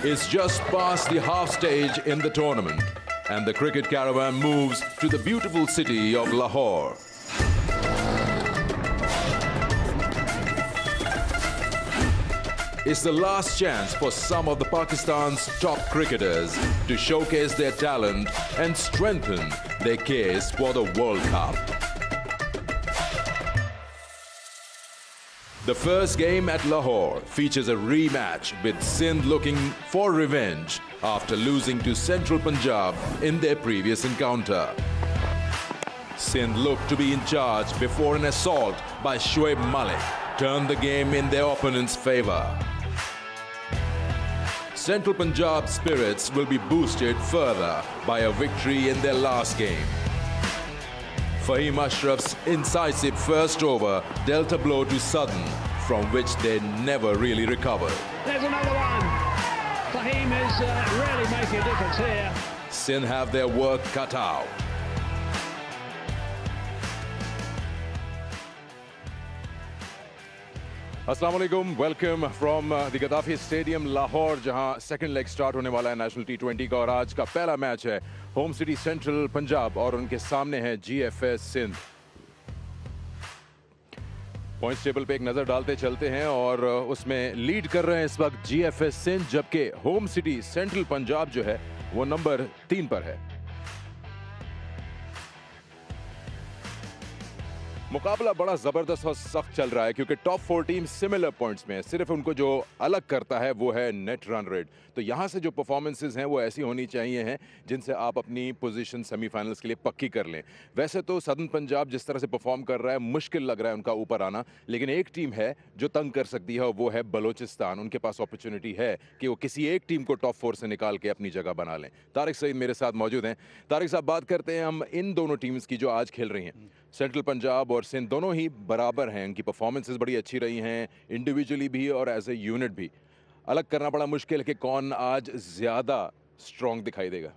is just past the half stage in the tournament, and the cricket caravan moves to the beautiful city of Lahore. It's the last chance for some of the Pakistan's top cricketers to showcase their talent and strengthen their case for the World Cup. The first game at Lahore features a rematch with Sindh looking for revenge after losing to Central Punjab in their previous encounter. Sindh looked to be in charge before an assault by Shoaib Malik turned the game in their opponent's favor. Central Punjab spirits will be boosted further by a victory in their last game. Fahim Ashraf's incisive first over dealt a blow to Southern, from which they never really recovered. There's another one. Fahim is really making a difference here. Sindh have their work cut out. Assalamu alaikum. Welcome from the Gaddafi Stadium, Lahore, जहां second leg start होने वाला है National T20 का और आज का पहला match है होम सिटी सेंट्रल पंजाब और उनके सामने है GFS सिंध। पॉइंट्स टेबल पे एक नजर डालते चलते हैं और उसमें लीड कर रहे हैं इस वक्त GFS सिंध, जबकि होम सिटी सेंट्रल पंजाब जो है वो नंबर 3 पर है। मुकाबला बड़ा जबरदस्त और सख्त चल रहा है क्योंकि टॉप 4 टीम सिमिलर पॉइंट्स में है। सिर्फ उनको जो अलग करता है वो है नेट रन रेट। तो यहां से जो परफॉर्मेंसेस हैं वो ऐसी होनी चाहिए हैं जिनसे आप अपनी पोजीशन सेमीफाइनल्स के लिए पक्की कर लें। वैसे तो सदर्न पंजाब जिस तरह से परफॉर्म कर रहा है मुश्किल लग रहा है उनका ऊपर आना, लेकिन एक टीम है जो तंग कर सकती है और वो है बलोचिस्तान। उनके पास अपॉर्चुनिटी है कि वो किसी एक टीम को टॉप 4 से निकाल के अपनी जगह बना लें। तारिक सईद मेरे साथ मौजूद हैं। तारिक साहब, बात करते हैं हम इन दोनों टीम्स की जो आज खेल रही हैं। सेंट्रल पंजाब और सिंध दोनों ही बराबर हैं, उनकी परफॉर्मेंसेस बड़ी अच्छी रही हैं, इंडिविजुअली भी और एज ए यूनिट भी। अलग करना बड़ा मुश्किल है कि कौन आज ज़्यादा स्ट्रॉन्ग दिखाई देगा।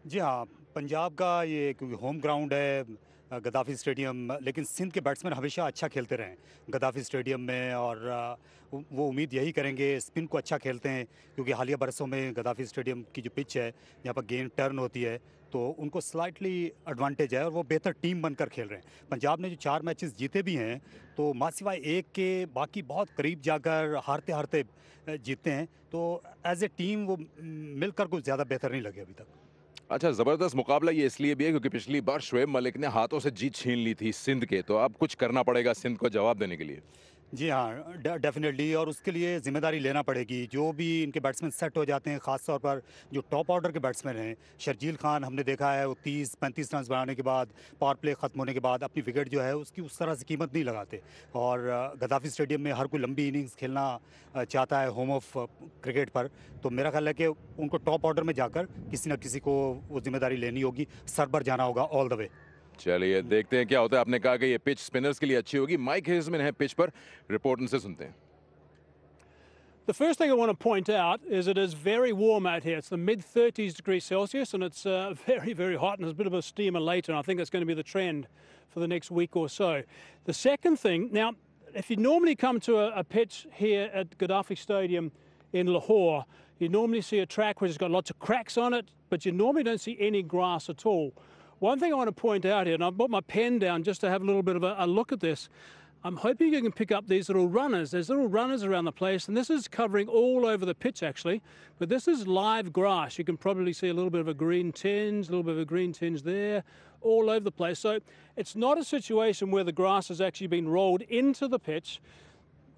जी हाँ, पंजाब का ये क्योंकि होम ग्राउंड है गद्दाफी स्टेडियम, लेकिन सिंध के बैट्समैन हमेशा अच्छा खेलते रहे गद्दाफी स्टेडियम में और वो उम्मीद यही करेंगे। स्पिन को अच्छा खेलते हैं क्योंकि हालिया बरसों में गद्दाफी स्टेडियम की जो पिच है यहाँ पर गेंद टर्न होती है तो उनको स्लाइटली एडवांटेज है और वो बेहतर टीम बनकर खेल रहे हैं। पंजाब ने जो 4 मैचेस जीते भी हैं तो मासिवाय एक के बाकी बहुत करीब जाकर हारते हारते जीतते हैं, तो एज ए टीम वो मिलकर कुछ ज़्यादा बेहतर नहीं लगे अभी तक। अच्छा, ज़बरदस्त मुकाबला ये इसलिए भी है क्योंकि पिछली बार शोएब मलिक ने हाथों से जीत छीन ली थी सिंध के, तो अब कुछ करना पड़ेगा सिंध को जवाब देने के लिए। जी हाँ, डेफिनेटली, और उसके लिए जिम्मेदारी लेना पड़ेगी। जो भी इनके बैट्समैन सेट हो जाते हैं, ख़ास तौर पर जो टॉप ऑर्डर के बैट्समैन हैं, शर्जील खान हमने देखा है वो 30-35 रन बनाने के बाद पावर प्ले ख़त्म होने के बाद अपनी विकेट जो है उसकी उस तरह से कीमत नहीं लगाते। और गद्दाफी स्टेडियम में हर कोई लंबी इनिंग्स खेलना चाहता है होम ऑफ क्रिकेट पर, तो मेरा ख्याल है कि उनको टॉप ऑर्डर में जाकर किसी न किसी को वो जिम्मेदारी लेनी होगी, सर पर जाना होगा ऑल द वे। चलिए देखते हैं क्या होता है। आपने कहा कि ये पिच स्पिनर्स के लिए अच्छी होगी। माइक हेजमैन है पिच पर, रिपोर्ट उनसे सुनते हैं। The first thing I want to point out is it is very warm out here. It's the mid-30s degrees Celsius and it's very, very hot, and there's a bit of a steamer later, and I think that's going to be the trend for the next week or so. The second thing, now, if you normally come to a pitch here at Gaddafi Stadium in Lahore, you normally see a track which has got lots of cracks on it, but you normally don't see any grass at all. One thing I want to point out here, and I've put my pen down just to have a little bit of a look at this. I'm hoping you can pick up these little runners. There's little runners around the place, and this is covering all over the pitch actually, but this is live grass. You can probably see a little bit of a green tinge, a little bit of a green tinge there, all over the place. So it's not a situation where the grass has actually been rolled into the pitch.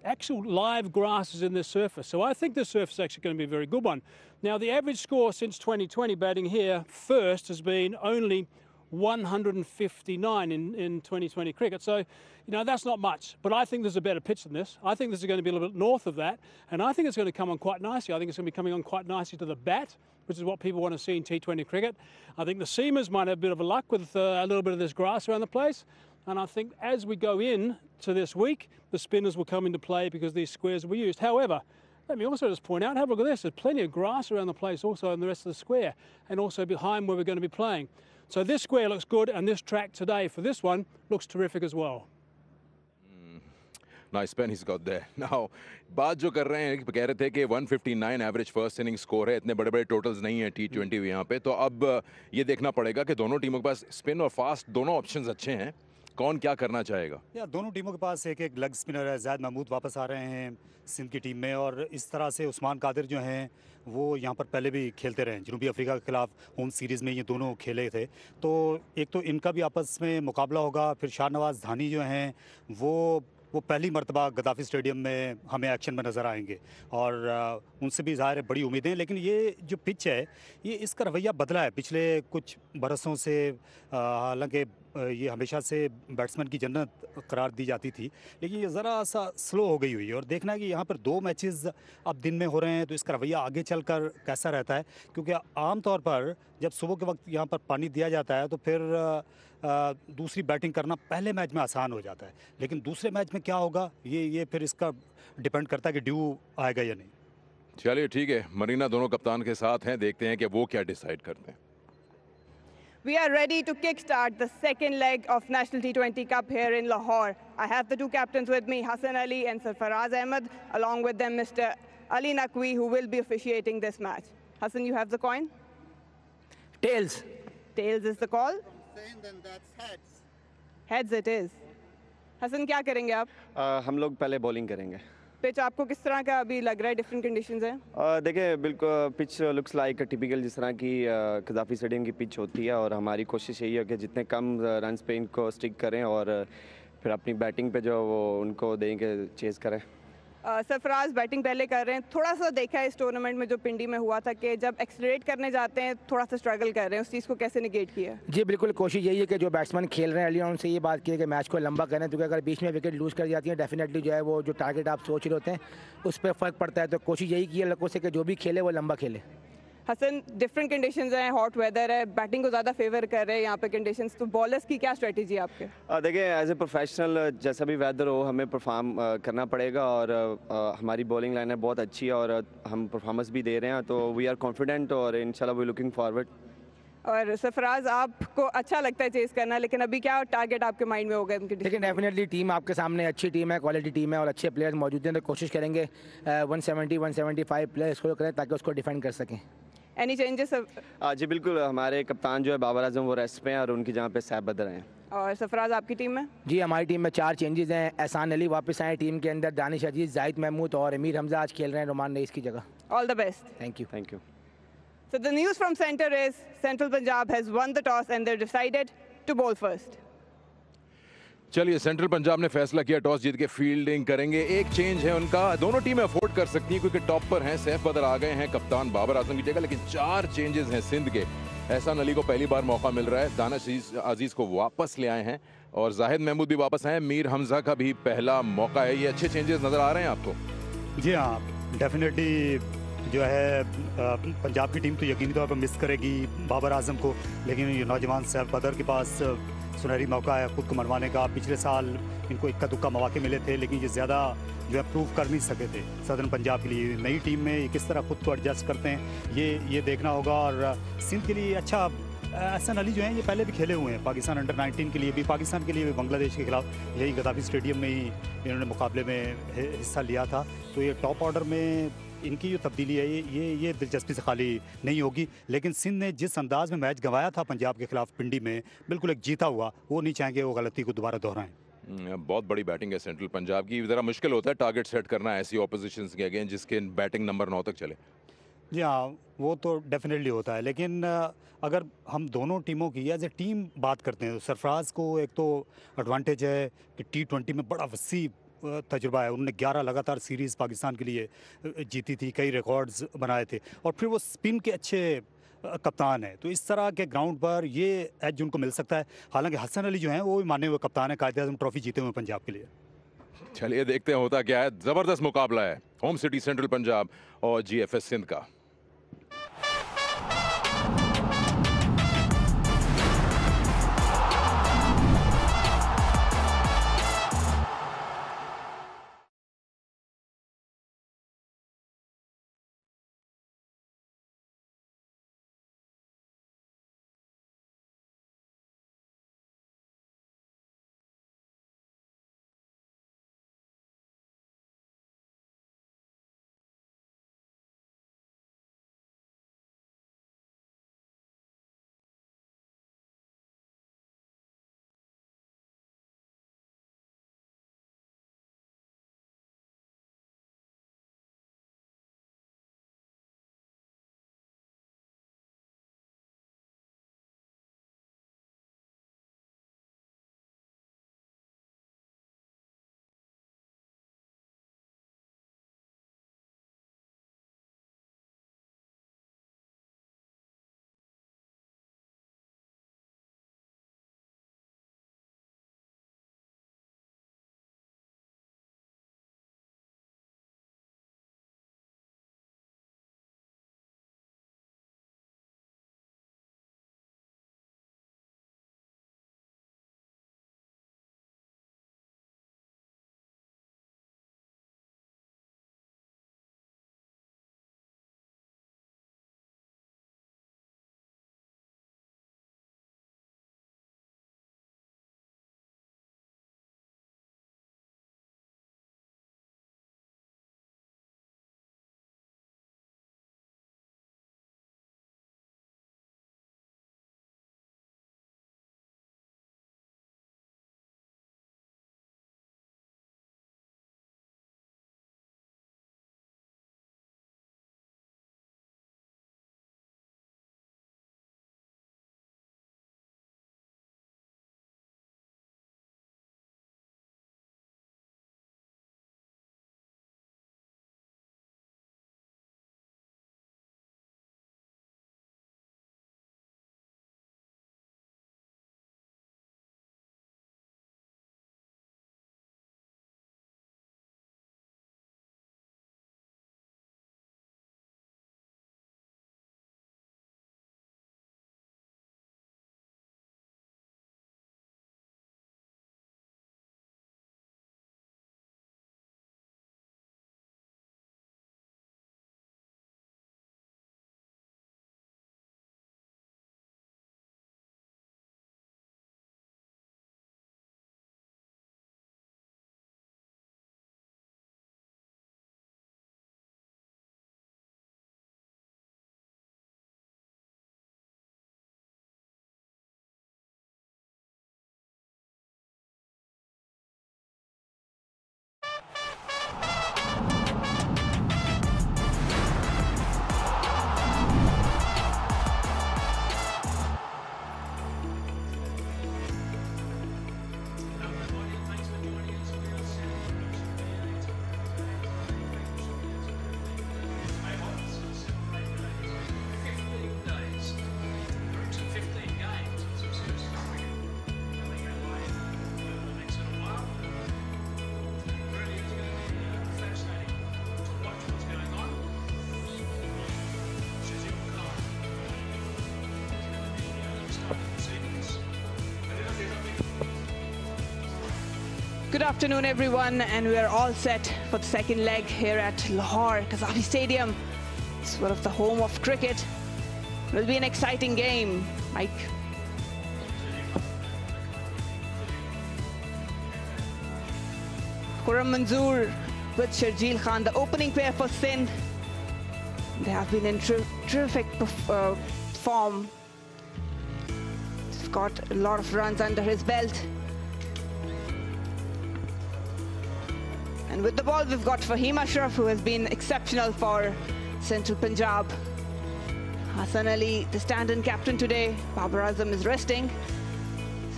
Actual live grass is in this surface. So I think this surface is actually going to be a very good one. Now the average score since 2020 batting here first has been only 159 in 2020 cricket. So, you know, that's not much. But I think there's a better pitch than this. I think this is going to be a little bit north of that. And I think it's going to come on quite nicely. I think it's going to be coming on quite nicely to the bat, which is what people want to see in T20 cricket. I think the seamers might have a bit of a luck with a little bit of this grass around the place. And I think as we go in to this week, the spinners will come into play because these squares will be used. However, let me also just point out, have a look at this. There's plenty of grass around the place also in the rest of the square and also behind where we're going to be playing. So this square looks good, and this track today for this one looks terrific as well. Nice pen he's got there. Now बात जो कर रहे हैं कह रहे थे कि 159 average first inning score है, इतने बड़े-बड़े टोटल्स नहीं है T20 यहाँ पे, तो अब ये देखना पड़ेगा कि दोनों टीमों के पास स्पिन और फास्ट दोनों ऑप्शंस अच्छे हैं, कौन क्या करना चाहेगा। या दोनों टीमों के पास एक एक लेग स्पिनर है। ज़ैद महमूद वापस आ रहे हैं सिंध की टीम में, और इस तरह से उस्मान कादिर जो हैं वो यहाँ पर पहले भी खेलते रहे हैं। जनूबी अफ्रीका के खिलाफ होम सीरीज़ में ये दोनों खेले थे, तो एक तो इनका भी आपस में मुकाबला होगा। फिर शाहनवाज धानी जो हैं वो पहली मर्तबा गद्दाफ़ी स्टेडियम में हमें एक्शन में नज़र आएंगे, और उनसे भी ज़ाहिर है बड़ी उम्मीदें हैं। लेकिन ये जो पिच है, ये इसका रवैया बदला है पिछले कुछ बरसों से। हालांकि ये हमेशा से बैट्समैन की जन्नत करार दी जाती थी, लेकिन ये ज़रा सा स्लो हो गई हुई है। और देखना है कि यहाँ पर 2 मैचेस अब दिन में हो रहे हैं, तो इसका रवैया आगे चलकर कैसा रहता है। क्योंकि आम तौर पर जब सुबह के वक्त यहाँ पर पानी दिया जाता है, तो फिर दूसरी बैटिंग करना पहले मैच में आसान हो जाता है, लेकिन दूसरे मैच में क्या होगा, ये फिर इसका डिपेंड करता है कि ड्यू आएगा या नहीं। चलिए ठीक है, मरीना दोनों कप्तान के साथ हैं, देखते हैं कि वो क्या डिसाइड करते हैं। We are ready to kickstart the second leg of National T20 Cup here in Lahore. I have the two captains with me, Hassan Ali and Sarfaraz Ahmed, along with them Mr. Ali Naqvi, who will be officiating this match. Hassan, you have the coin? Tails. Tails is the call. Saying then that's heads. Heads it is. Hassan, क्या करेंगे आप? हम लोग पहले bowling करेंगे। Pitch आपको किस तरह का अभी लग रहा है? डिफरेंट कंडीशंस हैं? देखिए बिल्कुल पिच लुक्स लाइक टिपिकल जिस तरह की गद्दाफी स्टेडियम की पिच होती है, और हमारी कोशिश यही है कि जितने कम रन्स पे इनको स्टिक करें और फिर अपनी बैटिंग पे जो वो उनको दें कि चेज़ करें। सरफराज बैटिंग पहले कर रहे हैं। थोड़ा सा देखा है इस टूर्नामेंट में जो पिंडी में हुआ था कि जब एक्सलरेट करने जाते हैं थोड़ा सा स्ट्रगल कर रहे हैं, उस चीज़ को कैसे निगेट किया? जी बिल्कुल, कोशिश यही है कि जो बैट्समैन खेल रहे हैं अर्ली ऑन से ये बात की है कि मैच को लंबा करें, क्योंकि अगर बीच में विकेट लूज़ कर जाती है डेफिनेटली जो है वो जो टारगेट आप सोच रहे होते हैं उस पर फ़र्क पड़ता है। तो कोशिश यही की है लड़कों से कि जो भी खेले वो लंबा खेले। हसन, डिफरेंट कंडीशंस हैं, हॉट वेदर है, बैटिंग को ज़्यादा फेवर कर रहे हैं यहाँ पे कंडीशंस, तो बॉलर्स की क्या स्ट्रेटजी है आपके? देखिए एज ए प्रोफेशनल जैसा भी वेदर हो हमें परफॉर्म करना पड़ेगा, और हमारी बॉलिंग लाइन है बहुत अच्छी है और हम परफॉर्मेंस भी दे रहे हैं, तो वी आर कॉन्फिडेंट और इंशाल्लाह वी लुकिंग फॉरवर्ड। और सरफराज, आपको अच्छा लगता है चेस करना, लेकिन अभी क्या टारगेट आपके माइंड में होगा? लेकिन डेफिनेटली टीम आपके सामने अच्छी टीम है, क्वालिटी टीम है और अच्छे प्लेयर्स मौजूद हैं, तो कोशिश करेंगे 170-175 प्लेयर स्कोर करें ताकि उसको डिफेंड कर सकें। Any changes? जी बिल्कुल, हमारे कप्तान जो है बाबर आजम वो रेस्ट पे हैं और उनकी जगह पे सैफ बदर हैं। और सरफराज आपकी टीम में? जी हमारी टीम में 4 चेंजेस हैं। एहसान अली वापस आए टीम के अंदर, दानिश अजीज, जाहिद महमूद और अमीर हमजा आज खेल रहे हैं रोमान रईस की जगह। All the best. Thank you. Thank you. So the news from center is Central Punjab has won the toss and they've decided to bowl first. चलिए, सेंट्रल पंजाब ने फैसला किया टॉस जीत के फील्डिंग करेंगे। एक चेंज है उनका, दोनों टीमें अफोर्ड कर सकती हैं क्योंकि टॉप पर हैं। सैफ बदर आ गए हैं कप्तान बाबर आजम की जगह, लेकिन 4 चेंजेस हैं सिंध के। एहसान अली को पहली बार मौका मिल रहा है, दानिश अजीज को वापस ले आए हैं और जाहिद महमूद भी वापस आए। मीर हमजा का भी पहला मौका है। ये अच्छे चेंजेस नजर आ रहे हैं आपको? जी हाँ, डेफिनेटली जो है पंजाब की टीम तो यकीनी तौर पर मिस करेगी बाबर आजम को, लेकिन ये नौजवान सैफ बदर के पास सुनहरी मौका है खुद को मनवाने का। पिछले साल इनको इक्का दुक्का मौके मिले थे, लेकिन ये ज़्यादा जो है प्रूव कर नहीं सके थे सदर्न पंजाब के लिए। नई टीम में ये किस तरह खुद को एडजस्ट करते हैं ये देखना होगा। और सिंध के लिए अच्छा, एहसान अली जो हैं ये पहले भी खेले हुए हैं पाकिस्तान अंडर 19 के लिए भी, पाकिस्तान के लिए भी बांग्लादेश के खिलाफ यही गद्दाफी स्टेडियम में ही इन्होंने मुकाबले में हिस्सा लिया था। तो ये टॉप ऑर्डर में इनकी जो तब्दीली है ये दिलचस्पी से खाली नहीं होगी। लेकिन सिंध ने जिस अंदाज में मैच गंवाया था पंजाब के खिलाफ पिंडी में, बिल्कुल एक जीता हुआ, वो नहीं चाहेंगे वो गलती को दोबारा दोहराएं। बहुत बड़ी बैटिंग है सेंट्रल पंजाब की। ज़रा मुश्किल होता है टारगेट सेट करना ऐसी ऑपोजिशन के अगेंस्ट जिसके बैटिंग नंबर 9 तक चले। जी हाँ, वो तो डेफिनेटली होता है। लेकिन अगर हम दोनों टीमों की एज ए टीम बात करते हैं तो सरफराज को एक तो एडवांटेज है कि T20 में बड़ा वसी तजुर्बा है। उन्होंने 11 लगातार सीरीज़ पाकिस्तान के लिए जीती थी, कई रिकॉर्ड्स बनाए थे, और फिर वो स्पिन के अच्छे कप्तान है। तो इस तरह के ग्राउंड पर ये एज उनको मिल सकता है। हालांकि हसन अली जो हैं वो भी माने हुए कप्तान है, कायदे-ए-आज़म ट्रॉफी जीते हुए पंजाब के लिए। चलिए देखते हैं होता क्या है। ज़बरदस्त मुकाबला है होम सिटी सेंट्रल पंजाब और GFS सिंध का। Good afternoon, everyone, and we are all set for the second leg here at Lahore Qaddafi Stadium. It's one of the home of cricket. It will be an exciting game, Mike. Khurram Manzoor with Sharjeel Khan, the opening pair for Sindh. They have been in terrific form. He's got a lot of runs under his belt. And with the ball, we've got Fahim Ashraf, who has been exceptional for Central Punjab. Hassan Ali, the stand-in captain today. Babar Azam is resting.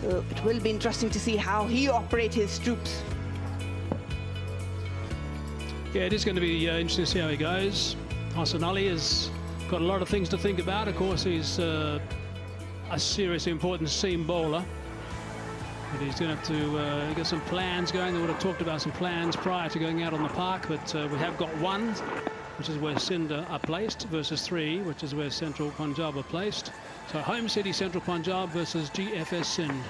So it will be interesting to see how he operates his troops. Yeah, it is going to be interesting to see how he goes. Hassan Ali has got a lot of things to think about. Of course, he's a seriously important seam bowler. But he's going to have to get some plans going. They would have talked about some plans prior to going out on the park, but we have got 1, which is where Sindh are placed, versus 3, which is where Central Punjab are placed. So home city Central Punjab versus GFS Sindh.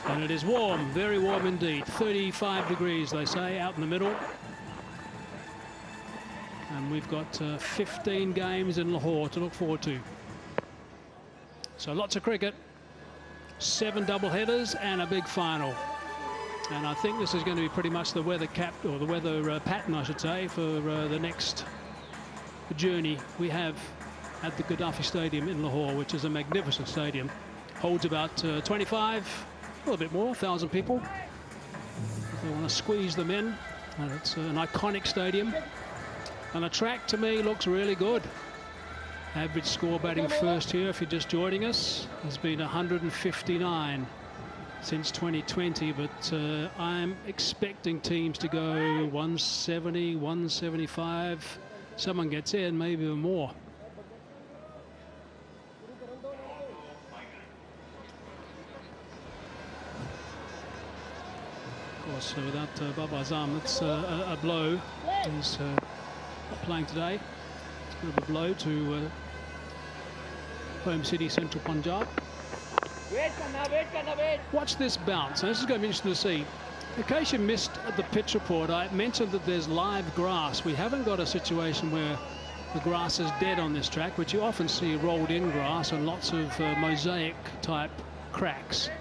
And it is warm, very warm indeed. 35 degrees, they say, out in the middle. And we've got 15 games in Lahore to look forward to. So lots of cricket. 7 double headers and a big final, and I think this is going to be pretty much the weather pattern, I should say, for the next journey we have at the Qaddafi Stadium in Lahore, which is a magnificent stadium. Holds about 25, a little bit more, 1,000 people if they want to squeeze them in. And it's an iconic stadium, and the track to me looks really good. Average score batting first here, if you're just joining us, has been 159 since 2020, but I'm expecting teams to go 170, 175. Someone gets in, maybe even more. Of course, without Babar Azam, it's a blow. He's not playing today. It's a bit of a blow to home city Central Punjab. Watch this bounce. Now, this is going to be interesting to see. In case you missed the pitch report, I mentioned that there's live grass. We haven't got a situation where the grass is dead on this track, which you often see rolled in grass and lots of mosaic type cracks.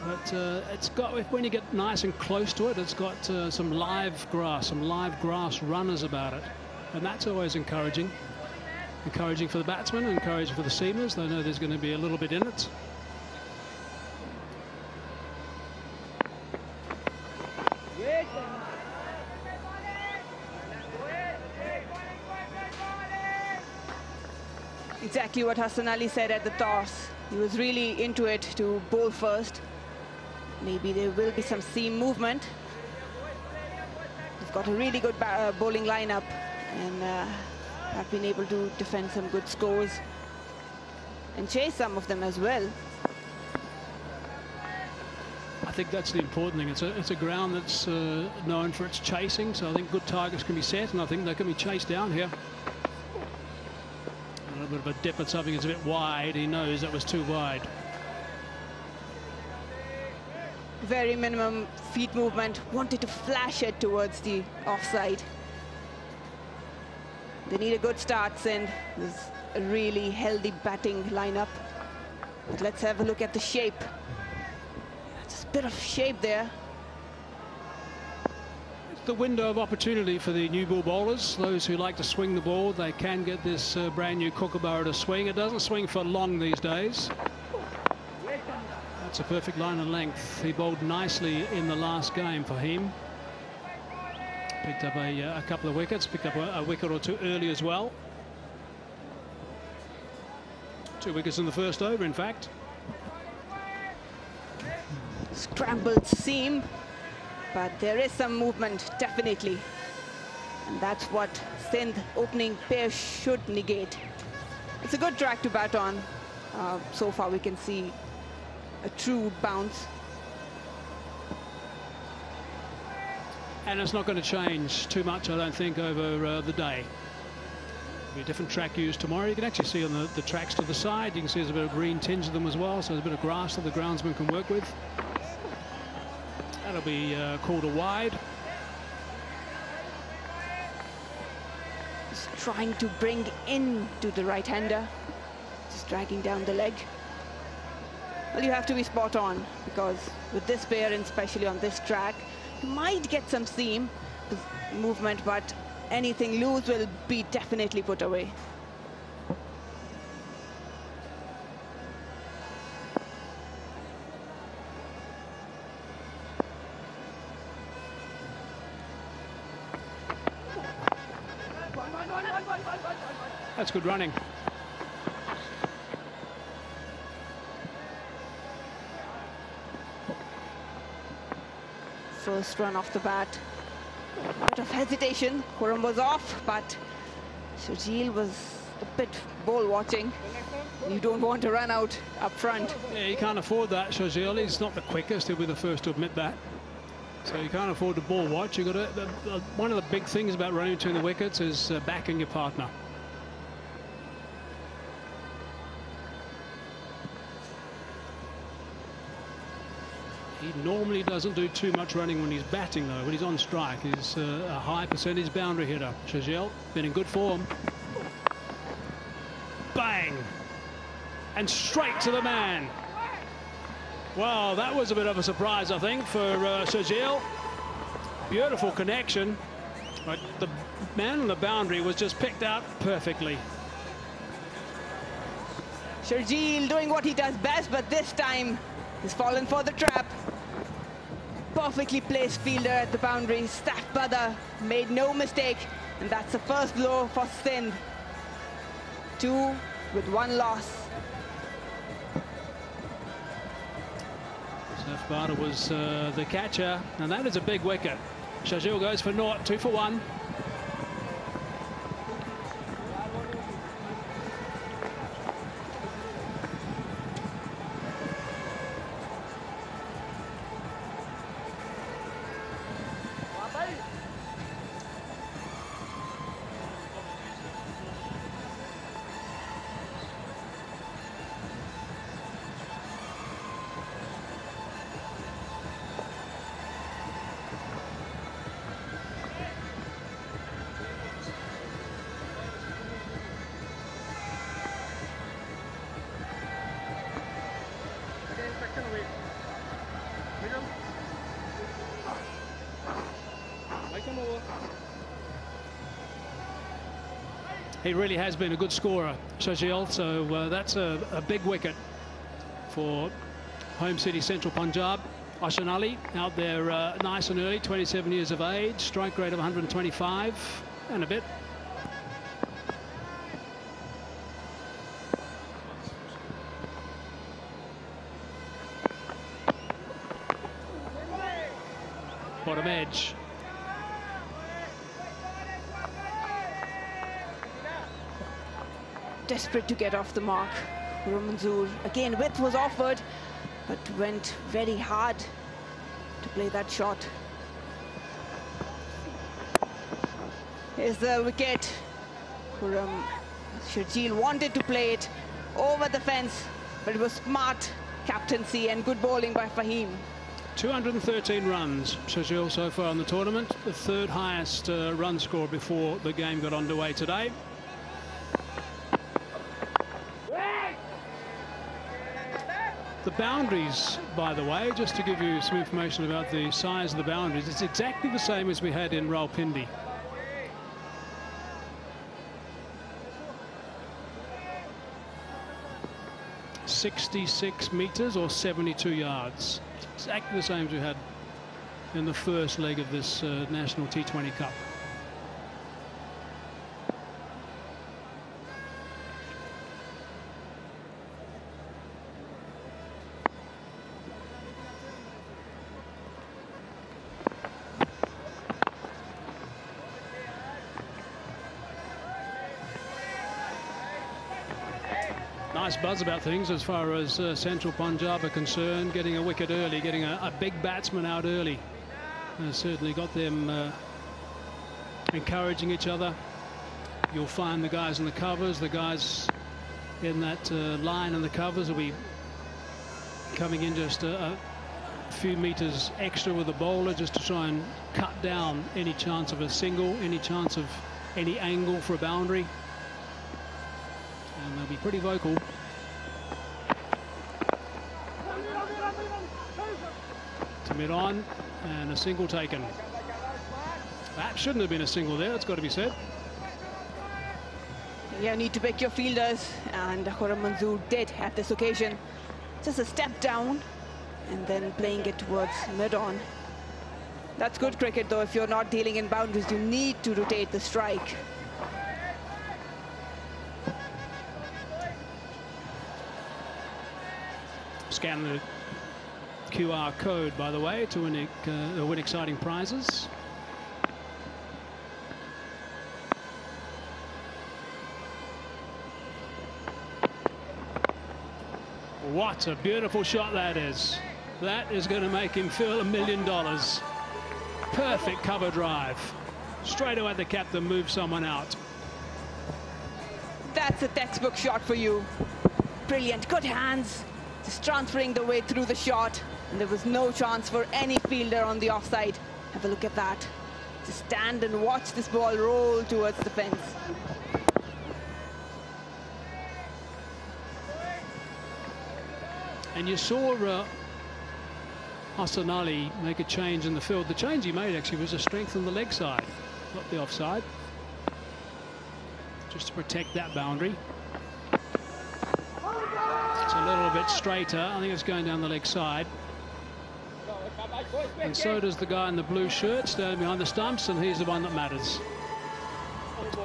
But it's got, when you get nice and close to it, it's got some live grass runners about it. And that's always encouraging. Encouraging for the batsmen, encouraging for the seamers. They know there's going to be a little bit in it. Exactly what Hassan Ali said at the toss. He was really into it to bowl first. Maybe there will be some seam movement. They've got a really good bowling lineup, and have been able to defend some good scores and chase some of them as well. I think that's the important thing. It's a ground that's known for its chasing, so I think good targets can be set, and I think they can be chased down here. A little bit of a dip at something that's a bit wide. He knows that was too wide. Very minimum feet movement. Wanted to flash it towards the offside. They need a good start, Sindh. There's a really healthy batting lineup. But let's have a look at the shape. Just a bit of shape there. It's the window of opportunity for the new ball bowlers. Those who like to swing the ball, they can get this brand new kookaburra to swing. It doesn't swing for long these days. That's a perfect line and length. He bowled nicely in the last game for him. Picked up a couple of wickets, picked up a wicket or 2 early as well. 2 wickets in the first over, in fact. Scrambled seam, but there is some movement, definitely. And that's what Sindh opening pair should negate. It's a good track to bat on. So far we can see a true bounce. And it's not going to change too much, I don't think, over the day. There'll be a different track used tomorrow. You can actually see on the tracks to the side, you can see there's a bit of green tinge to them as well, so there's a bit of grass that the groundsman can work with. That'll be called a wide. Just trying to bring in to the right-hander. Just dragging down the leg. Well, you have to be spot on, because with this pair, and especially on this track, you might get some seam movement, but anything loose will be definitely put away. That's good running. First run off the bat. A bit of hesitation. Khurram was off, but Sharjeel was a bit ball watching. You don't want to run out up front. Yeah, you can't afford that, Sharjeel. He's not the quickest. He'll be the first to admit that. So you can't afford to ball watch. You got to. One of the big things about running between the wickets is backing your partner. He normally doesn't do too much running when he's batting, though. When he's on strike, he's a high percentage boundary hitter. Sharjeel been in good form. Bang! And straight to the man. Well, that was a bit of a surprise, I think, for Sharjeel. Beautiful connection. But the man on the boundary was just picked out perfectly. Sharjeel doing what he does best, but this time he's fallen for the trap. Perfectly placed fielder at the boundary. Staff Badr made no mistake, and that's the first blow for Sindh. 2 with 1 loss. Staff Badr was the catcher, and that is a big wicket. Sharjeel goes for naught, 2 for 1. He really has been a good scorer, Sharjeel, so that's a big wicket for home city Central Punjab. Hassan Ali out there nice and early, 27 years of age, strike rate of 125 and a bit. Bottom edge. Desperate to get off the mark. Manzoor again, width was offered, but went very hard to play that shot. Here's the wicket. Sharjeel wanted to play it over the fence, but it was smart captaincy and good bowling by Fahim. 213 runs, Sharjeel, so far in the tournament. The third highest run score before the game got underway today. The boundaries, by the way, just to give you some information about the size of the boundaries, it's exactly the same as we had in Rawalpindi. .66 meters or 72 yards. It's exactly the same as we had in the first leg of this National T20 Cup. Nice buzz about things as far as Central Punjab are concerned. Getting a wicket early, getting a big batsman out early has certainly got them encouraging each other. You'll find the guys in the covers, the guys in that line in the covers will be coming in just a few meters extra with the bowler just to try and cut down any chance of a single, any chance of any angle for a boundary. And they'll be pretty vocal. To mid-on, and a single taken. That shouldn't have been a single there, it's got to be said. You need to pick your fielders, and Khurram Manzoor did at this occasion. Just a step down and then playing it towards mid-on. That's good cricket, though. If you're not dealing in boundaries, you need to rotate the strike. Scan the QR code, by the way, to win exciting prizes. What a beautiful shot that is. That is going to make him feel $1 million. Perfect cover drive. Straight away the captain moves someone out. That's a textbook shot for you. Brilliant, good hands. Just transferring the way through the shot. And there was no chance for any fielder on the offside. Have a look at that. Just stand and watch this ball roll towards the fence. And you saw Hassan Ali make a change in the field. The change he made actually was to strengthen the leg side, not the offside, just to protect that boundary. It's a little bit straighter. I think it's going down the leg side. And so does the guy in the blue shirt standing behind the stumps, and he's the one that matters.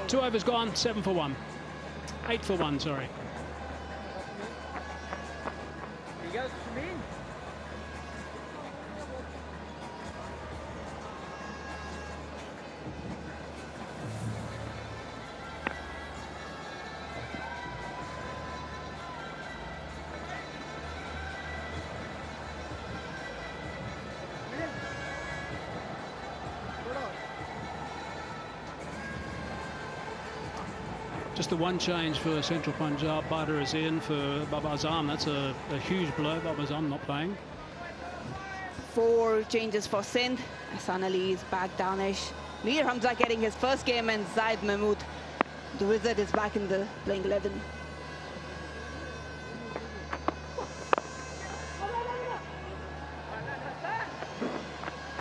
2 overs gone, 7 for 1. 8 for 1, sorry. Just the one change for Central Punjab. Butter is in for Babar Azam. That's a huge blow. Babar Azam not playing. 4 changes for Sindh. Hassan Ali is back, Danish. Mir Hamza getting his first game, and Zaid Mahmood, the wizard, is back in the playing 11.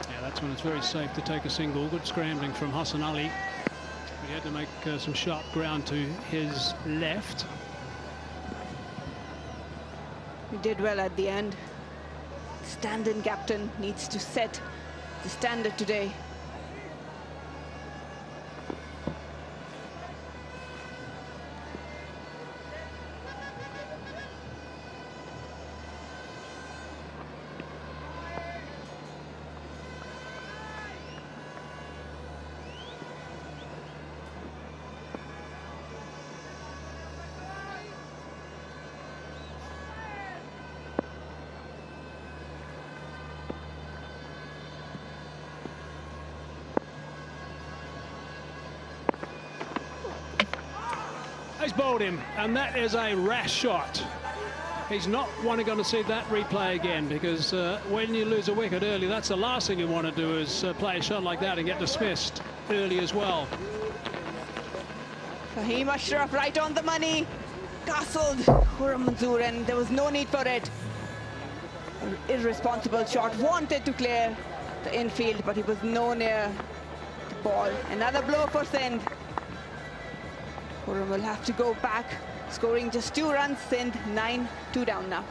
Yeah, that's when it's very safe to take a single. Good scrambling from Hassan Ali. He had to make some sharp ground to his left. He did well at the end. Stand-in captain needs to set the standard today. He's bowled him, and that is a rash shot. He's not going to see that replay again, because when you lose a wicket early, that's the last thing you want to do, is play a shot like that and get dismissed early as well. Fahim Ashraf right on the money. Castled Khurram Manzoor, and there was no need for it. An irresponsible shot, wanted to clear the infield, but he was no near the ball. Another blow for Sindh. Khurram will have to go back, scoring just 2 runs. Sindh 9, 2 down now.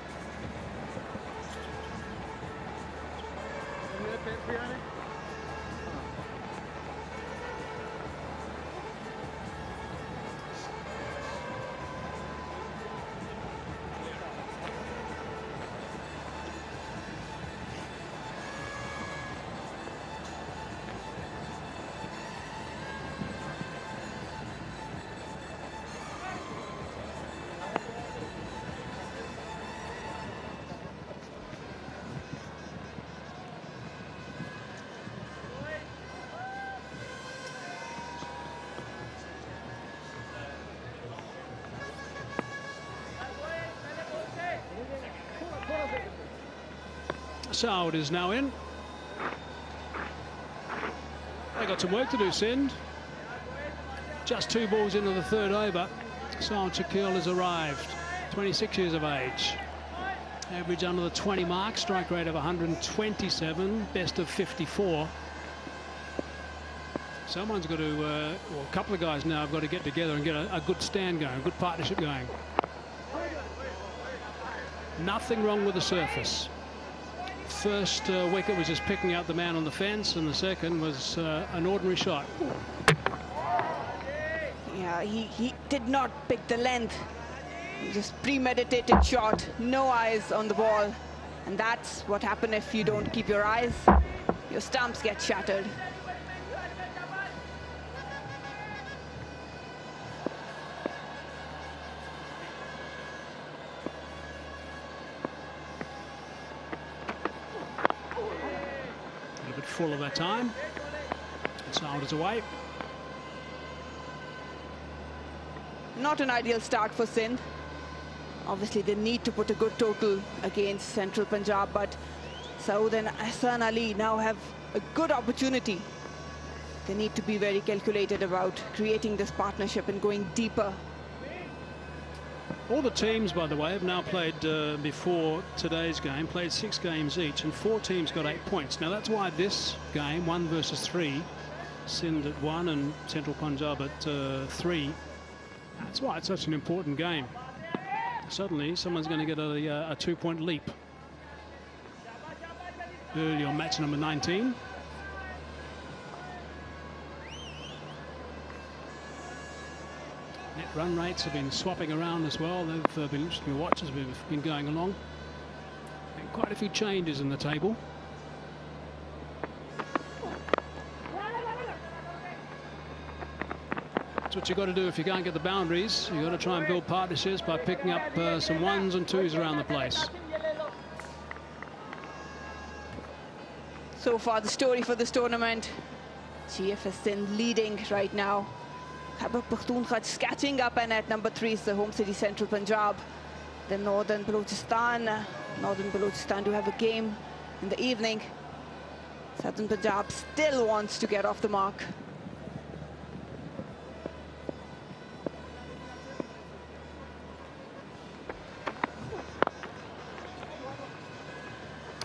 Saud is now in. They got some work to do, Sindh. Just 2 balls into the 3rd over. Saud Shakil has arrived, 26 years of age. Average under the 20 mark, strike rate of 127, best of 54. Someone's got to, well, a couple of guys now have got to get together and get a good stand going, a good partnership going. Nothing wrong with the surface. First wicket was just picking out the man on the fence, and the second was an ordinary shot. Yeah, he did not pick the length. Just premeditated shot, no eyes on the ball. And that's what happens if you don't keep your eyes. Your stumps get shattered. A little bit full of that time. Saud is away. Not an ideal start for Sindh. Obviously, they need to put a good total against Central Punjab, but Saud and Hassan Ali now have a good opportunity. They need to be very calculated about creating this partnership and going deeper. All the teams, by the way, have now played before today's game, played 6 games each, and 4 teams got 8 points. Now, that's why this game, 1 versus 3, Sindh at 1 and Central Punjab at 3, that's why it's such an important game. Suddenly, someone's going to get a 2-point leap. Early on match number 19. Net run rates have been swapping around as well. They've been interesting to watch as we've been going along. And quite a few changes in the table. That's what you've got to do if you can't get the boundaries. You've got to try and build partnerships by picking up some 1s and 2s around the place. So far, the story for this tournament, GF is Sindh leading right now. Khyber Pakhtunkhwa just catching up, and at number 3 is the home city Central Punjab. Then Northern Balochistan do have a game in the evening. Southern Punjab still wants to get off the mark.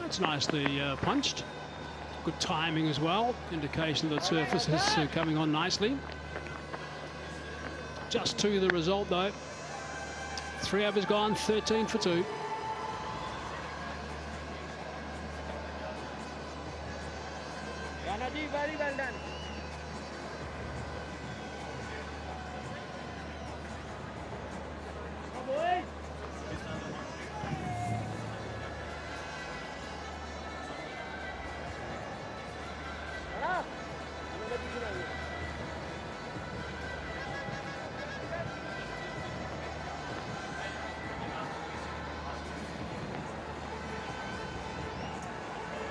It's nicely punched. Good timing as well. Indication that surface is coming on nicely. Just 2 the result though. 3 overs gone, 13 for 2. Very well done.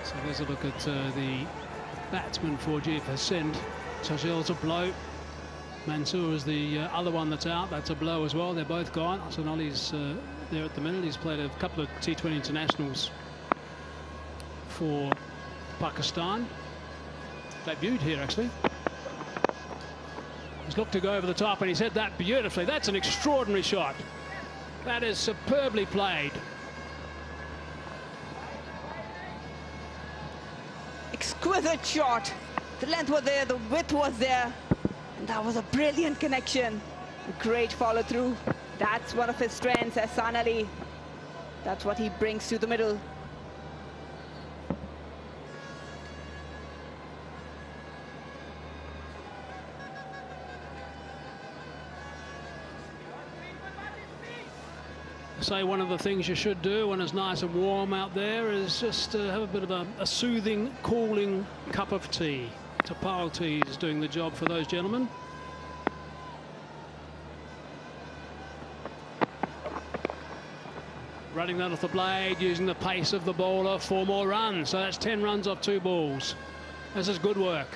So there's a look at the batsman for GF Sindh. Chahil's a blow. Mansour is the other one that's out. That's a blow as well. They're both gone. Hassan Ali's there at the minute. He's played a couple of T20 internationals for Pakistan. Debuted here, actually. He's looked to go over the top, and he's hit that beautifully. That's an extraordinary shot. That is superbly played. Exquisite shot. The length was there, the width was there, and that was a brilliant connection. A great follow through. That's one of his strengths, Hassan Ali. That's what he brings to the middle. Say one of the things you should do when it's nice and warm out there is just have a bit of a soothing, cooling cup of tea. Tapal tea is doing the job for those gentlemen. Running that off the blade, using the pace of the bowler, 4 more runs. So that's 10 runs off 2 balls. This is good work.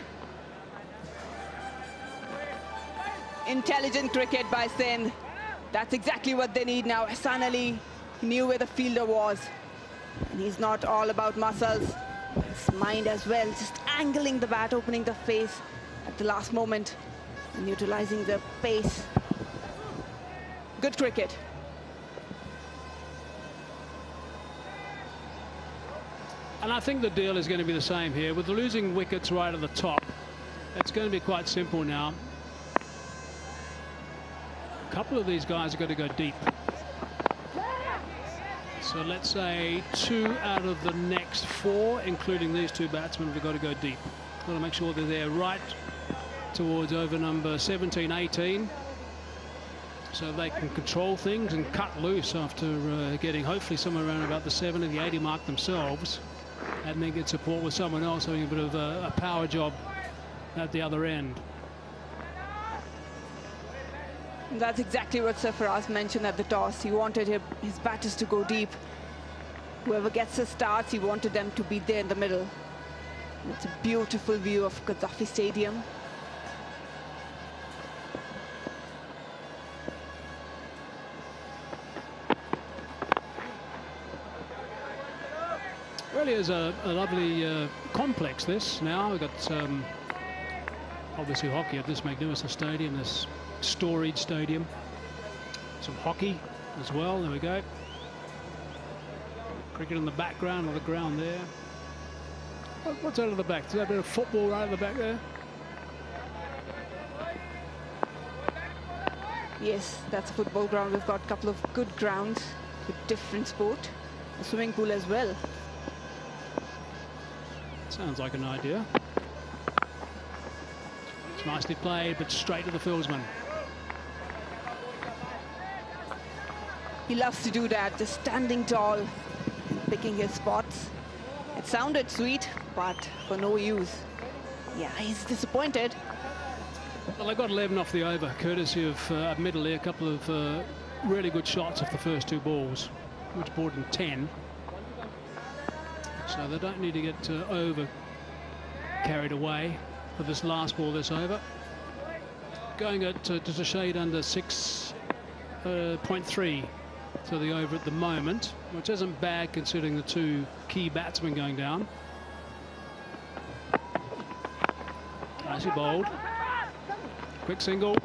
Intelligent cricket by Sindh. That's exactly what they need now. Hassan Ali, he knew where the fielder was. And he's not all about muscles, his mind as well, just angling the bat, opening the face at the last moment, and utilizing the pace. Good cricket. And I think the deal is going to be the same here. With the losing wickets right at the top, it's going to be quite simple now. A couple of these guys are going to go deep. So let's say 2 out of the next 4, including these 2 batsmen, have got to go deep. Got to make sure they're there right towards over number 17, 18. So they can control things and cut loose after getting hopefully somewhere around about the 70, the 80 mark themselves. And then get support with someone else having a bit of a power job at the other end. That's exactly what Sarfaraz mentioned at the toss. He wanted his batters to go deep. Whoever gets the starts, he wanted them to be there in the middle. It's a beautiful view of Gaddafi Stadium. Really is a lovely complex, this. Now we've got obviously hockey at this magnificent stadium, this storied stadium. Some hockey as well. There we go. Cricket in the background of the ground there. What's out of the back? Is that a bit of football right at the back there? Yes, that's a football ground. We've got a couple of good grounds with different sport. A swimming pool as well. Sounds like an idea. It's nicely played, but straight to the fieldsman. He loves to do that, just standing tall, picking his spots. It sounded sweet, but for no use. Yeah, he's disappointed. Well, they got 11 off the over, courtesy of admittedly a couple of really good shots off the first 2 balls, which brought in 10. So they don't need to get over carried away for this last ball this over. Going at just a shade under 6.3 to the over at the moment, which isn't bad considering the 2 key batsmen going down. Nicely bowled. Quick single.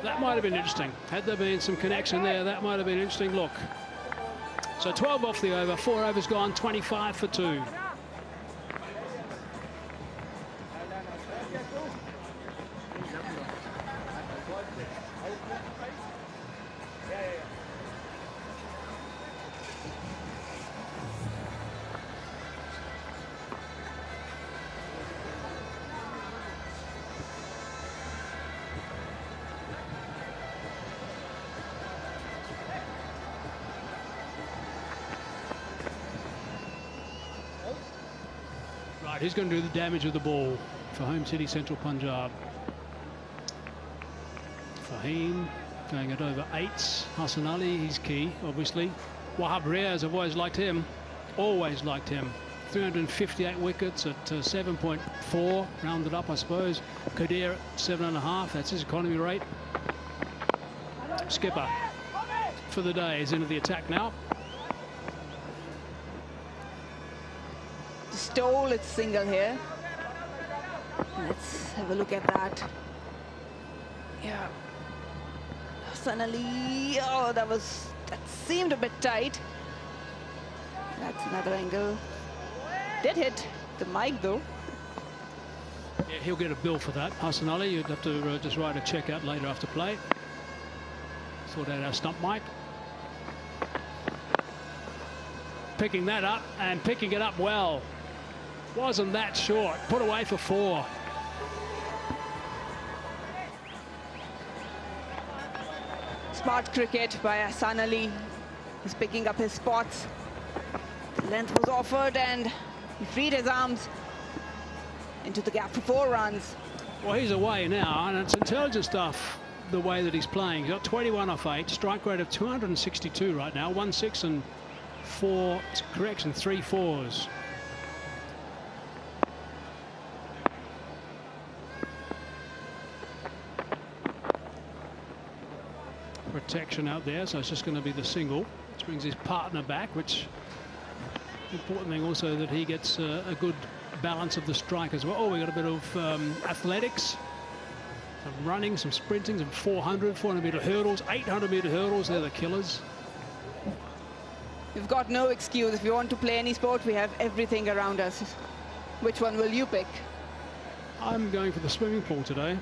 That might have been interesting. Had there been some connection there, that might have been an interesting look. So 12 off the over, 4 overs gone, 25 for 2. He's going to do the damage with the ball for home city Central Punjab. Fahim going at over 8s. Hassan Ali, he's key, obviously. Wahab Riaz, I've always liked him. Always liked him. 358 wickets at 7.4, rounded up, I suppose. Qadir at 7.5, that's his economy rate. Skipper for the day is into the attack now. Stole its single here. Let's have a look at that. Yeah. Hassan Ali. Oh, that seemed a bit tight. That's another angle. Did hit the mic though. Yeah, he'll get a bill for that. Hassan Ali, you'd have to just write a check out later after play. Sort out our stump mic. Picking that up and picking it up well. Wasn't that short. Put away for 4. Smart cricket by Hassan Ali. He's picking up his spots. The length was offered and he freed his arms into the gap for 4 runs. Well, he's away now, and it's intelligent stuff the way that he's playing. He's got 21 off 8, strike rate of 262 right now, 1 6 and 4 correction, 3 4s. For a protection out there, so it's just going to be the single, which brings his partner back, which important thing also that he gets a good balance of the strike as well. Oh, we got a bit of athletics, some running, some sprinting, some 400-meter hurdles, 800-meter hurdles. They're the killers. We've got no excuse. If you want to play any sport, we have everything around us. Which one will you pick? I'm going for the swimming pool today.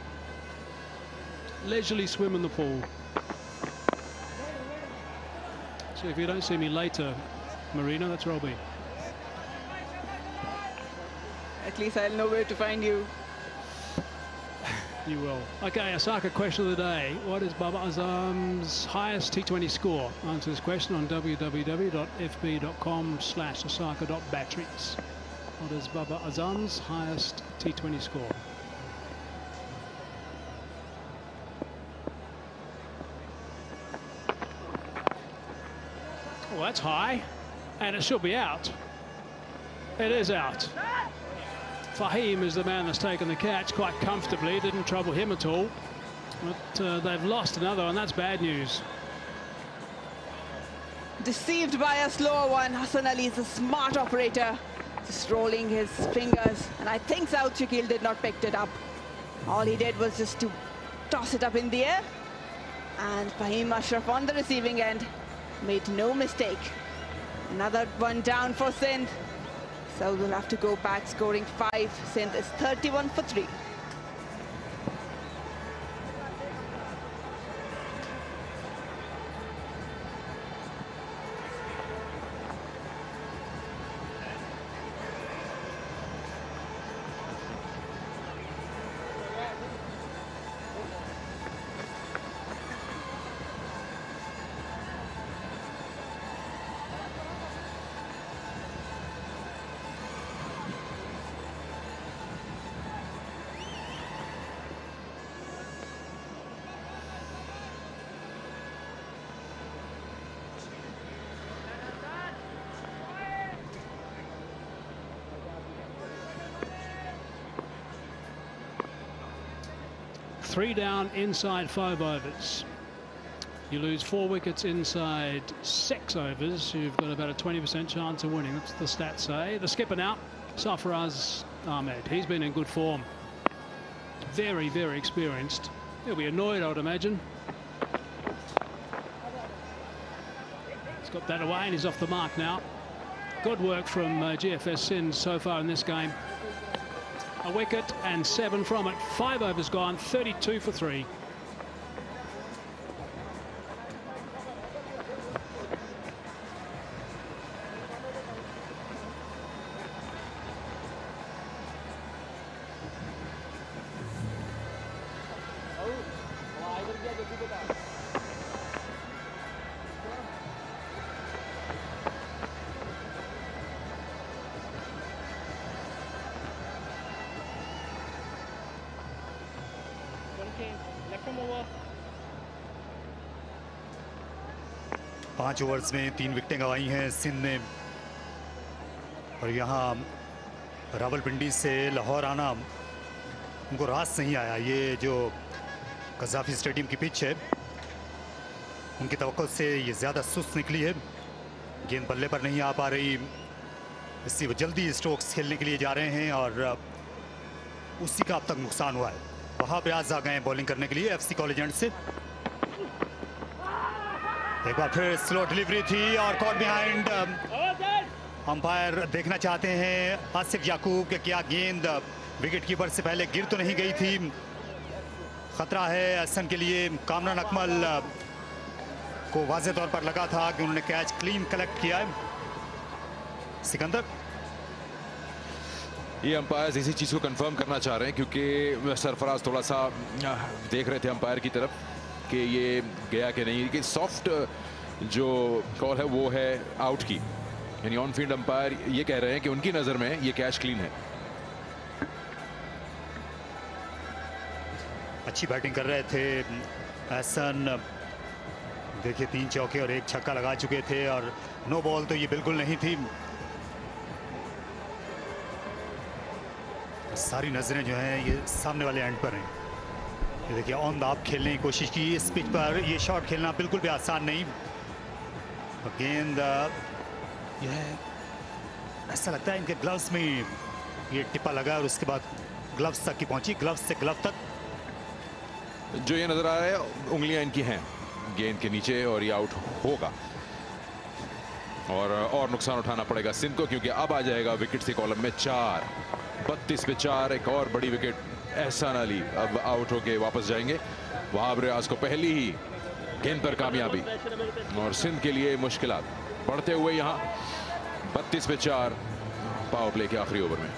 Leisurely swim in the pool. So if you don't see me later, Marina, that's where I'll be. At least I'll know where to find you. You will. Okay, Osaka question of the day. What is Baba Azam's highest T20 score? Answer this question on www.fb.com/osaka.batteries. What is Baba Azam's highest T20 score? Well, that's high, and it should be out. It is out. Fahim is the man that's taken the catch quite comfortably. Didn't trouble him at all. But they've lost another, and that's bad news. Deceived by a slower one. Hassan Ali is a smart operator. Just rolling his fingers. And I think South Shakil did not pick it up. All he did was just to toss it up in the air. And Fahim Ashraf on the receiving end made no mistake. Another one down for Sindh. So we'll have to go back, scoring 5. Sindh is 31 for 3. Three down inside 5 overs. You lose 4 wickets inside 6 overs. You've got about a 20% chance of winning. That's the stats say. The skipper now, Sarfaraz Ahmed. He's been in good form. Very, very experienced. He'll be annoyed, I would imagine. He's got that away and he's off the mark now. Good work from GFS Sindh so far in this game. A wicket and 7 from it. 5 overs gone, 32 for 3. पाँच overs में 3 विकेटें गंवाई हैं सिंध ने। और यहाँ रावलपिंडी से लाहौर आना उनको रास नहीं आया। ये जो कज़ाफ़ी स्टेडियम की पिच है उनकी तवक्को से ये ज़्यादा सुस्त निकली है। गेंद बल्ले पर नहीं आ पा रही, इससे वो जल्दी स्ट्रोक्स खेलने के लिए जा रहे हैं और उसी का अब तक नुकसान हुआ है। वहाँ पे आज आ गए बॉलिंग करने के लिए एफसी कॉलेज एंड से। एक बार फिर स्लो डिलीवरी थी और कॉट बिहाइंड। अंपायर देखना चाहते हैं आसिफ याकूब कि क्या गेंद विकेट कीपर से पहले गिर तो नहीं गई थी। खतरा है हसन के लिए। कामरान अकमल को वाज़े तौर पर लगा था कि उन्होंने कैच क्लीन कलेक्ट किया है। सिकंदर, ये अंपायर इसी चीज़ को कंफर्म करना चाह रहे हैं क्योंकि सरफराज थोड़ा सा देख रहे थे अंपायर की तरफ कि ये गया कि नहीं। कि सॉफ्ट जो कॉल है वो है आउट की, यानी ऑन फील्ड अंपायर ये कह रहे हैं कि उनकी नज़र में ये कैच क्लीन है। अच्छी बैटिंग कर रहे थे हसन। देखिए 3 चौके और 1 छक्का लगा चुके थे और नो बॉल तो ये बिल्कुल नहीं थी। सारी नजरें जो हैं ये सामने वाले एंड पर हैं। ये देखिए ऑन द ऑफ खेलने की कोशिश की इस पिच पर। ये शॉट खेलना बिल्कुल भी आसान नहीं। गेंद यह ऐसा लगता है इनके ग्लव्स में ये टिप्पा लगा और उसके बाद ग्लव्स तक की पहुंची, ग्लव्स से ग्लव तक। जो ये नजर आ रहा है उंगलियां इनकी हैं गेंद के नीचे और ये आउट होगा और नुकसान उठाना पड़ेगा सिंध को, क्योंकि अब आ जाएगा विकेट से कॉलम में 4। 32 पे 4, एक और बड़ी विकेट। एहसान अली अब आउट होके वापस जाएंगे। वहाब रियाज को पहली ही गेंद पर कामयाबी और सिंध के लिए मुश्किलात बढ़ते हुए यहां 32 पे 4 पावर प्ले के आखिरी ओवर में।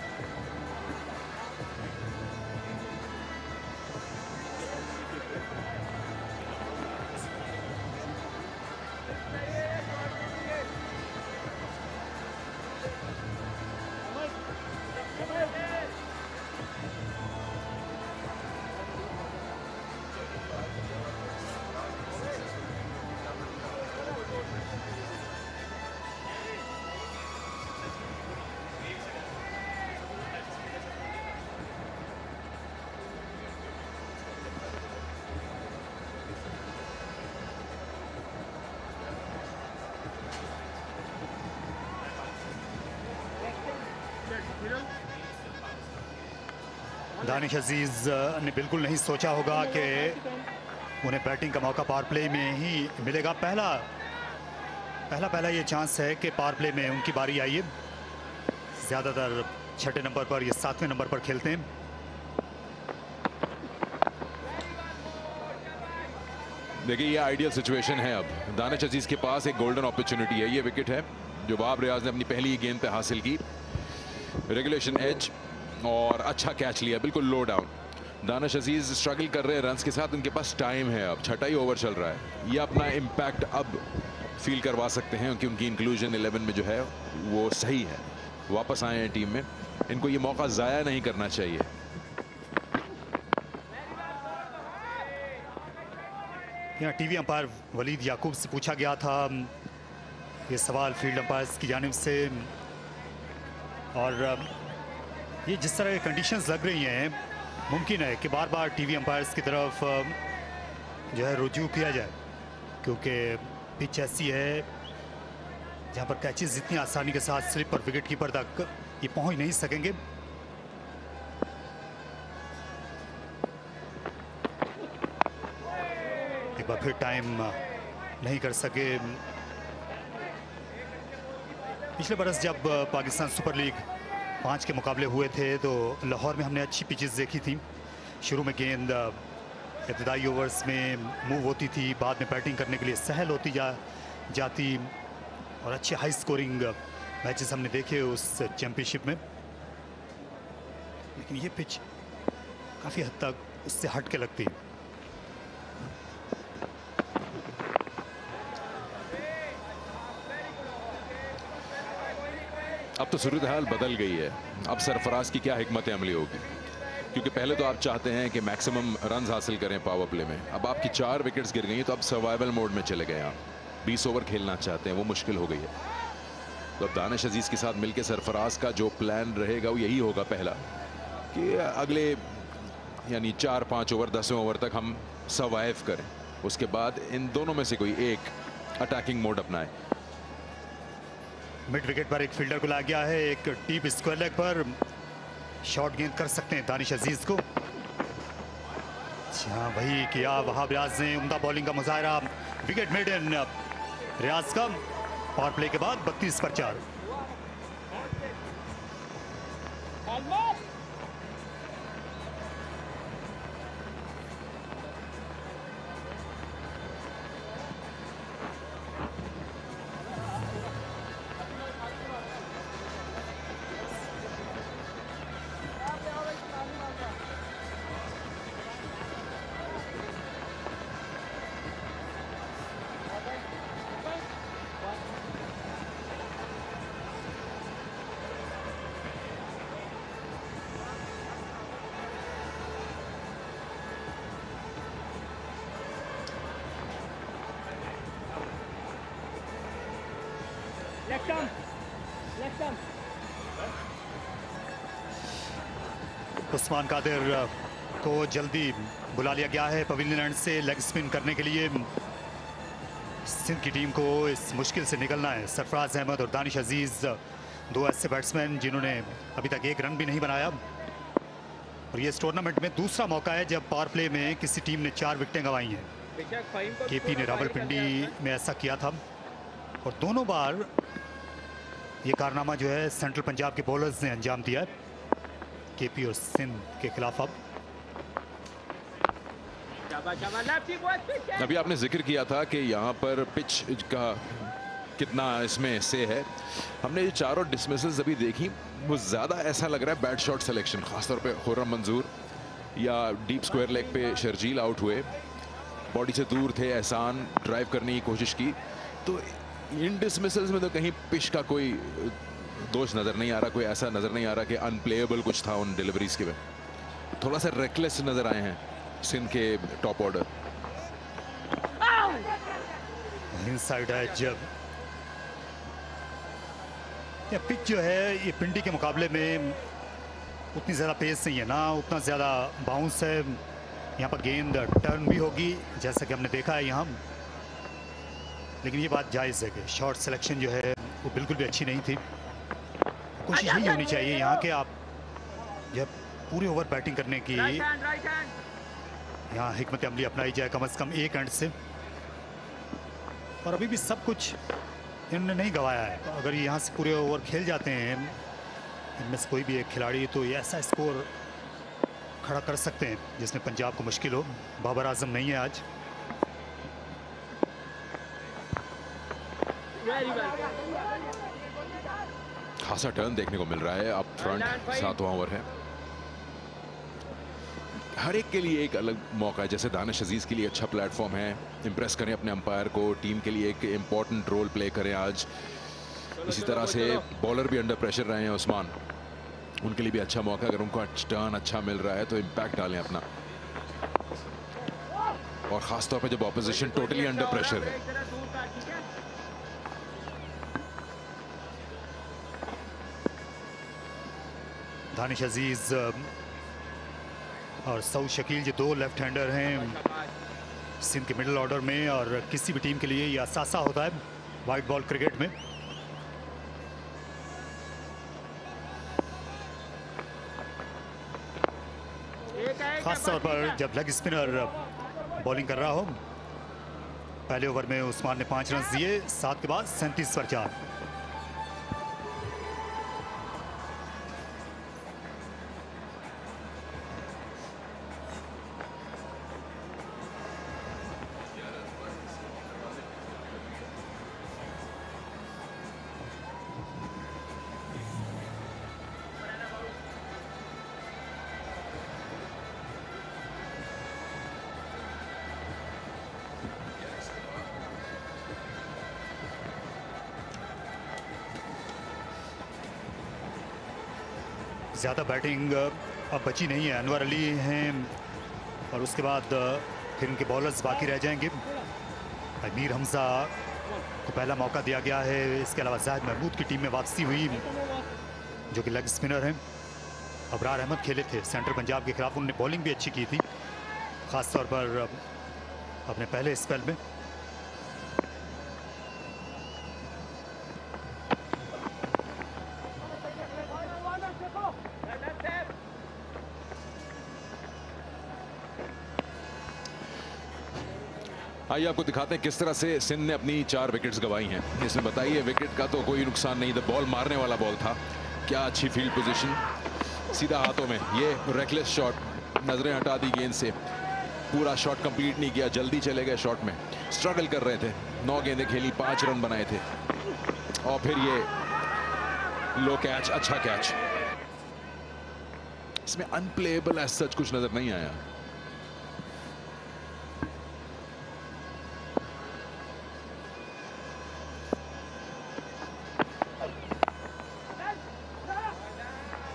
दानिश अजीज ने बिल्कुल नहीं सोचा होगा कि उन्हें बैटिंग का मौका पावर प्ले में ही मिलेगा। पहला ये चांस है कि पावर प्ले में उनकी बारी आई है। ज़्यादातर 6ठे नंबर पर या 7वें नंबर पर खेलते हैं। देखिए ये आइडियल सिचुएशन है। अब दानिश अजीज के पास एक गोल्डन अपॉर्चुनिटी है। ये विकेट है जो वहाब रियाज ने अपनी पहली गेंद पे हासिल की। रेगुलेशन एज और अच्छा कैच लिया, बिल्कुल लो डाउन। दानिश अजीज स्ट्रगल कर रहे हैं रन्स के साथ, उनके पास टाइम है। अब 6ठा ही ओवर चल रहा है। ये अपना इम्पैक्ट अब फील करवा सकते हैं क्योंकि उनकी इंक्लूजन 11 में जो है वो सही है। वापस आए हैं टीम में, इनको ये मौका ज़ाया नहीं करना चाहिए। यहाँ टीवी अंपायर वलीद याकूब से पूछा गया था ये सवाल फील्ड अंपायर्स की जानिब से, और ये जिस तरह की कंडीशंस लग रही हैं मुमकिन है कि बार बार टीवी अंपायर्स की तरफ जो है रुजू किया जाए, क्योंकि पिच ऐसी है जहां पर कैचेस इतनी आसानी के साथ स्लिप और विकेट कीपर तक ये पहुंच नहीं सकेंगे। एक बार फिर टाइम नहीं कर सके। पिछले बरस जब पाकिस्तान सुपर लीग 5 के मुकाबले हुए थे तो लाहौर में हमने अच्छी पिचेस देखी थी। शुरू में गेंद इब्तदाई ओवर्स में मूव होती थी, बाद में बैटिंग करने के लिए सहल होती जाती और अच्छे हाई स्कोरिंग मैचेस हमने देखे उस चैंपियनशिप में। लेकिन ये पिच काफ़ी हद तक उससे हट के लगती है। अब तो सूरत हाल बदल गई है। अब सरफराज की क्या हिकमत अमली होगी, क्योंकि पहले तो आप चाहते हैं कि मैक्सिमम रन्स हासिल करें पावर प्ले में। अब आपकी 4 विकेट्स गिर गई हैं तो अब सर्वाइवल मोड में चले गए। आप 20 ओवर खेलना चाहते हैं, वो मुश्किल हो गई है। तो अब दानिश अजीज के साथ मिलकर सरफराज का जो प्लान रहेगा वो यही होगा पहला कि अगले यानी 4-5 ओवर 10वें ओवर तक हम सर्वाइव करें, उसके बाद इन दोनों में से कोई एक अटैकिंग मोड अपनाए। मिड विकेट पर एक फील्डर को लाया गया है, एक डीप स्क्वायर लेग पर शॉट गेंद कर सकते हैं दानिश अजीज को। हाँ वही किया वहाब रियाज ने, उम्दा बॉलिंग का मुजाहरा। विकेट मेडन रियाज का पावर प्ले के बाद 32 पर 4। उस्मान कादिर को जल्दी बुला लिया गया है पवेलियन एंड से लेग स्पिन करने के लिए। सिंध की टीम को इस मुश्किल से निकलना है। सरफराज अहमद और दानिश अजीज, दो ऐसे बैट्समैन जिन्होंने अभी तक एक रन भी नहीं बनाया। और ये इस टूर्नामेंट में दूसरा मौका है जब पावर प्ले में किसी टीम ने 4 विकेटें गंवाई हैं। केपी ने रावलपिंडी में ऐसा किया था और दोनों बार ये कारनामा जो है सेंट्रल पंजाब के बॉलर्स ने अंजाम दिया है। केपी और सिंध के खिलाफ अब अभी आपने जिक्र किया था कि यहाँ पर पिच का कितना इसमें से है। हमने ये चारों डिसमिसल्स अभी देखी, वो ज़्यादा ऐसा लग रहा है बैड शॉट सिलेक्शन, खासतौर पे खुर्रम मंजूर या डीप स्क्वायर लेग पे शर्जील आउट हुए, बॉडी से दूर थे, एहसान ड्राइव करने की कोशिश की। तो इन डिसमिसल्स में तो कहीं पिच का कोई दोष नज़र नहीं आ रहा, कोई ऐसा नज़र नहीं आ रहा कि अनप्लेएबल कुछ था उन डिलीवरीज के में। थोड़ा सा रेकलेस नज़र आए हैं सिंध के टॉप ऑर्डर। इनसाइड एज, ये पिच जो है ये पिंडी के मुकाबले में उतनी ज़्यादा पेस नहीं है ना, उतना ज़्यादा बाउंस है। यहाँ पर गेंद टर्न भी होगी जैसा कि हमने देखा है यहाँ, लेकिन ये बात जायज़ है कि शॉट सिलेक्शन जो है वो बिल्कुल भी अच्छी नहीं थी। कोशिश यही होनी चाहिए यहाँ के आप जब पूरे ओवर बैटिंग करने की यहाँ हिकमत अमली अपनाई जाए कम से कम एक एंड से। और अभी भी सब कुछ इन्होंने नहीं गंवाया है। अगर यहाँ से पूरे ओवर खेल जाते हैं इनमें से कोई भी एक खिलाड़ी तो ये ऐसा स्कोर खड़ा कर सकते हैं जिसमें पंजाब को मुश्किल हो। बाबर आजम नहीं है आज। खासा टर्न देखने को मिल रहा है। अप फ्रंट 7वां ओवर है। हर एक के लिए एक अलग मौका है। जैसे दानिश अजीज के लिए अच्छा प्लेटफॉर्म है, इम्प्रेस करें अपने अंपायर को, टीम के लिए एक इम्पॉर्टेंट रोल प्ले करें आज। इसी तरह से बॉलर भी अंडर प्रेशर रहे हैं उस्मान, उनके लिए भी अच्छा मौका। अगर उनको टर्न अच्छा मिल रहा है तो इम्पैक्ट डालें अपना, और खासतौर पर जब ऑपोजिशन टोटली अंडर प्रेशर है। दानिश अजीज और सऊद शकील जो दो लेफ्ट हैंडर हैं सिंध के मिडिल ऑर्डर में, और किसी भी टीम के लिए ये असासा होता है वाइट बॉल क्रिकेट में। खास तौर पर जब लेग स्पिनर बॉलिंग कर रहा हो। पहले ओवर में उस्मान ने 5 रन दिए, 7 के बाद 37 पर 4। ज़्यादा बैटिंग अब बची नहीं है। अनवर अली हैं और उसके बाद फिर इनके बॉलर्स बाकी रह जाएंगे। अमीर हमजा को पहला मौका दिया गया है। इसके अलावा जाहिद महमूद की टीम में वापसी हुई जो कि लेग स्पिनर हैं। अबरार अहमद खेले थे सेंट्रल पंजाब के खिलाफ, उन्होंने बॉलिंग भी अच्छी की थी ख़ास तौर पर अपने पहले स्पेल में। आइए आपको दिखाते हैं किस तरह से सिंध ने अपनी 4 विकेट्स गंवाई हैं। इसमें बताइए, विकेट का तो कोई नुकसान नहीं था, बॉल मारने वाला बॉल था। क्या अच्छी फील्ड पोजीशन, सीधा हाथों में। ये रेकलेस शॉट, नजरें हटा दी गेंद से, पूरा शॉट कंप्लीट नहीं किया, जल्दी चले गए शॉट में। स्ट्रगल कर रहे थे, 9 गेंदें खेली, 5 रन बनाए थे, और फिर ये लो कैच, अच्छा कैच। इसमें अनप्लेएबल एज सच कुछ नजर नहीं आया।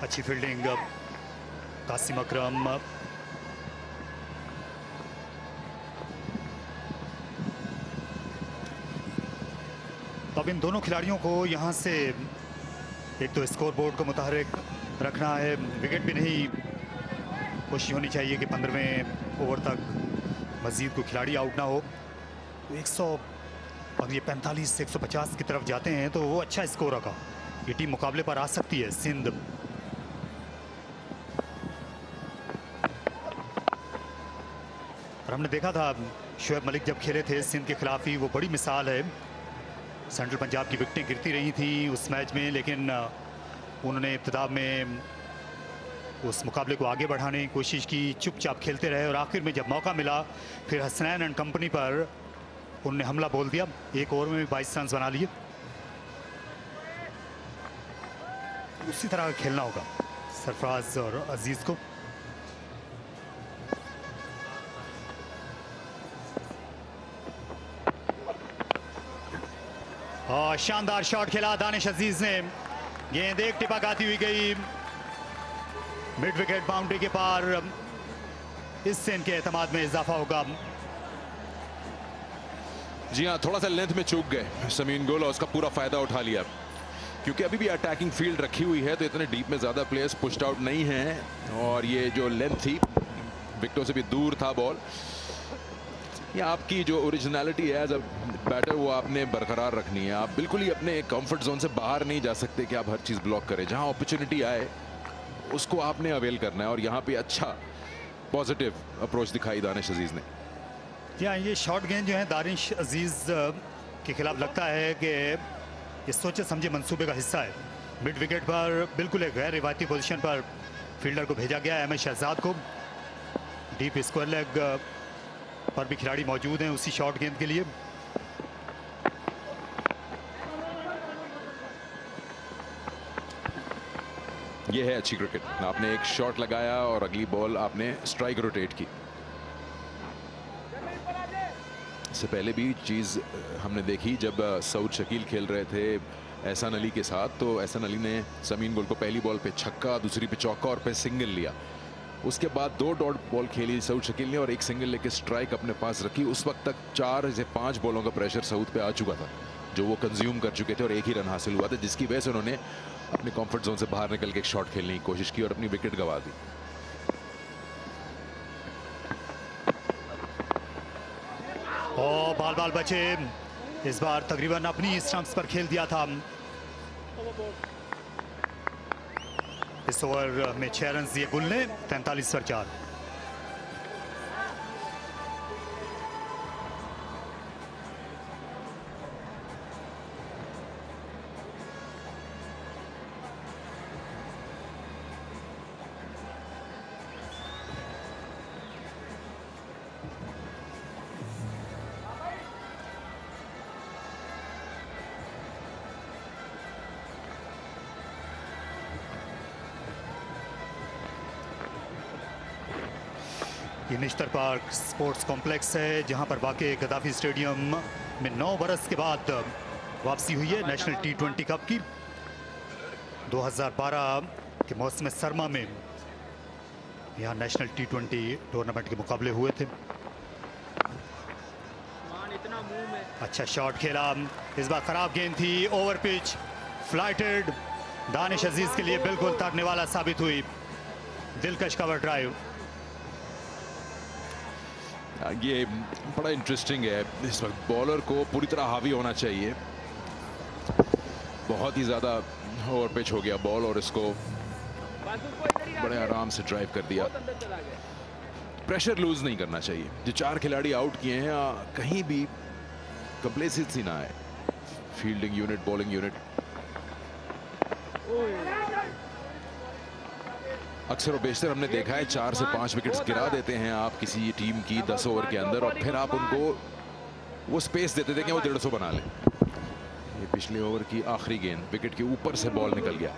अच्छी फील्डिंग कासिम अकरम। तो अब इन दोनों खिलाड़ियों को यहां से एक तो स्कोर बोर्ड को मुतहरिक रखना है, विकेट भी नहीं। कोशिश होनी चाहिए कि 15वें ओवर तक मजीद कोई खिलाड़ी आउट ना हो। 100 अब ये 45 150 की तरफ जाते हैं तो वो अच्छा स्कोर होगा। ये टीम मुकाबले पर आ सकती है सिंध। और हमने देखा था शुएब मलिक जब खेले थे सिंध के खिलाफ ही, वो बड़ी मिसाल है। सेंट्रल पंजाब की विकेटें गिरती रही थी उस मैच में, लेकिन उन्होंने इब्तिदा में उस मुकाबले को आगे बढ़ाने की कोशिश की, चुपचाप खेलते रहे और आखिर में जब मौका मिला फिर हसनैन एंड कंपनी पर उन्होंने हमला बोल दिया। एक ओवर में भी 22 रन बना लिए। उसी तरह खेलना होगा सरफराज और अजीज को। और शानदार शॉट खेला दानिश अजीज ने। गेंद एक टिपा गाती हुई गई मिड विकेट बाउंड्री के पार। इससे इनके एतमाद में इजाफा होगा। जी हाँ, थोड़ा सा लेंथ में चूक गए समीन गुल और उसका पूरा फायदा उठा लिया, क्योंकि अभी भी अटैकिंग फील्ड रखी हुई है तो इतने डीप में ज्यादा प्लेयर्स पुश्ड आउट नहीं हैं और ये जो लेंथ थी विकेटों से भी दूर था बॉल। ये आपकी जो ओरिजिनलिटी है एज अ बैटर वो आपने बरकरार रखनी है। आप बिल्कुल ही अपने कंफर्ट जोन से बाहर नहीं जा सकते कि आप हर चीज ब्लॉक करें। जहां अपॉर्चुनिटी आए उसको आपने अवेल करना है और यहाँ पे अच्छा पॉजिटिव अप्रोच दिखाई दानिश अजीज ने। यहाँ ये शॉर्ट गेंद जो है दानिश अजीज के खिलाफ लगता है कि ये सोचे समझे मंसूबे का हिस्सा है। मिड विकेट पर बिल्कुल एक गैर रिवायती पोजीशन पर फील्डर को भेजा गया है, शहजाद को। डीप स्क्वायर लेग पर भी खिलाड़ी मौजूद हैं उसी शॉर्ट गेंद के लिए। ये है अच्छी क्रिकेट। आपने एक शॉट लगाया और अगली बॉल आपने स्ट्राइक रोटेट की। इससे पहले भी चीज हमने देखी जब सऊद शकील खेल रहे थे एहसान अली के साथ, तो एहसान अली ने समीन गुल को पहली बॉल पे छक्का, दूसरी पे चौका और पे सिंगल लिया। उसके बाद 2 डॉट बॉल खेली सऊद शकील ने और एक सिंगल लेके स्ट्राइक अपने पास रखी। उस वक्त तक 4 से 5 बॉलों का प्रेशर सऊद पे आ चुका था जो वो कंज्यूम कर चुके थे और एक ही रन हासिल हुआ था, जिसकी वजह से उन्होंने अपने कंफर्ट जोन से बाहर निकल के एक शॉट खेलने की कोशिश की और अपनी विकेट गंवा दी। और बाल बाल बचे। इस बार तकरीबन अपनी स्टंप्स पर खेल दिया था। इस ओवर में 6 रन दिए गुल ने, 43 पर 4। ये निश्तर पार्क स्पोर्ट्स कॉम्प्लेक्स है जहां पर वाकई गद्दाफी स्टेडियम में 9 बरस के बाद वापसी हुई है नेशनल T20 कप की। 2012 के मौसम सरमा में यहां नेशनल T20 टूर्नामेंट के मुकाबले हुए थे। अच्छा शॉट खेला। इस बार खराब गेंद थी, ओवर पिच, फ्लाइटेड। दानिश अजीज के लिए बिल्कुल तड़ने वाला साबित हुई। दिलकश कवर ड्राइव। ये बड़ा इंटरेस्टिंग है। इस वक्त बॉलर को पूरी तरह हावी होना चाहिए। बहुत ही ज़्यादा ओवर पिच हो गया बॉल और इसको बड़े आराम से ड्राइव कर दिया। प्रेशर लूज नहीं करना चाहिए। जो 4 खिलाड़ी आउट किए हैं कहीं भी कंप्लेसेंसी ना आए। Fielding unit, bowling unit. अक्सर और बेशतर हमने देखा है 4 से 5 विकेट्स गिरा देते हैं आप किसी टीम की 10 ओवर के अंदर और फिर आप उनको वो स्पेस देते थे कि वो 150 बना लें। ये पिछले ओवर की आखिरी गेंद, विकेट के ऊपर से बॉल निकल गया।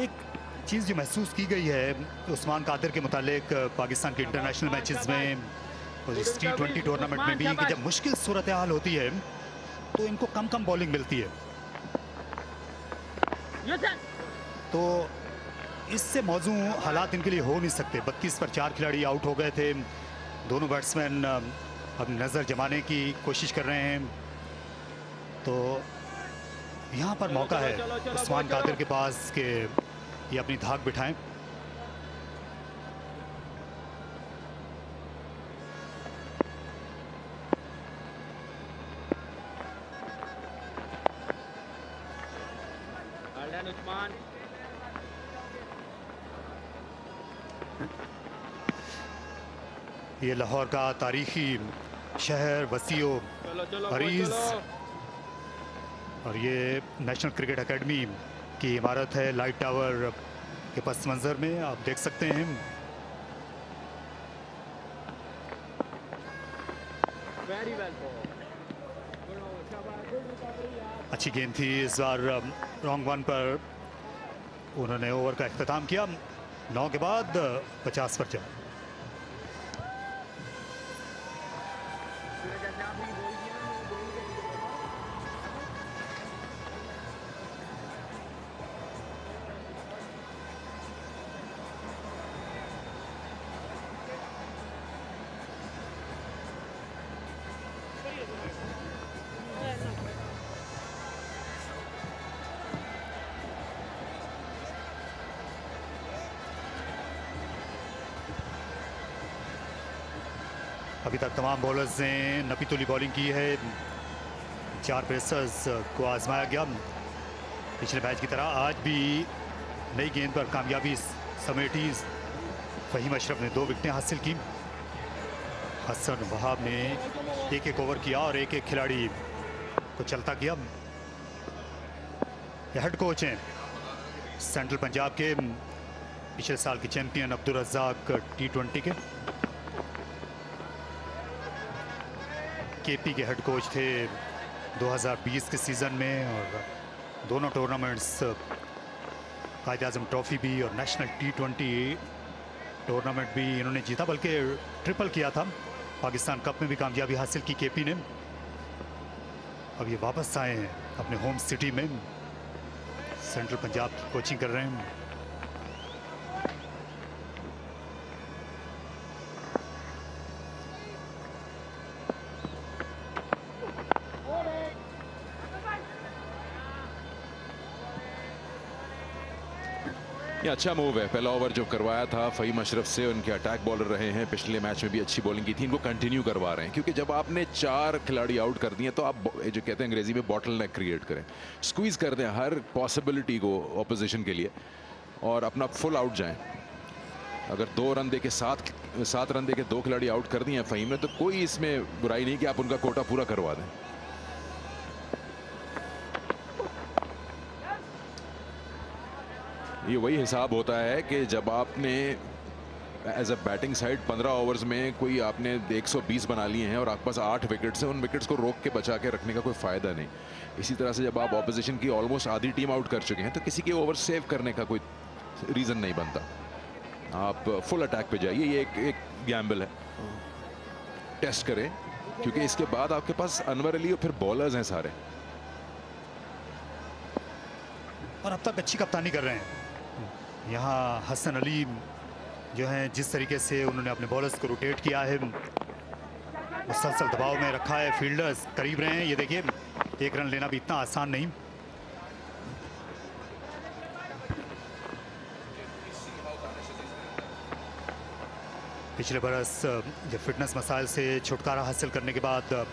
एक चीज़ जो महसूस की गई है उस्मान कादिर के मुतालिक पाकिस्तान के इंटरनेशनल मैचेस में और इस T20 टूर्नामेंट में भी कि जब मुश्किल सूरत हाल होती है तो इनको कम बॉलिंग मिलती है। तो इससे मौजू हालात इनके लिए हो नहीं सकते। 32 पर 4 खिलाड़ी आउट हो गए थे। दोनों बैट्समैन अब नज़र जमाने की कोशिश कर रहे हैं। तो यहाँ पर मौका है उस्मान कादिर के पास कि ये अपनी धाक बिठाएं। ये लाहौर का तारीखी शहर वसीओ अरीज और ये नेशनल क्रिकेट एकेडमी की इमारत है लाइट टावर के पस मंजर में आप देख सकते हैं। अच्छी गेंद थी इस बार, रॉन्ग वन पर उन्होंने ओवर का इख्तिताम किया। 9 के बाद 50 पर चला। अभी तक तमाम बॉलर्स ने नपीतुली बॉलिंग की है। 4 पेसर्स को आजमाया गया। पिछले मैच की तरह आज भी नई गेंद पर कामयाबी समेटी फहीम अशरफ ने 2 विकेटें हासिल की। हसन वहाब ने एक ओवर किया और एक खिलाड़ी को चलता किया। हेड कोच हैं सेंट्रल पंजाब के, पिछले साल के चैंपियन अब्दुल रज़ाक T20 के। केपी के हेड कोच थे 2020 के सीज़न में और दोनों टूर्नामेंट्स कायद आज़म ट्रॉफी भी और नेशनल T20 टूर्नामेंट भी इन्होंने जीता, बल्कि ट्रिपल किया था। पाकिस्तान कप में भी कामयाबी हासिल की केपी ने। अब ये वापस आए हैं अपने होम सिटी में, सेंट्रल पंजाब की कोचिंग कर रहे हैं। ये अच्छा मूव है। पहला ओवर जो करवाया था फहीम अशरफ से, उनके अटैक बॉलर रहे हैं, पिछले मैच में भी अच्छी बॉलिंग की थी, इनको कंटिन्यू करवा रहे हैं। क्योंकि जब आपने 4 खिलाड़ी आउट कर दिए तो आप जो कहते हैं अंग्रेजी में बॉटल नेक क्रिएट करें, स्क्वीज कर दें हर पॉसिबिलिटी को ऑपोजिशन के लिए और अपना फुल आउट जाएं। अगर 2 रन दे के 7 रन दे के 2 खिलाड़ी आउट कर दिए हैं फहीम ने, तो कोई इसमें बुराई नहीं कि आप उनका कोटा पूरा करवा दें। ये वही हिसाब होता है कि जब आपने as a batting side 15 overs में कोई आपने 120 बना लिए हैं और आपके पास 8 विकेट्स हैं, उन विकेट्स को रोक के बचा के रखने का कोई फ़ायदा नहीं। इसी तरह से जब आप ऑपोजिशन की ऑलमोस्ट आधी टीम आउट कर चुके हैं तो किसी के ओवर सेव करने का कोई रीज़न नहीं बनता। आप फुल अटैक पे जाइए। ये एक गैम्बल है, टेस्ट करें, क्योंकि इसके बाद आपके पास अनवर अली और फिर बॉलर्स हैं सारे। और अब तक अच्छी कप्तानी कर रहे हैं यहाँ हसन अली जो हैं। जिस तरीके से उन्होंने अपने बॉलर्स को रोटेट किया है, मुसलसल दबाव में रखा है, फील्डर्स करीब रहे हैं। ये देखिए 1 रन लेना भी इतना आसान नहीं। पिछले बरस जब फिटनेस मसाइल से छुटकारा हासिल करने के बाद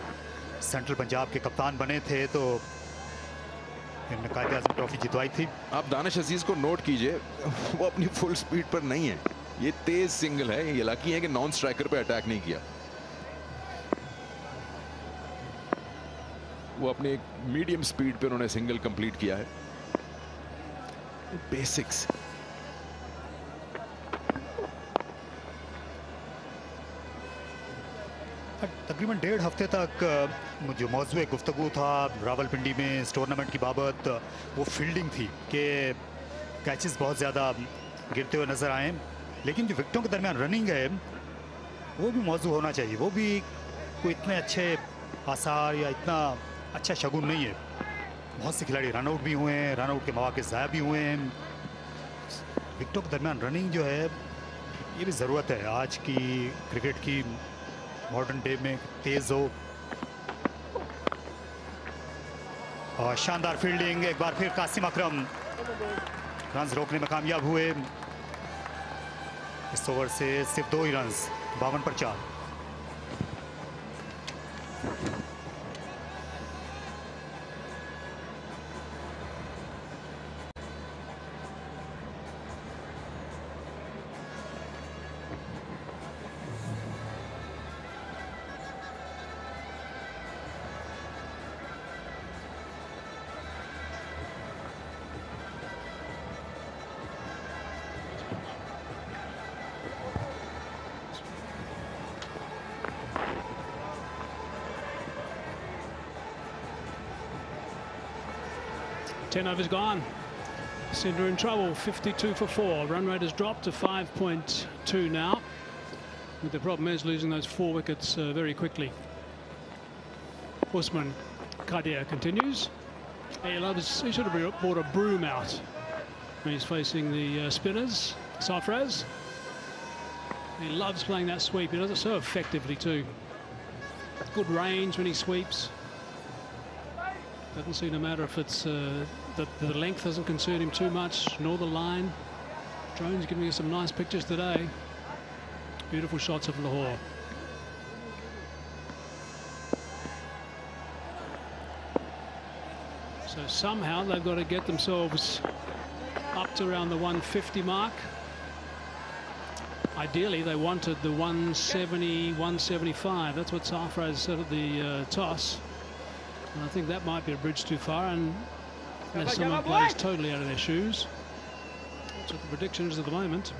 सेंट्रल पंजाब के कप्तान बने थे तो इन्होंने कायद आज़म ट्रॉफी जितवाई थी। आप दानिश अजीज को नोट कीजिए, वो अपनी फुल स्पीड पर नहीं है। ये तेज सिंगल है। ये लकी है कि नॉन स्ट्राइकर पे अटैक नहीं किया। वो अपने एक मीडियम स्पीड पे उन्होंने सिंगल कंप्लीट किया है। बेसिक्स। तकरीबन 1.5 हफ्ते तक जो मौजूद गुफ्तगू था रावलपिंडी में इस टूर्नामेंट की बाबत, वो फील्डिंग थी कि कैचेस बहुत ज़्यादा गिरते हुए नज़र आए, लेकिन जो विकेटों के दरमियान रनिंग है वो भी मौजूद होना चाहिए। वो भी कोई इतने अच्छे आसार या इतना अच्छा शगुन नहीं है। बहुत से खिलाड़ी रन आउट भी हुए हैं, रन आउट के मौके ज़ाया भी हुए हैं। विकेटों के दरमियान रनिंग जो है ये भी ज़रूरत है आज की क्रिकेट की मॉडर्न डे में, तेज़ हो। और शानदार फील्डिंग, एक बार फिर कासिम अकरम रन्स रोकने में कामयाब हुए। इस ओवर से सिर्फ 2 ही रन्स, 52 पर 4। Ten overs gone. Sindh are in trouble. 52 for 4. Run rate has dropped to 5.2 now. But the problem is losing those 4 wickets very quickly. Usman Kadir continues. He should have brought a broom out when he's facing the spinners. Sarfraz. He loves playing that sweep. He does it so effectively too. Good range when he sweeps. Doesn't seem to matter if it's the length doesn't concern him too much, nor the line. Drone's giving us some nice pictures today. Beautiful shots of Lahore. So somehow they've got to get themselves up to around the 150 mark. Ideally, they wanted the 170, 175. That's what Sarfraz said at the toss. And I think that might be a bridge too far, and unless someone plays totally out of their shoes. That's what the prediction is at the moment.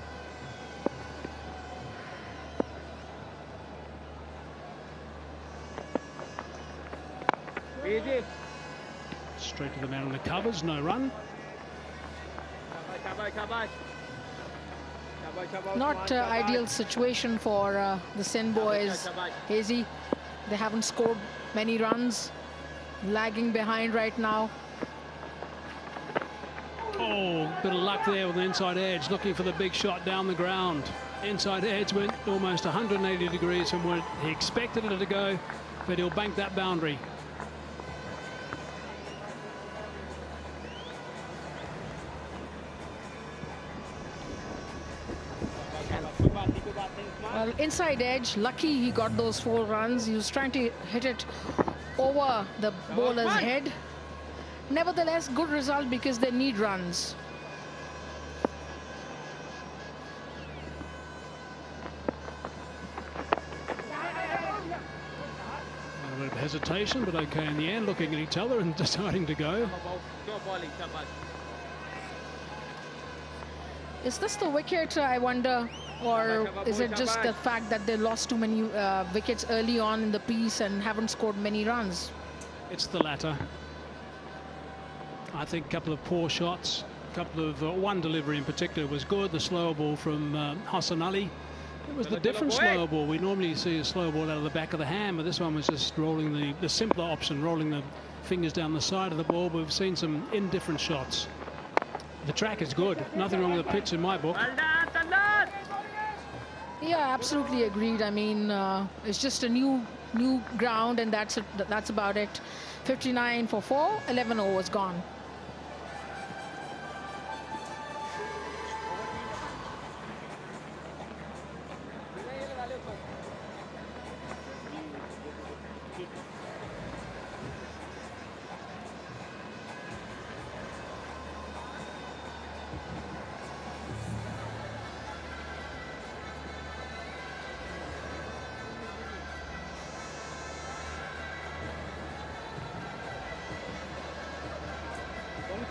Straight to the man on the covers, no run. Not ideal situation for the Sindh boys. Hazy, they haven't scored many runs. Lagging behind right now. Oh, bit of luck there with the inside edge, looking for the big shot down the ground. Inside edge went almost 180 degrees from where he expected it to go, but he'll bank that boundary. Well, inside edge, lucky he got those 4 runs. He was trying to hit it over the bowler's head. Nevertheless, good result because they need runs. A bit of hesitation, but okay in the end, looking at each other and deciding to go. Is this the wicket, I wonder? Or is it just the fact that they lost too many wickets early on in the piece and haven't scored many runs? It's the latter. I think a couple of poor shots, a couple of one delivery in particular was good. The slower ball from Hassan Ali. It was the different slower ball. We normally see a slow ball out of the back of the hand, but this one was just rolling the simpler option, rolling the fingers down the side of the ball. But we've seen some indifferent shots. The track is good. Nothing wrong with the pitch in my book. Yeah, absolutely agreed. I mean, it's just a new ground, and that's it. That's about it. 59 for 4, 11 overs gone.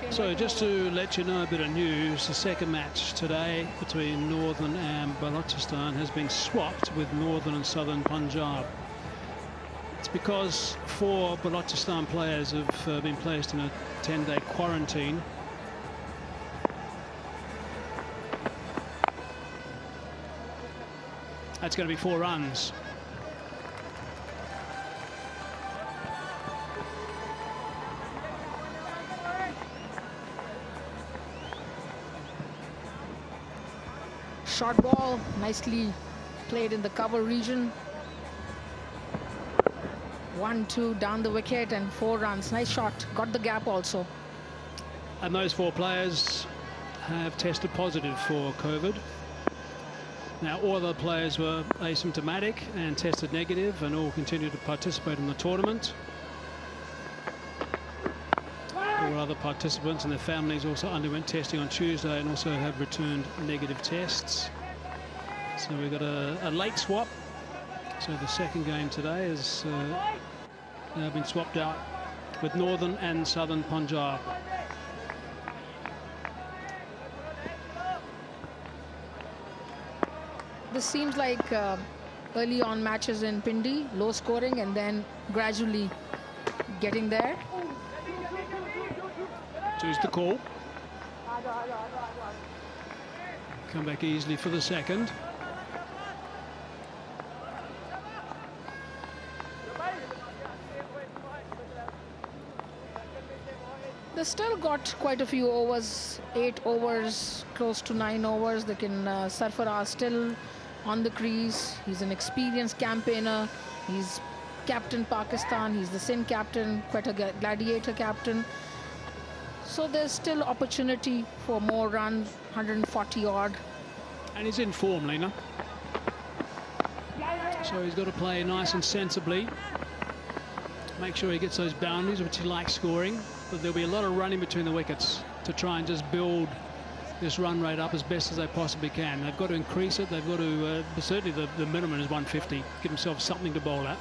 So just to let you know a bit of news, the second match today between Northern and Balochistan has been swapped with Northern and Southern Punjab. It's because 4 Balochistan players have been placed in a 10-day quarantine. That's going to be 4 runs. Short ball, nicely played in the cover region. 1-2 down the wicket and 4 runs. Nice shot. Got the gap also. And those 4 players have tested positive for COVID. Now, all the players were asymptomatic and tested negative, and all continue to participate in the tournament. All other participants and their families also underwent testing on Tuesday and also have returned negative tests. So we've got a late swap. So the second game today has now been swapped out with Northern and Southern Punjab. This seems like early on matches in Pindi, low scoring, and then gradually getting there. Choose the call. Come back easily for the second. They still got quite a few overs, 8 overs, close to 9 overs. They can Sarfaraz still on the crease. He's an experienced campaigner. He's captain Pakistan. He's the Sindh captain, quite a gladiator captain. So there's still opportunity for more runs, 140 odd. And he's in form, Lena. So he's got to play nice and sensibly. Make sure he gets those boundaries, which he likes scoring. But there'll be a lot of running between the wickets to try and just build this run rate up as best as they possibly can. They've got to increase it. They've got to, certainly the minimum is 150. Give themselves something to bowl at.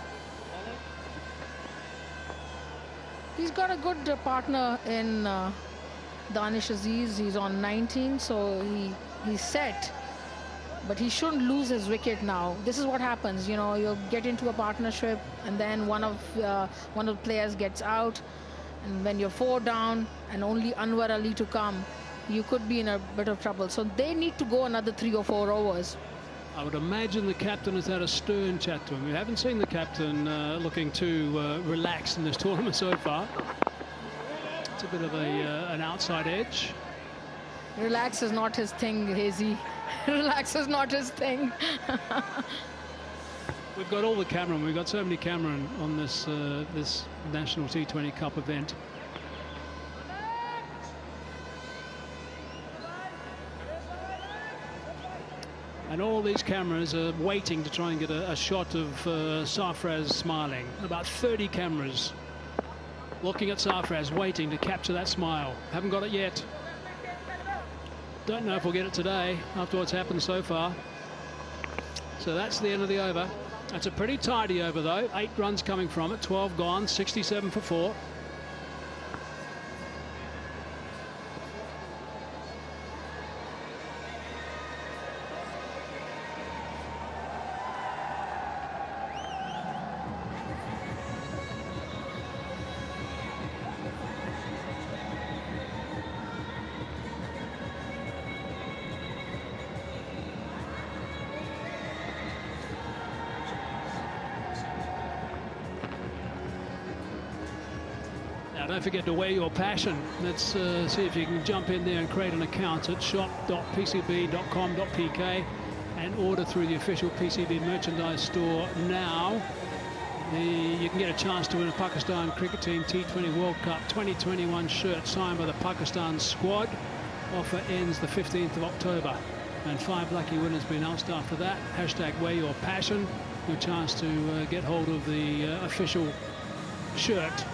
He's got a good partner in Danish Aziz. He's on 19, so he's set. But he shouldn't lose his wicket now. This is what happens, you know, you get into a partnership and then one of the players gets out, and when you're 4 down and only Anwar Ali to come, you could be in a bit of trouble. So they need to go another 3 or 4 overs. I would imagine the captain has had a stern chat to him. We haven't seen the captain looking too relaxed in this tournament so far. It's a bit of an outside edge. Relax is not his thing, Hazy. Relax is not his thing. We've got all the cameramen. We've got so many cameramen on this this National T20 Cup event. And all these cameras are waiting to try and get a shot of Sarfaraz smiling. About 30 cameras looking at Sarfaraz, waiting to capture that smile. Haven't got it yet. Don't know if we'll get it today after what's happened so far. So that's the end of the over. That's a pretty tidy over though. 8 runs coming from it, 12 gone, 67 for 4. Now, don't forget to wear your passion. Let's see if you can jump in there and create an account at shop.pcb.com.pk and order through the official PCB merchandise store now. You can get a chance to win a Pakistan Cricket Team T20 World Cup 2021 shirt signed by the Pakistan squad. Offer ends the 15th of October. And 5 lucky winners be announced after that. Hashtag wear your passion. Your chance to get hold of the official shirt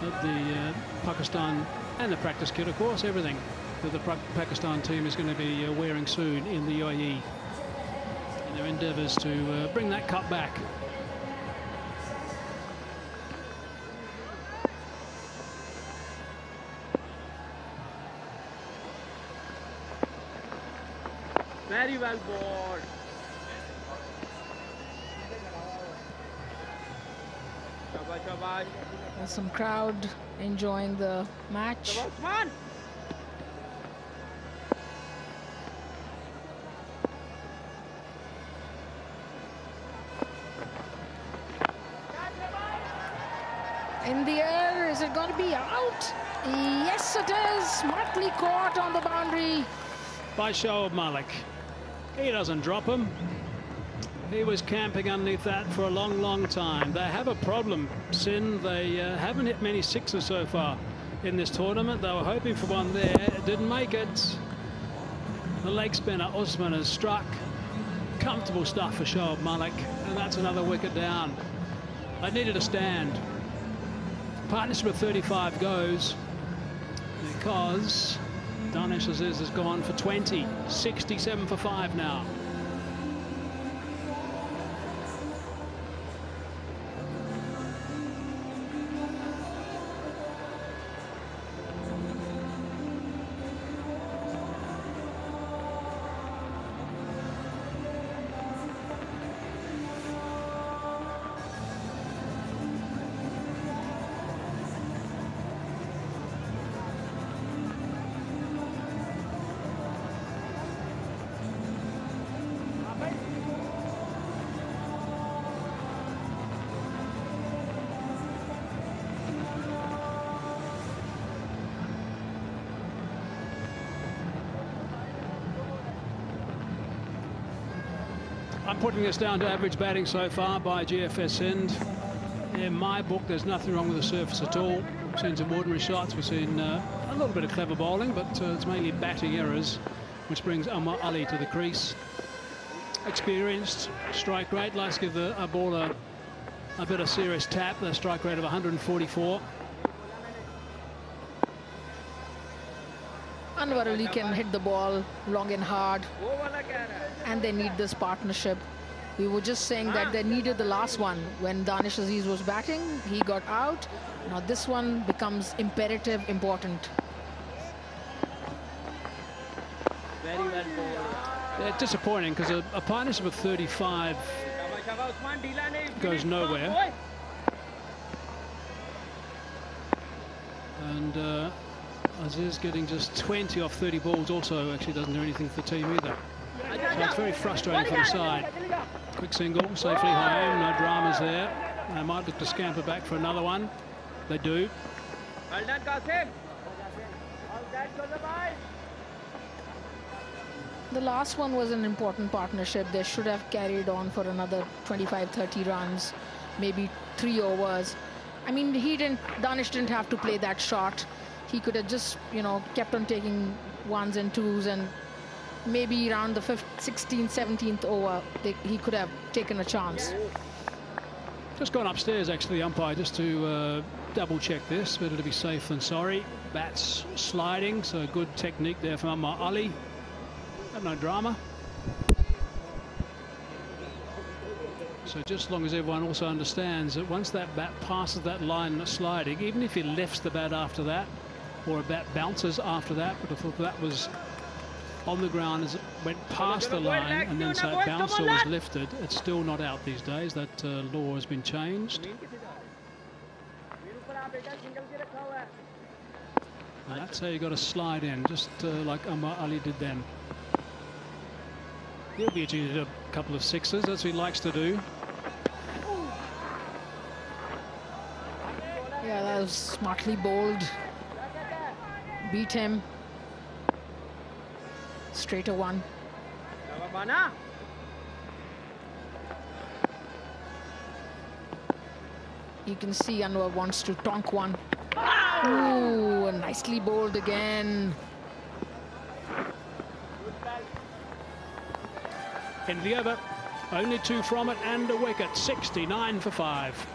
of the Pakistan and the practice kit, of course, everything that the Pakistan team is going to be wearing soon in the UAE in their endeavours to bring that cup back. Very well bowled. There's some crowd enjoying the match. In the air, is it going to be out? Yes, it is. Smartly caught on the boundary By Shoaib Malik. He doesn't drop him. He was camping underneath that for a long, long time. They have a problem, Sindh. They haven't hit many sixes so far in this tournament. They were hoping for one there. It didn't make it. The leg spinner, Usman, has struck. Comfortable stuff for Shoaib Malik. And that's another wicket down. They needed a stand. Partnership of 35 goes because Danish Aziz has gone for 20. 67 for 5 now. I'm putting this down to average batting so far by GFS Sindh. In my book, there's nothing wrong with the surface at all. We've seen some ordinary shots. We've seen a little bit of clever bowling, but it's mainly batting errors, which brings Umar Ali to the crease. Experienced, strike rate. Likes to give a bowler a bit of serious tap. The strike rate of 144. Anwar Ali can hit the ball long and hard, and they need this partnership. We were just saying that they needed the last one when Danish Aziz was batting. He got out. Now this one becomes imperative, important. Very well bowled. Yeah, disappointing because a partnership of 35 goes nowhere. And Aziz getting just 20 off 30 balls also actually doesn't do anything for the team either. So it's very frustrating for the side. Quick single, safely home, no dramas there. They might look to scamper back for another one. They do. Well done, Qasim. The last one was an important partnership. They should have carried on for another 25-30 runs, maybe 3 overs. I mean, Danish didn't have to play that shot. He could have just, kept on taking 1s and 2s, and maybe around the 16th, 17th over, he could have taken a chance. Just gone upstairs, actually, the umpire, just to double check this. Better to be safe than sorry. Bats sliding, so good technique there from Umar Ali. No drama. So just as long as everyone also understands that once that bat passes that line that's sliding, even if he lifts the bat after that, or a bat bounces after that, but I thought that was on the ground as it went past the line, and then so it bounced or was lifted, it's still not out these days. That law has been changed. And that's how you got to slide in, just like Umar Ali did then. He'll be achieved a couple of sixes, that's what he likes to do. Yeah, that was smartly bowled. Beat him. Straighter one. You can see Anwar wants to tonk one. Ooh, nicely bowled again. In the over, only 2 from it and a wicket. 69 for 5.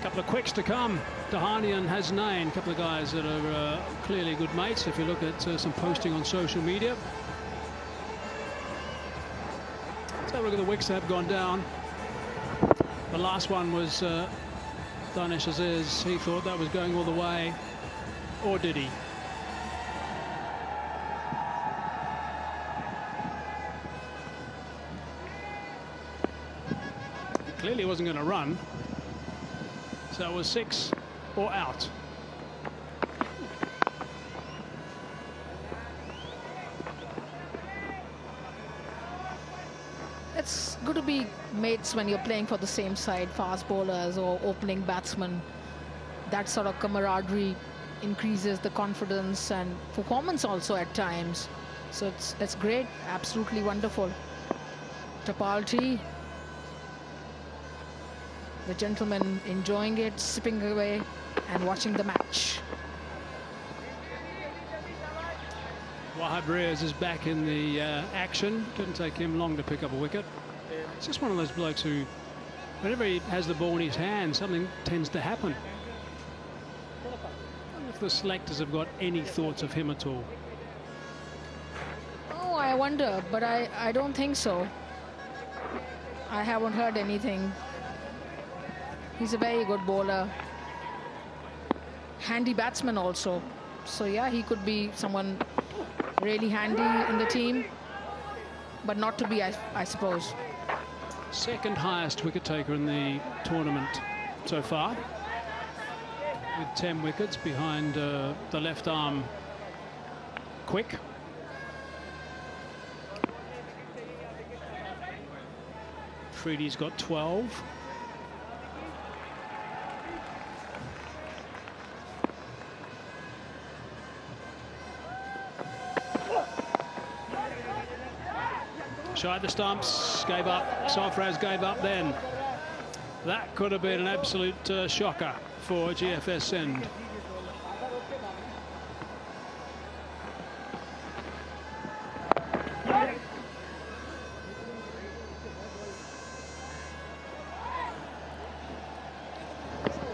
Couple of quicks to come. Dahani and Hasnain, a couple of guys that are clearly good mates if you look at some posting on social media. Let's have a look at the wicks that have gone down. The last one was Danish Aziz. He thought that was going all the way, or did he? Clearly wasn't going to run. So it was 6 or out. It's good to be mates when you're playing for the same side, fast bowlers or opening batsmen. That sort of camaraderie increases the confidence and performance also at times. So it's great, absolutely wonderful. Tapalti, the gentleman enjoying it, sipping away and watching the match. Wahab Riaz is back in the action. Didn't take him long to pick up a wicket. It's just one of those blokes who, whenever he has the ball in his hand, something tends to happen. I wonder if the selectors have got any thoughts of him at all. Oh, I wonder, but I don't think so. I haven't heard anything. He's a very good bowler. Handy batsman also. So yeah, he could be someone really handy in the team, but not to be, I suppose. Second highest wicket taker in the tournament so far, with 10 wickets behind the left arm Quick. Freedy's got 12. Shy the stumps, gave up. Sarfraz gave up then. That could have been an absolute shocker for GFS Sindh.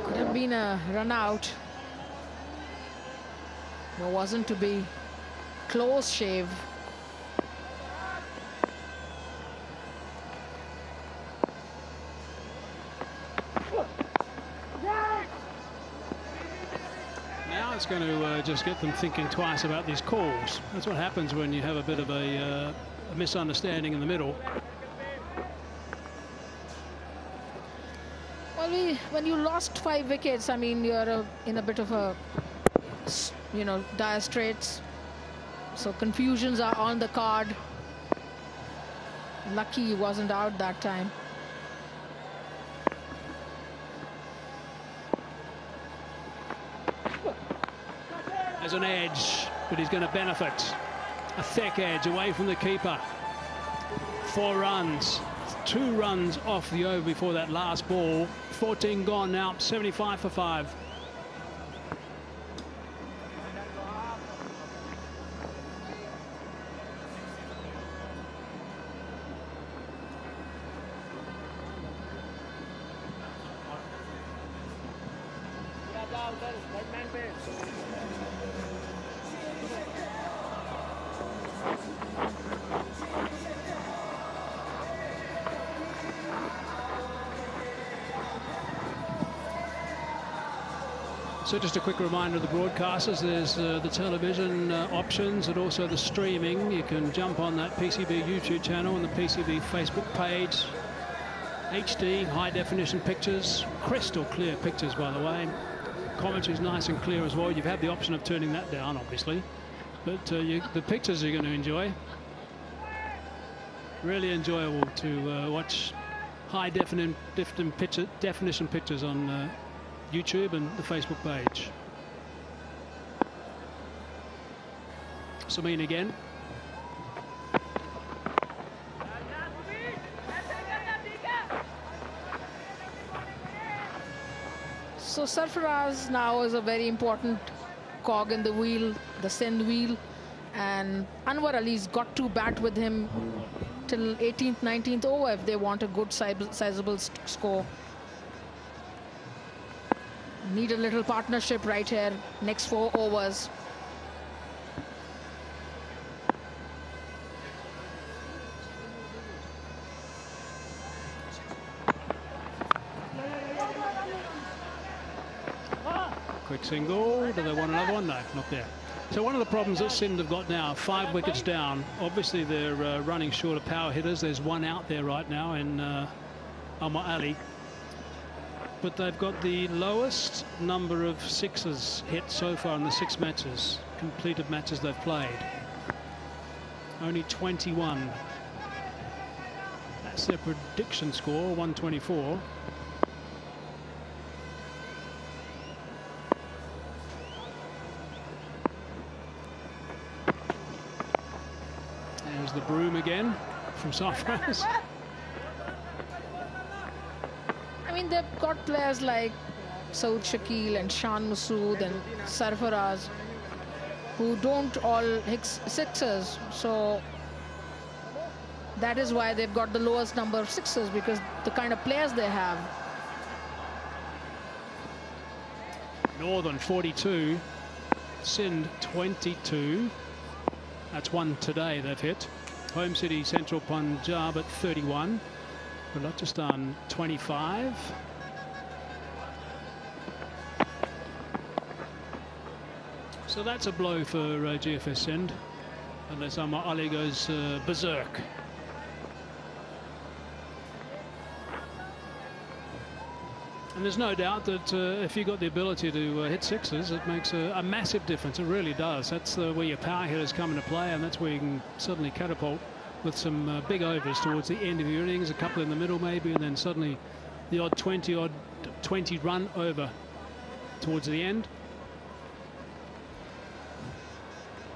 Could have been a run out. There wasn't to be. Close shave. It's going to just get them thinking twice about these calls. That's what happens when you have a bit of a misunderstanding in the middle. Well, when you lost 5 wickets, I mean, you're in a bit of a, dire straits. So confusions are on the card. Lucky he wasn't out that time. As an edge, but he's going to benefit. A thick edge away from the keeper. 4 runs. 2 runs off the over before that last ball. 14 gone now, 75 for 5. So just a quick reminder of the broadcasters, there's the television options and also the streaming. You can jump on that PCB YouTube channel and the PCB Facebook page. HD, high definition pictures, crystal clear pictures, by the way. Commentary's nice and clear as well. You've had the option of turning that down, obviously. But the pictures you're going to enjoy. Really enjoyable to watch high definition pictures on YouTube and the Facebook page. Sameen again. So Sarfaraz now is a very important cog in the wheel, the Sindh wheel, and Anwar Ali's got to bat with him till 18th, 19th over if they want a good sizable score. Need a little partnership right here, next 4 overs. Quick single. Do they want another one? No, not there. So one of the problems that Sindh have got now, 5 wickets down. Obviously they're running short of power hitters. There's one out there right now in Amar Ali. But they've got the lowest number of sixes hit so far in the 6 matches, completed matches they've played. Only 21. That's their prediction score, 124. There's the broom again from Sarfaraz. I mean, they've got players like Saud Shakil and Shan Masood and Sarfaraz who don't all hit sixes. So that is why they've got the lowest number of sixes, because the kind of players they have. Northern 42, Sindh 22. That's one today they've hit. Home City Central Punjab at 31. Balochistan 25. So that's a blow for GFS Sindh, unless Amar Ali goes berserk. And there's no doubt that if you've got the ability to hit sixes, it makes a massive difference. It really does. That's where your power hitters come into play, and that's where you can suddenly catapult with some big overs towards the end of your innings, a couple in the middle maybe, and then suddenly the odd 20 run over towards the end.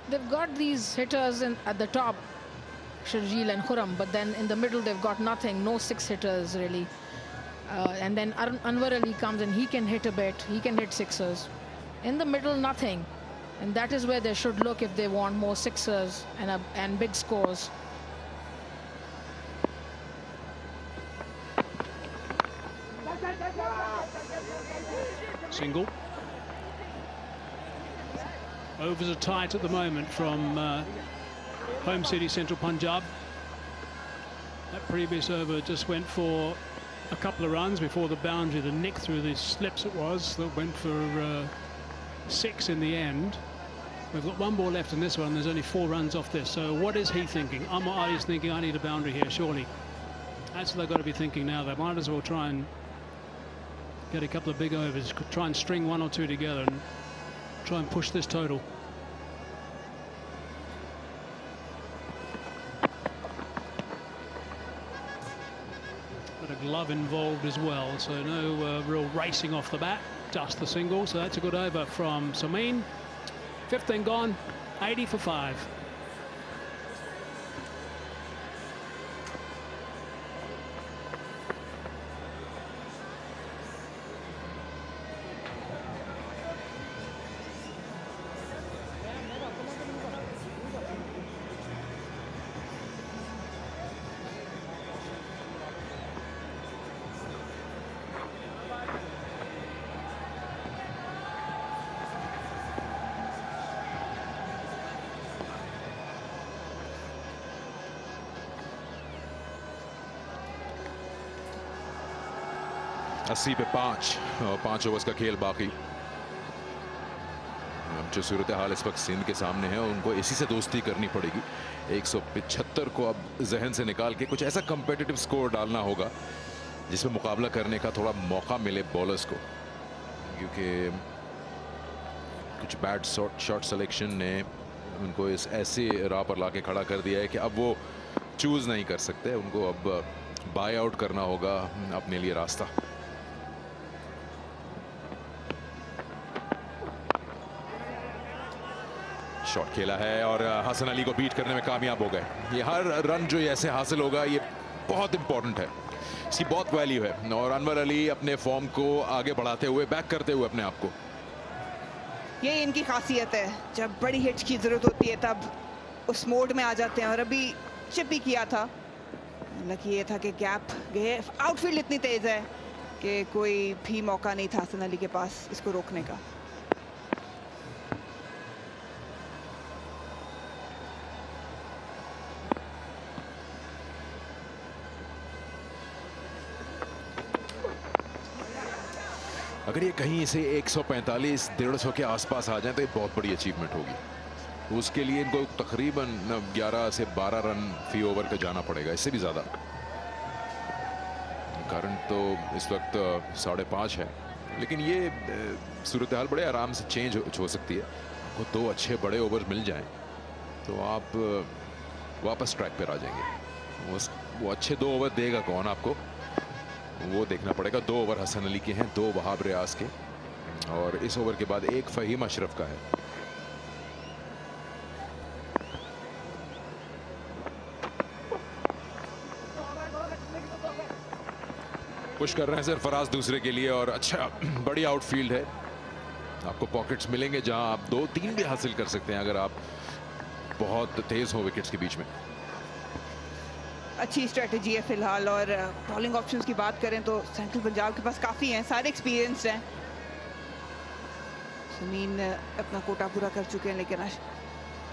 They've got these hitters at the top, Sharjeel and Khurram, but then in the middle they've got nothing, no 6 hitters really. And then Anwar Ali comes and he can hit a bit, he can hit sixes. In the middle, nothing. And that is where they should look if they want more sixes and big scores. Single. Overs are tight at the moment from Home City Central Punjab. That previous over just went for a couple of runs before the boundary. The nick through the slips it was that went for 6 in the end. We've got 1 ball left in this one. There's only 4 runs off this. So what is he thinking? Amar Ali's thinking, I need a boundary here, surely. That's what they've got to be thinking now. They might as well try and get a couple of big overs, try and string 1 or 2 together and try and push this total. Glove involved as well, so no real racing off the bat, just the single. So that's a good over from Samin. 15 gone, 80 for 5. अस्सी पे 5 और 5 overs का खेल बाकी। जो सूरत हाल इस वक्त सिंध के सामने है उनको इसी से दोस्ती करनी पड़ेगी। 175 को अब जहन से निकाल के कुछ ऐसा कम्पिटिटिव स्कोर डालना होगा जिसमें मुकाबला करने का थोड़ा मौका मिले बॉलर्स को, क्योंकि कुछ बैड शॉट सिलेक्शन ने उनको इस ऐसी राह पर लाके खड़ा कर दिया है कि अब वो चूज नहीं कर सकते। उनको अब बाय आउट करना होगा अपने लिए रास्ता। शॉट खेला है और हसन अली को बीट करने में कामयाब हो गए। ये हर रन जो ऐसे हासिल होगा ये बहुत इंपॉर्टेंट है, इसकी बहुत वैल्यू है। और अनवर अली अपने फॉर्म को आगे बढ़ाते हुए, बैक करते हुए अपने आप को, ये इनकी खासियत है। जब बड़ी हिट्स की जरूरत होती है तब उस मोड में आ जाते हैं। और अभी चिप ही किया था, हालांकि ये था कि गैप गए, आउटफील्ड इतनी तेज है कि कोई भी मौका नहीं था हसन अली के पास इसको रोकने का। अगर ये कहीं से 145-150 के आसपास आ जाए तो ये बहुत बड़ी अचीवमेंट होगी। तो उसके लिए इनको तकरीबन 11 से 12 रन फी ओवर पे जाना पड़ेगा, इससे भी ज़्यादा। करंट तो इस वक्त 5.5 है, लेकिन ये सूरत हाल बड़े आराम से चेंज हो सकती है। आपको 2 अच्छे बड़े ओवर मिल जाएं तो आप वापस ट्रैक पर आ जाएंगे। वो अच्छे 2 ओवर देगा कौन आपको, वो देखना पड़ेगा। 2 ओवर हसन अली के हैं, 2 वहाब रियाज के, और इस ओवर के बाद 1 फहीम अशरफ का है। पुश कर रहे हैं सरफराज दूसरे के लिए, और अच्छा बड़ी आउटफील्ड है। आपको पॉकेट्स मिलेंगे जहां आप 2-3 भी हासिल कर सकते हैं अगर आप बहुत तेज हो विकेट्स के बीच में। अच्छी स्ट्रेटजी है फिलहाल। और बॉलिंग ऑप्शंस की बात करें तो सेंट्रल पंजाब के पास काफ़ी हैं, सारे एक्सपीरियंस्ड हैं। समीन अपना कोटा पूरा कर चुके हैं, लेकिन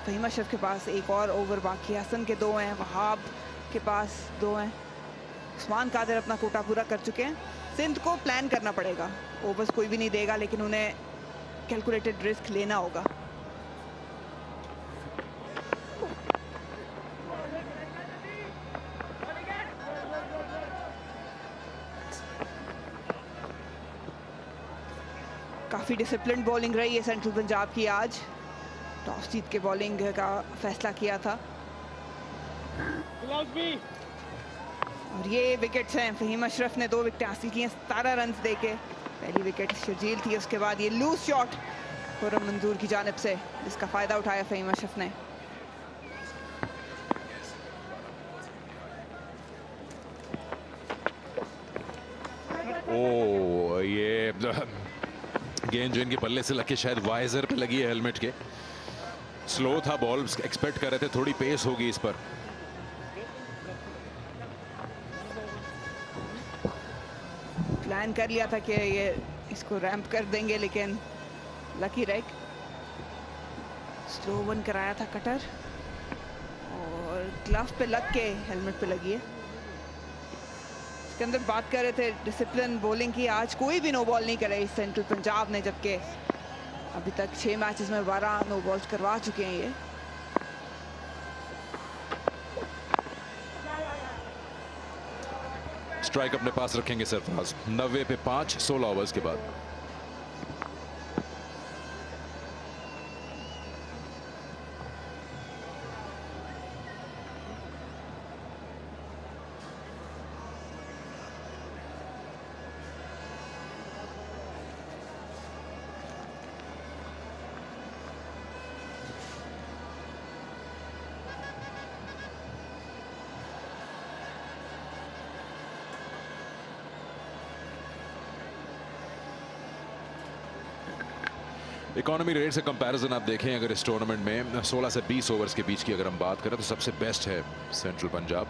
फहीम अशरफ के पास 1 और ओवर बाकी है। हसन के 2 हैं, वहाब के पास 2 हैं, उस्मान कादिर अपना कोटा पूरा कर चुके हैं। सिंध को प्लान करना पड़ेगा, ओवर्स कोई भी नहीं देगा, लेकिन उन्हें कैलकुलेटेड रिस्क लेना होगा। काफ़ी डिसिप्लिन्ड बॉलिंग रही है सेंट्रल पंजाब की आज। टॉस जीत के बॉलिंग का फैसला किया था। और ये विकेट्स हैं, फहीम अशरफ ने 2 विकेट हासिल की हैं 17 रन देके। पहली विकेट शर्जील थी, उसके बाद ये लूज शॉट खुर्रम मंजूर की जानिब से, जिसका फ़ायदा उठाया फहीम अशरफ ने। ओ ये गेंद जो इनके बल्ले से लगे शायद वाइजर पे लगी है हेलमेट के। स्लो था बॉल, एक्सपेक्ट कर रहे थे थोड़ी पेस होगी इस पर। प्लान कर लिया था कि ये इसको रैंप कर देंगे, लेकिन लकी रैक स्लो वन कराया था कटर, और ग्लव पे लग के हेलमेट पे लगी है। इसके अंदर बात कर रहे थे डिसिप्लिन बॉलिंग की, आज कोई भी नो बॉल नहीं करे सेंट्रल पंजाब ने, जबकि अभी तक 6 मैचेस में 12 नो बॉल्स करवा चुके हैं ये। स्ट्राइक अपने पास रखेंगे सरफराज। 90 पे 5, 16 ओवर्स के बाद। इकोनॉमी रेट से कंपैरिजन आप देखें अगर इस टूर्नामेंट में 16 से 20 ओवर्स के बीच की अगर हम बात करें तो सबसे बेस्ट है सेंट्रल पंजाब।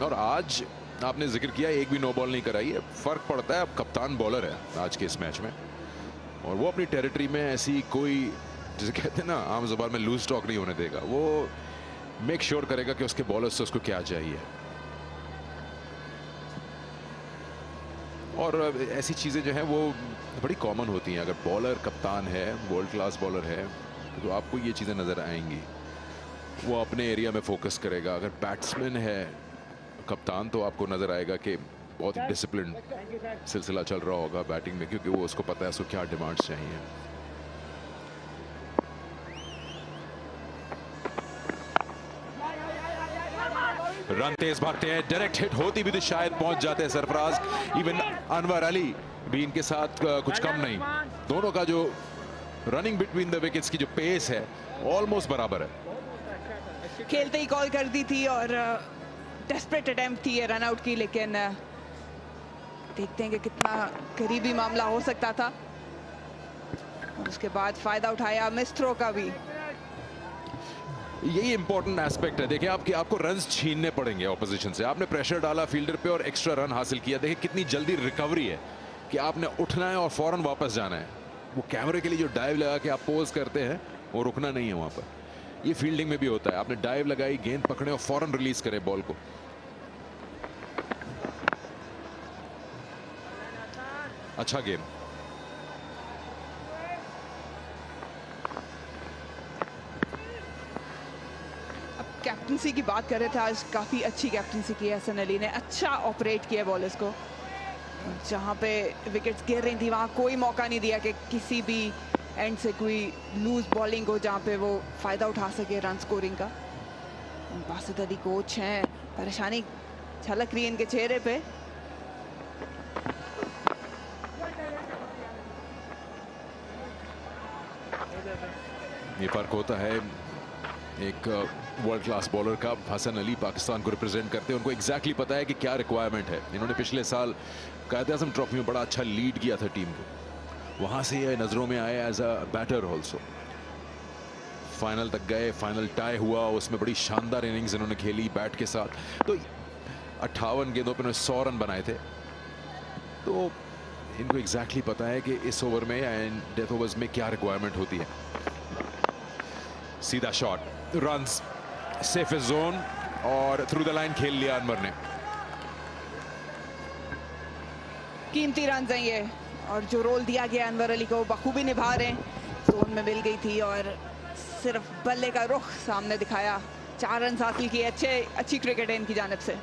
और आज आपने जिक्र किया एक भी नो बॉल नहीं कराई है। फर्क पड़ता है, अब कप्तान बॉलर है आज के इस मैच में, और वो अपनी टेरिटरी में ऐसी कोई, जिसे कहते हैं ना आम जुबान में, लूज टॉक नहीं होने देगा। वो मेक श्योर करेगा कि उसके बॉलर से उसको क्या चाहिए। और ऐसी चीज़ें जो हैं वो बड़ी कॉमन होती हैं। अगर बॉलर कप्तान है, वर्ल्ड क्लास बॉलर है, तो आपको ये चीज़ें नज़र आएंगी। वो अपने एरिया में फोकस करेगा। अगर बैट्समैन है कप्तान, तो आपको नज़र आएगा कि बहुत ही डिसिप्लिन सिलसिला चल रहा होगा बैटिंग में, क्योंकि वो उसको पता है उसको क्या डिमांड्स चाहिए। रन तेज भागते हैं, डायरेक्ट हिट होती भी तो शायद पहुंच जाते हैं सरफराज। इवन अनवर अली भी इनके साथ कुछ कम नहीं। दोनों का जो रनिंग बिटवीन द विकेट्स की जो पेस है ऑलमोस्ट बराबर है। खेलते ही कॉल कर दी थी और डेस्परेट अटेम्प्ट थी ये रन आउट की, लेकिन देखते हैं कि कितना करीबी मामला हो सकता था। और उसके बाद फायदा उठाया मिस थ्रो का भी। यही इंपॉर्टेंट एस्पेक्ट है। देखिए आपको रन्स छीनने पड़ेंगे ऑपोजिशन से। आपने प्रेशर डाला फील्डर पे और एक्स्ट्रा रन हासिल किया। देखिए कितनी जल्दी रिकवरी है कि आपने उठना है और फौरन वापस जाना है। वो कैमरे के लिए जो डाइव लगा के आप पोज करते हैं, वो रुकना नहीं है वहां पर। ये फील्डिंग में भी होता है। आपने डाइव लगाई, गेंद पकड़े और फौरन रिलीज करें बॉल को। अच्छा गेम। कैप्टनसी की बात कर रहे थे, आज काफ़ी अच्छी कैप्टनसी की है हसन अली ने, अच्छा ऑपरेट किया बॉलर्स को। जहाँ पे विकेट्स गिर रही थी वहाँ कोई मौका नहीं दिया कि किसी भी एंड से कोई लूज बॉलिंग हो जहाँ पे वो फ़ायदा उठा सके रन स्कोरिंग का। बासित अली कोच हैं, परेशानी झलक रही है इनके चेहरे पे। ये फर्क होता है एक वर्ल्ड क्लास बॉलर का। हसन अली पाकिस्तान को रिप्रेजेंट करते हैं, उनको एग्जैक्टली पता है कि क्या रिक्वायरमेंट है। इन्होंने पिछले साल कायद-ए-आज़म ट्रॉफी में बड़ा अच्छा लीड किया था टीम को, वहां से ये नजरों में आए as a batter also. Final तक गए, फाइनल टाई हुआ, उसमें बड़ी शानदार इनिंग्स इन्होंने खेली बैट के साथ। तो 58 गेंदों पर 100 रन बनाए थे। तो इनको एग्जैक्टली पता है कि इस ओवर में एंड डेथ ओवर्स में क्या रिक्वायरमेंट होती है। सीधा शॉट, रन्स, सेफ जोन और थ्रू द लाइन खेल लिया अनवर ने। कीमती रन हैं ये, और जो रोल दिया गया अनवर अली को बखूबी निभा रहे हैं। जोन में मिल गई थी और सिर्फ बल्ले का रुख सामने दिखाया। 4 रन हासिल किए, अच्छी क्रिकेट है इनकी जानिब से।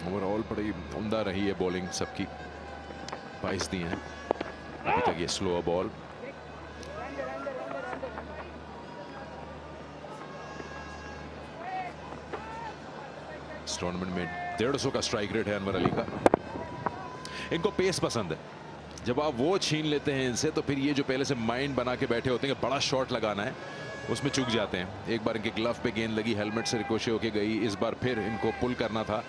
ओवरऑल बड़ी उम्दा रही है बॉलिंग सबकी, 22 दी हैं अभी तक। ये स्लो बॉल, इस टूर्नामेंट में 150 का स्ट्राइक रेट है अनवर अली का। इनको पेस पसंद है, जब आप वो छीन लेते हैं इनसे तो फिर ये जो पहले से माइंड बना के बैठे होते हैं कि बड़ा शॉट लगाना है, उसमें चूक जाते हैं। एक बार इनके ग्लव पे गेंद लगी, हेलमेट से रिकोशे होके गई। इस बार फिर इनको पुल करना था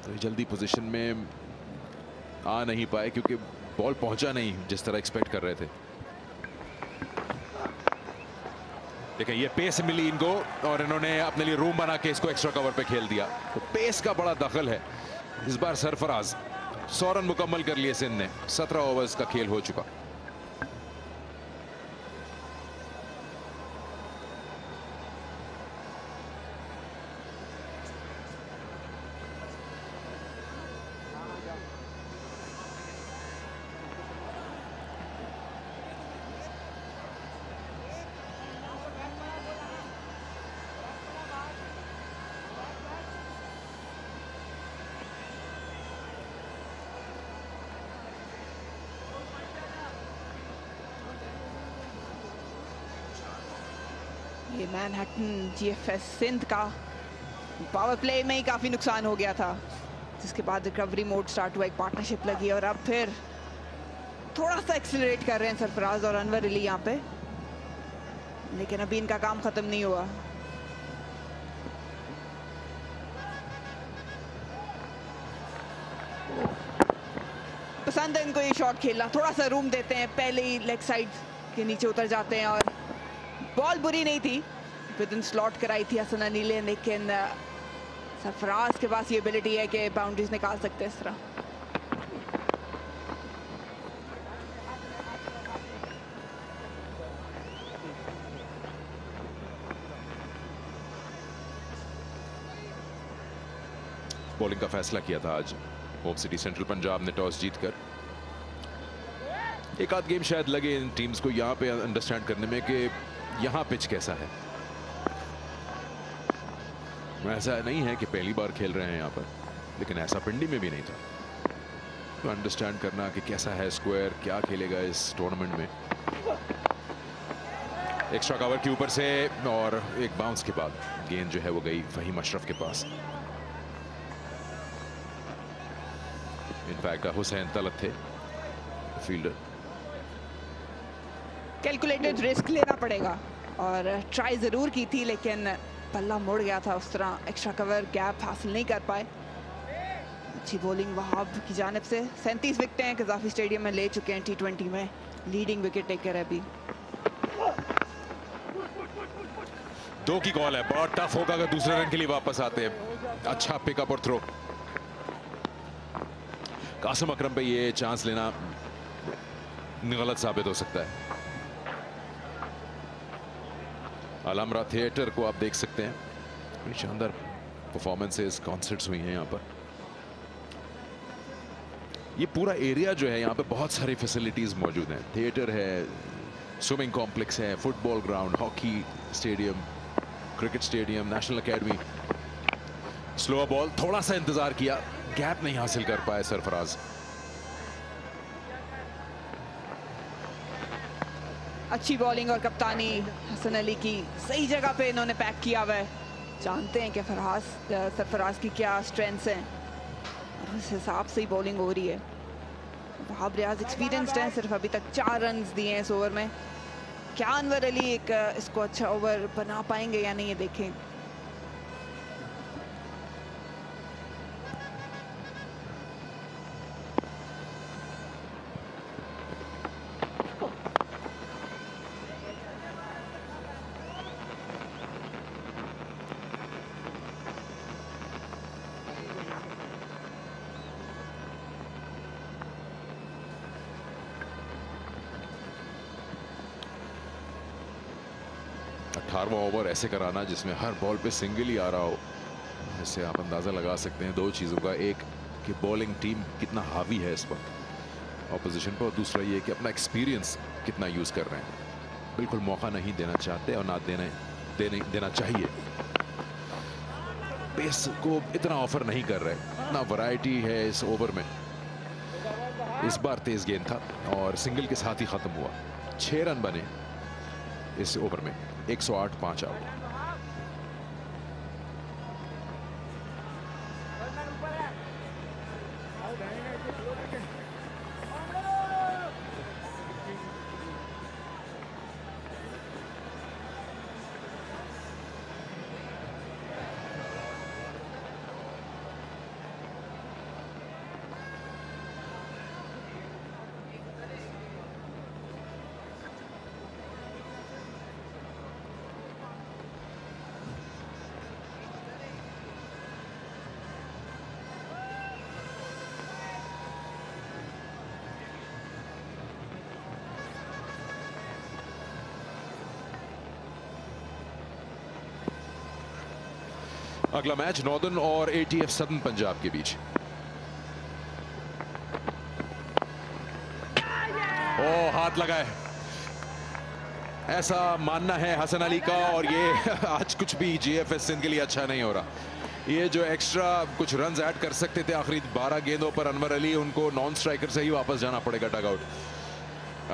तो जल्दी पोजीशन में आ नहीं पाए क्योंकि बॉल पहुंचा नहीं जिस तरह एक्सपेक्ट कर रहे थे। देखिए ये पेस मिली इनको और इन्होंने अपने लिए रूम बना के इसको एक्स्ट्रा कवर पे खेल दिया। तो पेस का बड़ा दखल है इस बार। सरफराज 100 रन मुकम्मल कर लिए सिंध ने, 17 ओवर्स का खेल हो चुका। ये मैनहट्टन जीएफएस सिंध का पावर प्ले में ही काफ़ी नुकसान हो गया था, जिसके बाद रिकवरी मोड स्टार्ट हुआ, एक पार्टनरशिप लगी और अब फिर थोड़ा सा एक्सीलरेट कर रहे हैं सरफराज और अनवर अली यहाँ पे, लेकिन अभी इनका काम ख़त्म नहीं हुआ। पसंद है इनको ये शॉट खेलना, थोड़ा सा रूम देते हैं, पहले ही लेग साइड के नीचे उतर जाते हैं। और बॉल बुरी नहीं थी, विद इन स्लॉट कराई थी हसन अली ने, लेकिन सरफराज के पास ये एबिलिटी है कि बाउंड्रीज निकाल सकते हैं इस तरह। बॉलिंग का फैसला किया था आज होम सिटी सेंट्रल पंजाब ने टॉस जीतकर। एक आध गेम शायद लगे इन टीम्स को यहाँ पे अंडरस्टैंड करने में कि यहाँ पिच कैसा है। ऐसा नहीं है कि पहली बार खेल रहे हैं यहाँ पर, लेकिन ऐसा पिंडी में भी नहीं था। तो अंडरस्टैंड करना कि कैसा है स्क्वायर, क्या खेलेगा इस टूर्नामेंट में। एक्स्ट्रा कवर के ऊपर से और एक बाउंस के बाद गेंद जो है वो गई फहीम अशरफ के पास। इनफैक्ट हुसैन तलत थे फील्डर। कैलकुलेटेड रिस्क लेना पड़ेगा और ट्राई ज़रूर की थी, लेकिन पल्ला मुड़ गया था उस तरह, एक्स्ट्रा कवर गैप हासिल नहीं कर पाए। अच्छी बॉलिंग वहाब की जानिब से। 37 विकेटें हैं कज़ाफी स्टेडियम में ले चुके हैं T20 में, लीडिंग विकेट टेकर है अभी। 2 की कॉल है, बहुत टफ होगा अगर दूसरे रन के लिए वापस आते हैं। अच्छा पिकअप और थ्रो। कासिम अकरम पे ये चांस लेना गलत साबित हो सकता है। अलमरा थिएटर को आप देख सकते हैं, शानदार परफॉर्मेंसेस कॉन्सर्ट्स हुई हैं यहाँ पर। ये पूरा एरिया जो है यहाँ पे बहुत सारी फैसिलिटीज मौजूद हैं। थिएटर है, स्विमिंग कॉम्प्लेक्स है, football ground, hockey stadium, cricket stadium, national academy. Slow ball, थोड़ा सा इंतजार किया, गैप नहीं हासिल कर पाए सरफराज। अच्छी बॉलिंग और कप्तानी हसन अली की, सही जगह पे इन्होंने पैक किया हुआ है। जानते हैं कि सरफराज की क्या स्ट्रेंथ्स हैं, उस हिसाब से ही बॉलिंग हो रही है। वहाब रियाज एक्सपीरियंस्ड हैं, सिर्फ अभी तक 4 रन दिए हैं इस ओवर में। क्या अनवर अली इसको अच्छा ओवर बना पाएंगे या नहीं, ये देखें। ओवर ऐसे कराना जिसमें हर बॉल पे सिंगल ही आ रहा हो, इससे आप अंदाजा लगा सकते हैं 2 चीज़ों का। एक कि बॉलिंग टीम कितना हावी है इस वक्त ऑपोजिशन पर, और दूसरा ये कि अपना एक्सपीरियंस कितना यूज़ कर रहे हैं। बिल्कुल मौका नहीं देना चाहते और ना देना चाहिए। पेस को इतना ऑफर नहीं कर रहे, ना वैरायटी है इस ओवर में। इस बार तेज गेंद था और सिंगल के साथ ही खत्म हुआ। 6 रन बने इस ओवर में, 108 5 आउट। अगला मैच नॉर्दर्न और ATF सदर्न पंजाब के बीच। ओ, हाथ लगा है, ऐसा मानना है हसन अली का, और ये आज कुछ भी GFS सिंध के लिए अच्छा नहीं हो रहा। ये जो एक्स्ट्रा कुछ रन्स ऐड कर सकते थे आखिरी 12 गेंदों पर अनवर अली, उनको नॉन स्ट्राइकर से ही वापस जाना पड़ेगा डगआउट।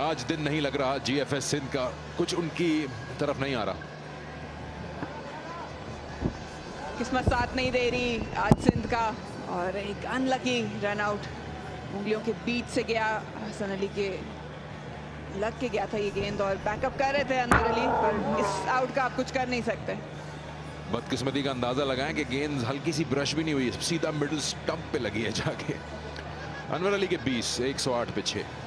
आज दिन नहीं लग रहा GFS सिंध का, कुछ उनकी तरफ नहीं आ रहा। किस्मत साथ नहीं दे रही आज सिंध का, और एक अनलकी रन आउट उंगलियों के बीच से गया। हसन अली के लग के गया था ये गेंद, और बैकअप कर रहे थे अनवर अली, पर इस आउट का आप कुछ कर नहीं सकते। बदकिस्मती का अंदाजा लगाएं कि गेंद हल्की सी ब्रश भी नहीं हुई, सीधा मिडिल स्टंप पे लगी है जाके। अनवर अली के 20, 108 पे 6।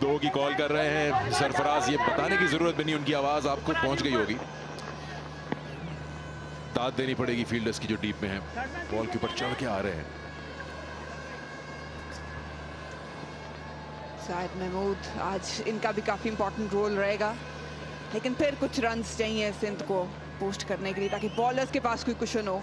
दो की कॉल कर रहे हैं सरफराज, ये बताने की जरूरत भी नहीं, उनकी आवाज आपको पहुंच गई होगी। दाद देनी पड़ेगी फील्डर्स की जो डीप में है, बॉल के ऊपर चढ़ के आ रहे हैं। शायद महमूद आज इनका भी काफी इंपॉर्टेंट रोल रहेगा, लेकिन फिर कुछ रन्स चाहिए सिंध को पोस्ट करने के लिए, ताकि बॉलर्स के पास कोई कुशन हो।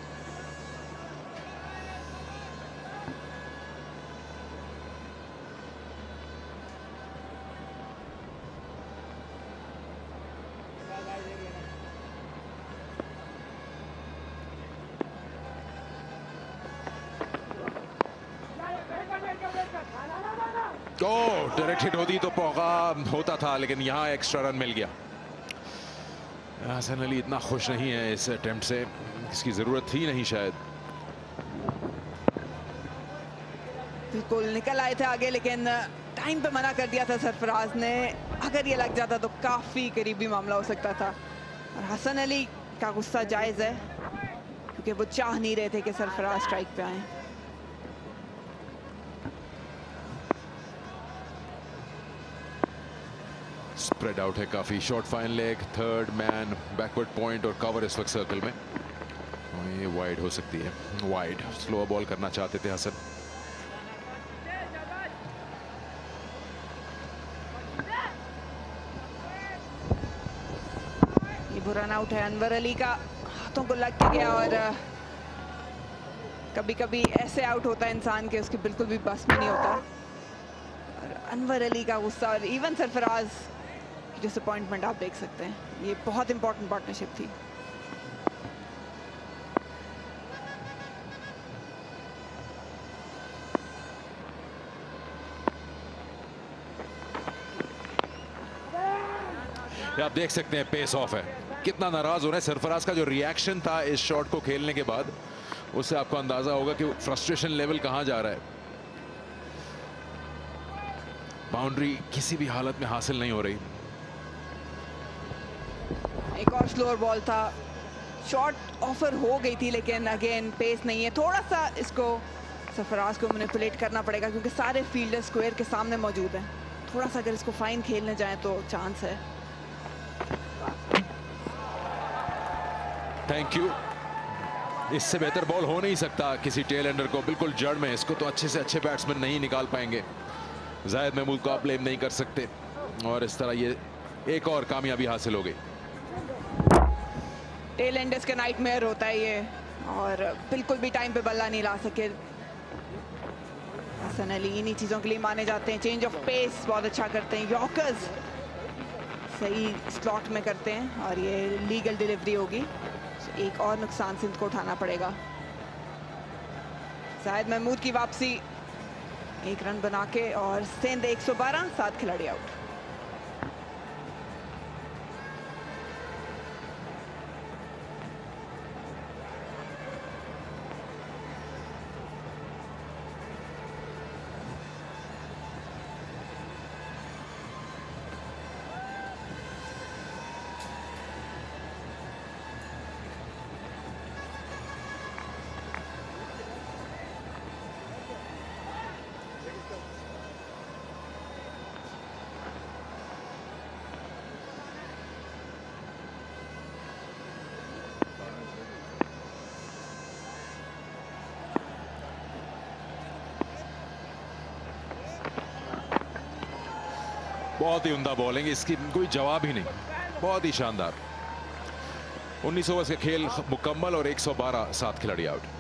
डायरेक्ट हिट होती तो मौका होता था, लेकिन यहां एक्स्ट्रा रन मिल गया। हसन अली इतना खुश नहीं है इस अटेम्प्ट से, इसकी जरूरत थी नहीं शायद। बिल्कुल निकल आए थे आगे, लेकिन टाइम पे मना कर दिया था सरफराज ने। अगर ये लग जाता तो काफी करीबी मामला हो सकता था। और हसन अली का गुस्सा जायज है, क्योंकि वो चाह नहीं रहे थे कि सरफराज स्ट्राइक पे आए। स्प्रेड आउट है काफी, short fine leg, third man, backward point और कवर इस वक्त सर्कल में। और ये वाइड हो सकती है, वाइड स्लो बॉल करना चाहते थे हसन। ये बुरा आउट है अनवर अली का, हाथों को लग के गया। और कभी कभी ऐसे आउट होता है इंसान के उसके बिल्कुल भी बस में नहीं होता। और अनवर अली का गुस्सा और इवन सरफराज की डिसअपॉइंटमेंट आप देख सकते हैं। ये बहुत इंपॉर्टेंट पार्टनरशिप थी। आप देख सकते हैं पेस ऑफ है, कितना नाराज हो रहे हैं। सरफराज का जो रिएक्शन था इस शॉट को खेलने के बाद, उससे आपको अंदाजा होगा कि फ्रस्ट्रेशन लेवल कहां जा रहा है। बाउंड्री किसी भी हालत में हासिल नहीं हो रही। एक और स्लोअर बॉल था, शॉट ऑफर हो गई थी लेकिन अगेन पेस नहीं है। थोड़ा सा इसको सरफराज को मैनिपुलेट करना पड़ेगा क्योंकि सारे फील्डर स्क्वायर के सामने मौजूद हैं। थोड़ा सा अगर इसको फाइन खेलने जाए तो चांस है। Thank you. इससे बेहतर बॉल हो नहीं सकता किसी टेल एंडर को, बिल्कुल जड़ में। इसको तो अच्छे से अच्छे बैट्समैन नहीं निकाल पाएंगे। जायद महमूद को आप ब्लेम नहीं कर सकते। और इस तरह ये एक और कामयाबी हासिल हो गई। टेल एंडर्स का नाइटमेयर होता है ये, और बिल्कुल भी टाइम पे बल्ला नहीं ला सके हसन अली। इन्हीं चीज़ों के लिए माने जाते हैं। चेंज ऑफ पेस बहुत अच्छा करते हैं, यॉर्कर्स सही स्लॉट में करते हैं और ये लीगल डिलीवरी होगी। एक और नुकसान सिंध को उठाना पड़ेगा। जायद महमूद की वापसी, एक रन बना के, और सिंध 112, 7 खिलाड़ी आउट। बहुत ही उम्दा बॉलिंग, इसकी कोई जवाब ही नहीं, बहुत ही शानदार। 19 ओवर्स का खेल मुकम्मल और 112, 7 खिलाड़ी आउट।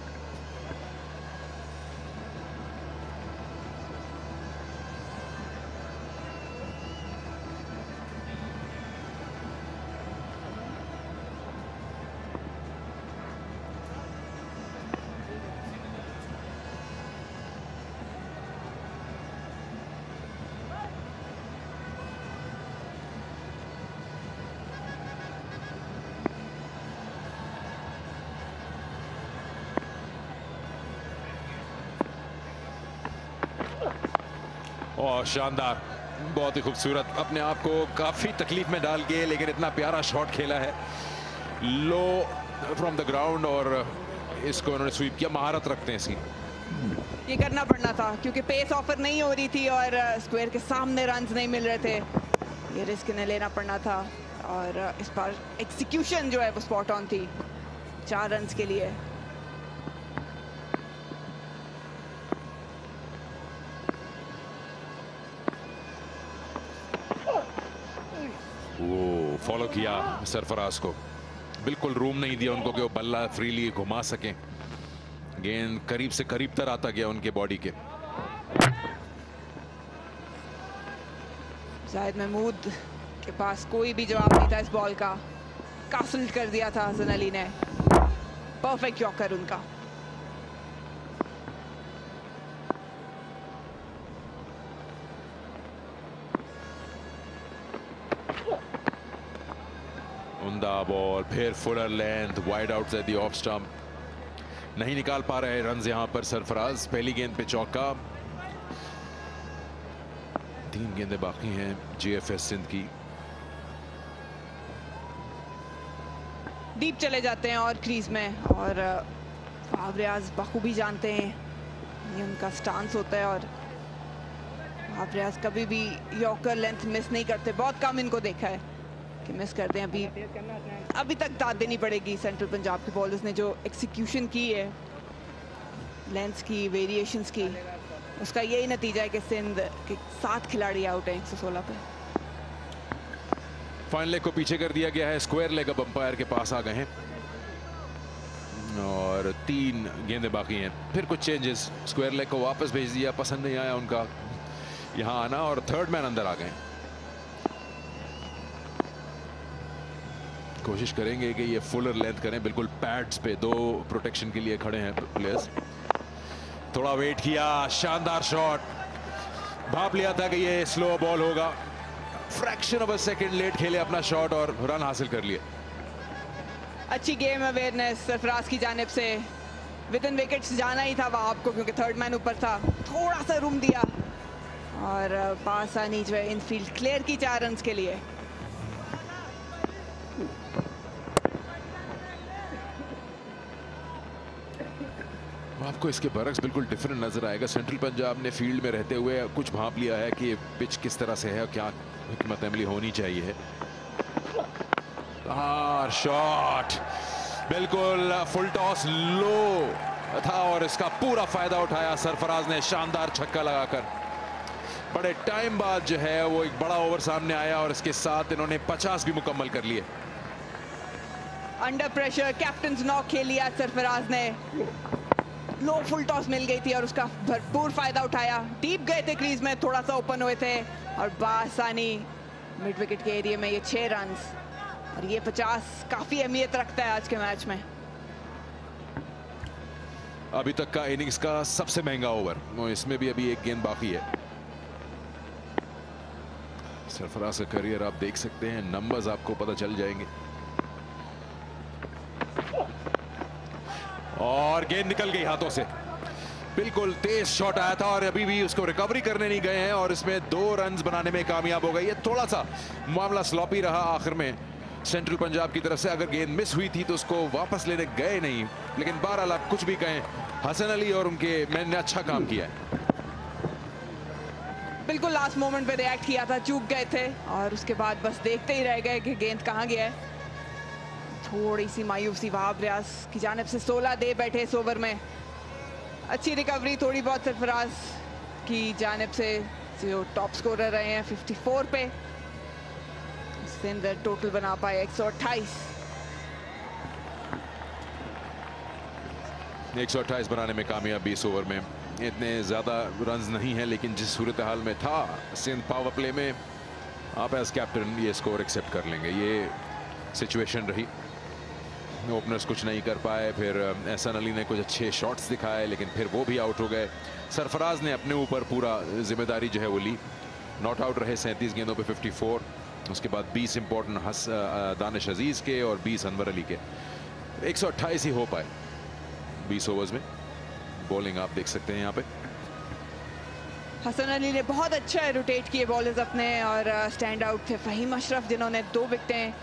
और शानदार, बहुत ही खूबसूरत, अपने आप को काफी तकलीफ में डाल के लेकिन इतना प्यारा शॉट खेला है लो फ्रॉम द ग्राउंड, और इसको उन्होंने स्वीप किया। महारत रखते हैं इसकी। ये करना पड़ना था क्योंकि पेस ऑफर नहीं हो रही थी और स्क्वायर के सामने रन्स नहीं मिल रहे थे। ये रिस्क इन्हें लेना पड़ना था और इस बार एग्जीक्यूशन जो है वो स्पॉट ऑन थी 4 रन्स के लिए। वो फॉलो किया सरफराज को, बिल्कुल रूम नहीं दिया उनको कि वो बल्ला फ्रीली घुमा सकें। गेंद करीब से करीब तर आता गया उनके बॉडी के। जायद महमूद के पास कोई भी जवाब नहीं था इस बॉल का। कासल कर दिया था हसन अली ने। परफेक्ट यॉर्कर उनका। उम्दा बॉल, फिर Fuller length, wide out at the off stump. नहीं निकाल पा रहे रन यहां पर सरफराज। पहली गेंद पे चौका। 3 गेंदें बाकी हैं जीएफएस सिंध की। डीप चले जाते हैं और क्रीज में, और रियाज बखूबी जानते हैं ये उनका स्टांस होता है, और रियाज कभी भी यॉर्कर लेंथ मिस नहीं करते, बहुत कम इनको देखा है कि मिस करते हैं। अभी तक दाद देनी पड़ेगी सेंट्रल पंजाब के बॉलर्स ने, जो एक्सिक्यूशन की है लेंथ्स की, वेरिएशंस की, उसका यही नतीजा है कि सिंध के 7 खिलाड़ी आउट हैं 116 पे। फाइनल लेग को पीछे कर दिया गया है, स्क्वायर लेग अब अंपायर के पास आ गए हैं और 3 गेंदें बाकी हैं। फिर कुछ चेंजेस, स्क्वायर लेग को वापस भेज दिया, पसंद नहीं आया उनका यहां आना, और थर्ड मैन अंदर आ गए। कोशिश करेंगे कि ये फुलर लेंथ करें, बिल्कुल पैड्स पे 2 प्रोटेक्शन के लिए खड़े हैं प्लेयर्स। थोड़ा वेट किया, शानदार शॉट, भाप लिया था कि ये स्लो बॉल होगा, fraction of a second late खेले अपना शॉट और रन हासिल कर लिए। अच्छी गेम अवेयरनेस सरफराज की जानिब से, विद इन विकेट्स जाना ही था वहां आपको, क्योंकि थर्ड मैन ऊपर था, थोड़ा सा रूम दिया और पासानी जो है इनफील्ड क्लियर की 4 रन के लिए। आपको इसके बरक्स बिल्कुल डिफरेंट नजर आएगा। सेंट्रल पंजाब ने फील्ड में रहते हुए कुछ भांप लिया है कि पिच किस तरह से है और क्या हिकमत अमली होनी चाहिए। शॉट बिल्कुल फुल टॉस लो था और इसका पूरा फायदा उठाया सरफराज ने, शानदार छक्का लगाकर। बड़े टाइम बाद जो है वो एक बड़ा ओवर सामने आया और इसके साथ इन्होंने 50 भी मुकम्मल कर लिए। अंडर प्रेशर कैप्टन नॉक खेल लिया सरफराज ने, लो फुल टॉस मिल गई थी और उसका भरपूर फायदा उठाया। डीप गए थे क्रीज में, थोड़ा सा ओपन हुए थे और बासानी मिड विकेट के एरिया में ये 6 रन, और ये 50 काफी अहमियत रखता है आज के मैच में। अभी तक का इनिंग्स का सबसे महंगा ओवर, इसमें भी अभी एक गेंद बाकी है। सरफराज का करियर आप देख सकते हैं, नंबर्स आपको पता चल जाएंगे। और गेंद निकल गई हाथों से, बिल्कुल तेज शॉट आया था और अभी भी उसको रिकवरी करने नहीं गए हैं और इसमें 2 रन बनाने में कामयाब हो गए। ये थोड़ा सा मामला स्लॉपी रहा आखिर में सेंट्रल पंजाब की तरफ से, अगर गेंद मिस हुई थी तो उसको वापस लेने गए नहीं, लेकिन बहरहाल आप कुछ भी कहें, हसन अली और उनके मैन ने अच्छा काम किया है। बिल्कुल लास्ट मोमेंट पे रिएक्ट किया था, चूक गए थे और उसके बाद बस देखते ही रह गए कि गेंद कहां गया है। थोड़ी सी मायूसी वहाब रियाज की जानिब से, 16 दे बैठे इस ओवर में। अच्छी रिकवरी थोड़ी बहुत सरफराज की जानिब से, जो टॉप स्कोरर रहे हैं 54 पे। सिंध टोटल बना पाए 128। 128 बनाने में कामयाब 20 ओवर में। इतने ज्यादा रन्स नहीं है, लेकिन जिस सूरत हाल में था सिंध पावर प्ले में, आप एज कैप्टन ये स्कोर एक्सेप्ट कर लेंगे। ये सिचुएशन रही, ओपनर्स कुछ नहीं कर पाए, फिर हसन अली ने कुछ अच्छे शॉट्स दिखाए लेकिन फिर वो भी आउट हो गए। सरफराज ने अपने ऊपर पूरा जिम्मेदारी जो है वो ली, नॉट आउट रहे 37 गेंदों पे 54, उसके बाद 20 इंपॉर्टेंट दानिश अजीज के और 20 अनवर अली के। 128 ही हो पाए 20 ओवर्स में। बॉलिंग आप देख सकते हैं यहाँ पे, हसन अली ने बहुत अच्छा रोटेट किए बॉलर्स अपने और स्टैंड आउट थे फहीम अशरफ, जिन्होंने 2 विकेटें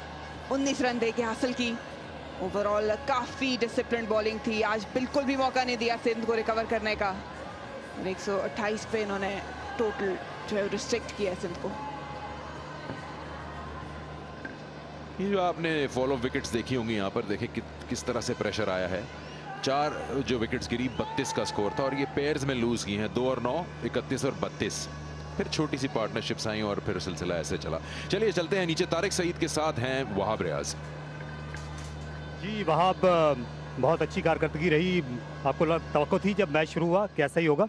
19 रन दे के हासिल की। ओवरऑल काफी डिसिप्लिन बॉलिंग थी, आज बिल्कुल भी मौका नहीं दिया सिंध को रिकवर करने का। 128 पे इन्होंने टोटल जो है रिस्ट्रिक्ट किया सिंध को। ये जो आपने फॉलो विकेट्स देखी होंगी यहाँ पर, देखें किस तरह से प्रेशर आया है। 4 जो विकेट्स गिरी, 32 का स्कोर था और ये पेयर्स में लूज की हैं, 2 और 9, 31 और 32। फिर छोटी सी पार्टनरशिप्स आई और फिर सिलसिला ऐसे चला। चलिए चलते हैं नीचे, तारिक सईद के साथ हैं वहाब रियाज। जी वहाब, बहुत अच्छी कारकर्दगी रही। आपको तवक्को थी जब मैच शुरू हुआ कैसा ही होगा?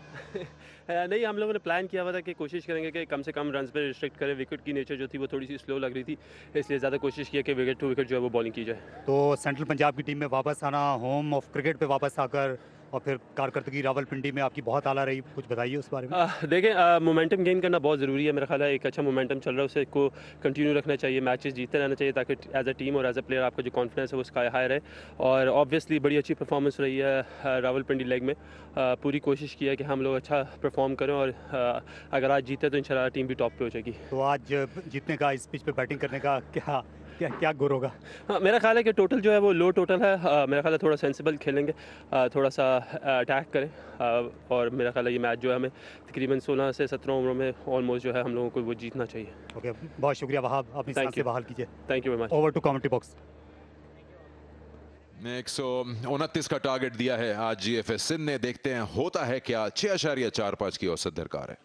नहीं, हम लोगों ने प्लान किया हुआ था कि कोशिश करेंगे कि कम से कम रन्स पे रिस्ट्रिक्ट करें। विकेट की नेचर जो थी वो थोड़ी सी स्लो लग रही थी, इसलिए ज़्यादा कोशिश किया कि विकेट टू विकेट जो है वो बॉलिंग की जाए। तो सेंट्रल पंजाब की टीम में वापस आना, होम ऑफ क्रिकेट पे वापस आकर, और फिर कारकर्दगी रावलपिंडी में आपकी बहुत आला रही, कुछ बताइए उस बारे में। देखें, मोमेंटम गेन करना बहुत ज़रूरी है। मेरा ख्याल है एक अच्छा मोमेंटम चल रहा है, उसे को कंटिन्यू रखना चाहिए, मैचेस जीतते रहना चाहिए ताकि एज अ टीम और एज अ प्लेयर आपका जो कॉन्फिडेंस है वो स्काई हाई रहे। और ऑब्वियसली बड़ी अच्छी परफॉर्मेंस रही है रावलपिंडी लेग में। पूरी कोशिश की है कि हम लोग अच्छा परफॉर्म करें और अगर आज जीते तो इंशाल्लाह टीम भी टॉप पे हो जाएगी। तो आज जीतने का, इस पिच पे बैटिंग करने का क्या क्या गोर होगा? हाँ, मेरा ख्याल है कि टोटल जो है वो लो टोटल है। मेरा ख्याल है थोड़ा सेंसिबल खेलेंगे, थोड़ा सा अटैक करें, और मेरा ख्याल है ये मैच जो है हमें तकरीबन 16 से 17 ओवरों में ऑलमोस्ट जो है हम लोगों को वो जीतना चाहिए। ओके, बहुत शुक्रिया वहाब, अपनी सांस से बहाल कीजिए। Thank you very much. Over to commentary box. 129 का टारगेट दिया है आज जीएफएस सिंध ने। देखते हैं होता है क्या। 6.45 की औसत दरकार है।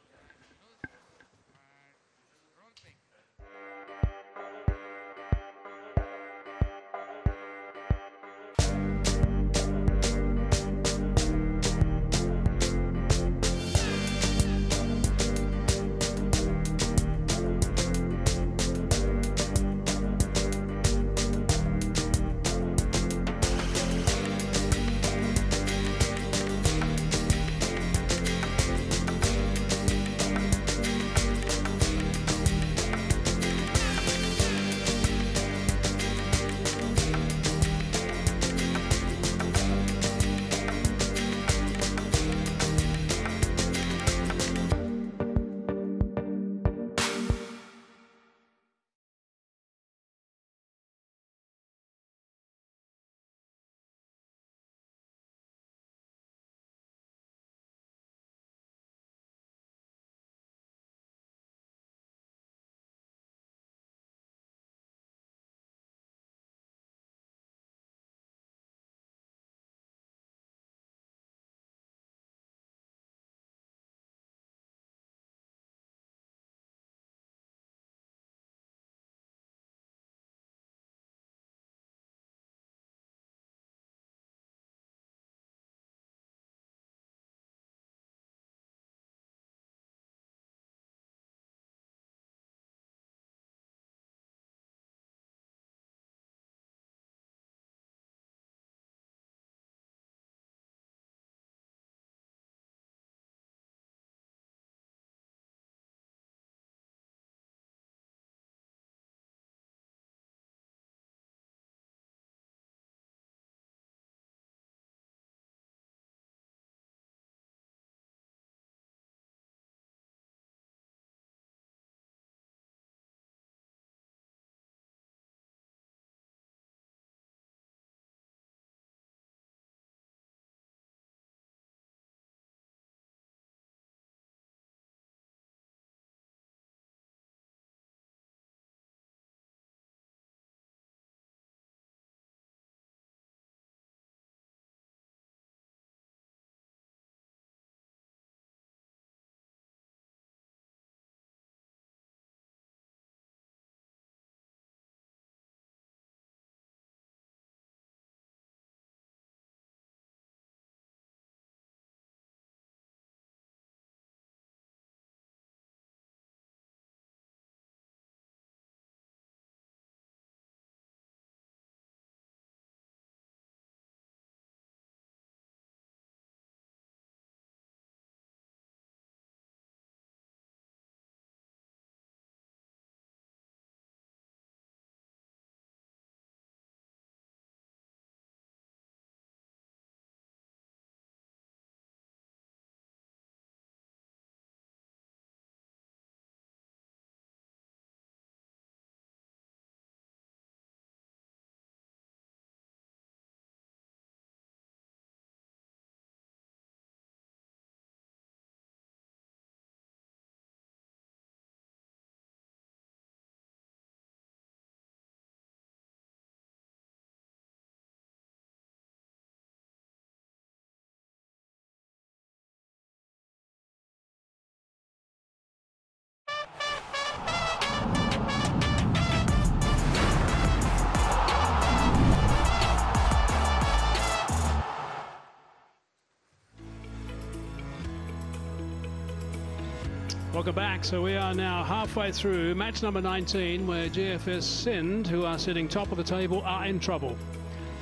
Welcome back. So we are now halfway through match number 19, where GFS Sindh, who are sitting top of the table, are in trouble.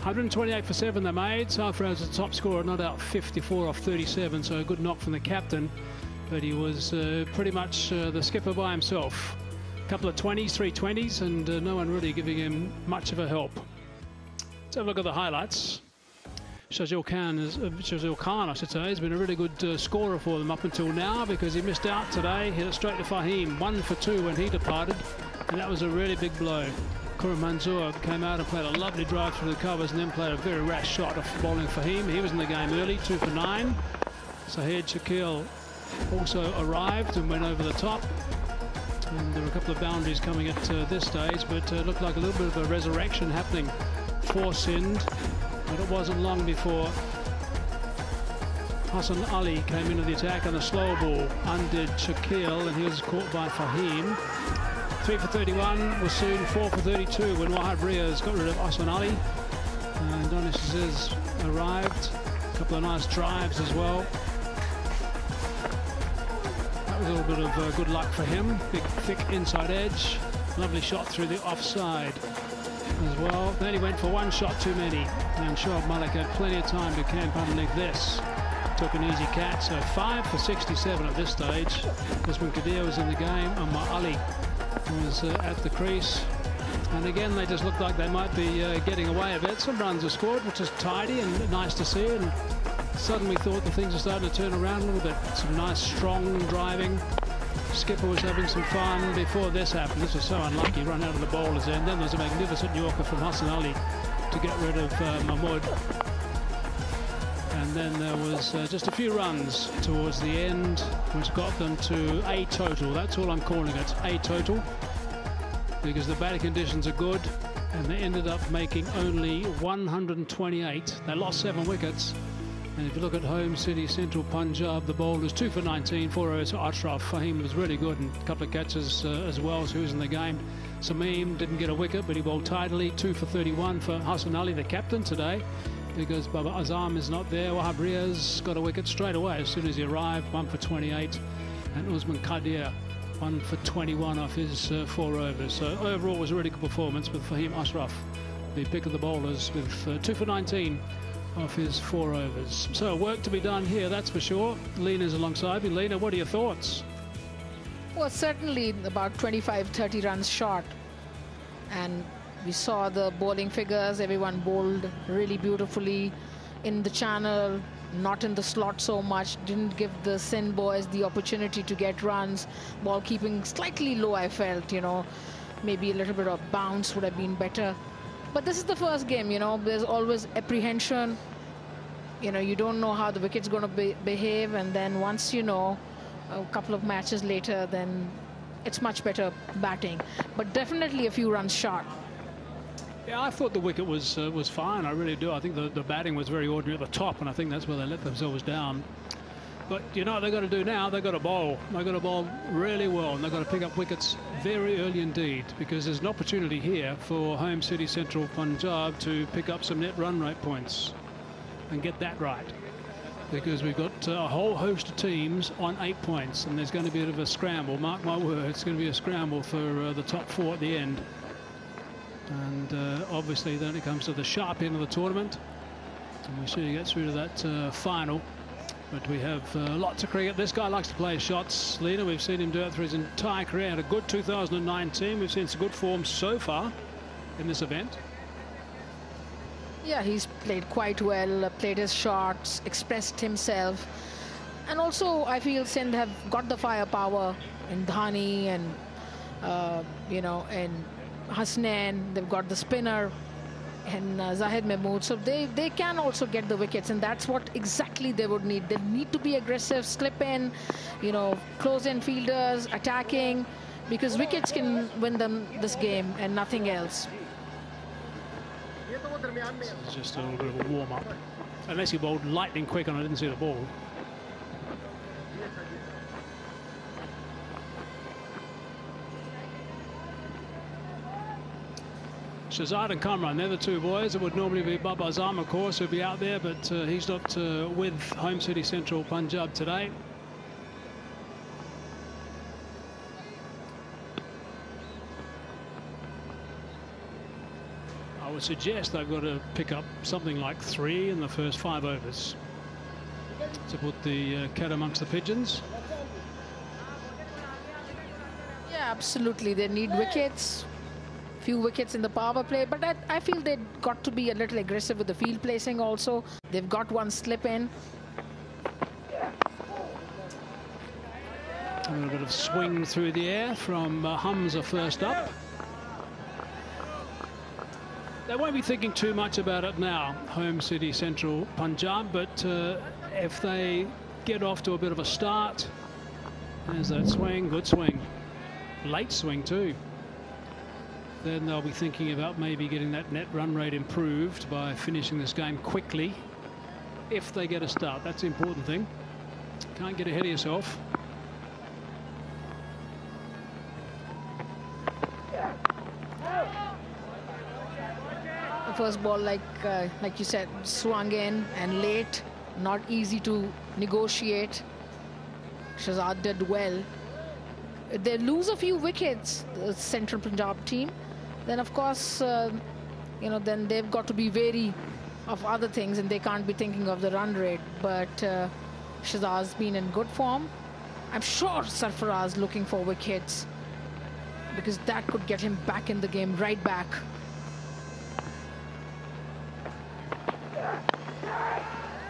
128 for 7 they made. Sarfaraz is the top scorer, not out 54 off 37, so a good knock from the captain. But he was pretty much the skipper by himself. A couple of 20s, 3 20s, and no one really giving him much of a help. Let's have a look at the highlights. Shazil Khan, I should say, has been a really good scorer for them up until now, because he missed out today. Hit it straight to Fahim, 1 for 2 when he departed, and that was a really big blow. Khurram Manzoor came out and played a lovely drive through the covers and then played a very rash shot of bowling Fahim. He was in the game early, 2 for 9. Saheed Shakil also arrived and went over the top. And there were a couple of boundaries coming at this stage, but it looked like a little bit of a resurrection happening for Sindh. But it wasn't long before Hassan Ali came into the attack on a slow ball, undid Shakil, and he was caught by Fahim. 3 for 31 was soon 4 for 32 when Wahab Riaz got rid of Hassan Ali. And Danish Aziz arrived. A couple of nice drives as well. That was a little bit of good luck for him. Big, thick inside edge. Lovely shot through the offside as well. Then he went for one shot too many. And Shoaib Malik had plenty of time to camp underneath this. Took an easy catch. So 5 for 67 at this stage. Usman Qadir was in the game. Ammar Ali was at the crease. And again, they just looked like they might be getting away a bit. Some runs were scored, which is tidy and nice to see. And suddenly thought the things are starting to turn around a little bit. Some nice, strong driving. Skipper was having some fun before this happened. This was so unlucky, run out of the bowler's end. Then there's a magnificent Yorker from Hassan Ali to get rid of Mahmood. And then there was just a few runs towards the end, which got them to a total. That's all I'm calling it, a total. Because the batting conditions are good, and they ended up making only 128. They lost 7 wickets. And if you look at home city central Punjab, the bowlers 2 for 19, 4 overs for Ashraf. Fahim was really good, and a couple of catches as well, so he was in the game. Sameem didn't get a wicket, but he bowled tidily. 2 for 31 for Hassan Ali, the captain today, because Baba Azam is not there. Wahab Riaz got a wicket straight away as soon as he arrived, 1 for 28. And Usman Qadir, 1 for 21 off his 4 overs. So overall, it was a really good performance with Fahim Ashraf, the pick of the bowlers, with 2 for 19 off his 4 overs. So work to be done here, that's for sure. Lena's alongside me. Lena, what are your thoughts? Well, certainly about 25-30 runs short. And we saw the bowling figures. Everyone bowled really beautifully in the channel, not in the slot so much. Didn't give the Sindh boys the opportunity to get runs. Ball keeping slightly low, I felt, you know. Maybe a little bit of bounce would have been better. But this is the first game, you know. There's always apprehension. You know, you don't know how the wicket's going to behave. And then once you know, a couple of matches later, then it's much better batting. But definitely a few runs short. Yeah, I thought the wicket was fine. I really do. I think the batting was very ordinary at the top, and I think that's where they let themselves down. But you know what they've got to do now? They've got to bowl. They've got to bowl really well, and they've got to pick up wickets very early indeed, because there's an opportunity here for home city central Punjab to pick up some net run rate points and get that right. Because we've got a whole host of teams on 8 points, and there's going to be a bit of a scramble. Mark my word, it's going to be a scramble for the top 4 at the end. And obviously then it comes to the sharp end of the tournament, and we see who gets through to that final. But we have lots of cricket. This guy likes to play shots. Lena, we've seen him do it through his entire career. Had a good 2019. We've seen some good form so far in this event. Yeah, he's played quite well, played his shots, expressed himself. And also, I feel Sindh have got the firepower in Dhani and, you know, and Hasnain. They've got the spinner and Zahid Mahmood. So they can also get the wickets, and that's what exactly they would need. They need to be aggressive, slip in, you know, close in fielders, attacking, because wickets can win them this game and nothing else. It's just a little bit of a warm-up. Unless he bowled lightning quick and I didn't see the ball. Shahzad and Kamran, they're the 2 boys. It would normally be Baba Azam, of course, who'd be out there, but he's not with home city central Punjab today. I would suggest they've got to pick up something like 3 in the first 5 overs to put the cat amongst the pigeons. Yeah, absolutely. They need wickets. Few wickets in the power play, but I feel they've got to be a little aggressive with the field placing also. They've got one slip in. A little bit of swing through the air from Hamza first up. They won't be thinking too much about it now, home city central Punjab, but if they get off to a bit of a start, there's that swing, good swing, late swing too, then they'll be thinking about maybe getting that net run rate improved by finishing this game quickly. If they get a start, that's the important thing. Can't get ahead of yourself. The first ball, like you said, swung in and late, not easy to negotiate. Shahzad did well. If they lose a few wickets, the Central Punjab team, then of course, then they've got to be wary of other things and they can't be thinking of the run rate. But Shahzad's been in good form. I'm sure Sarfaraz looking for wickets because that could get him back in the game, right back.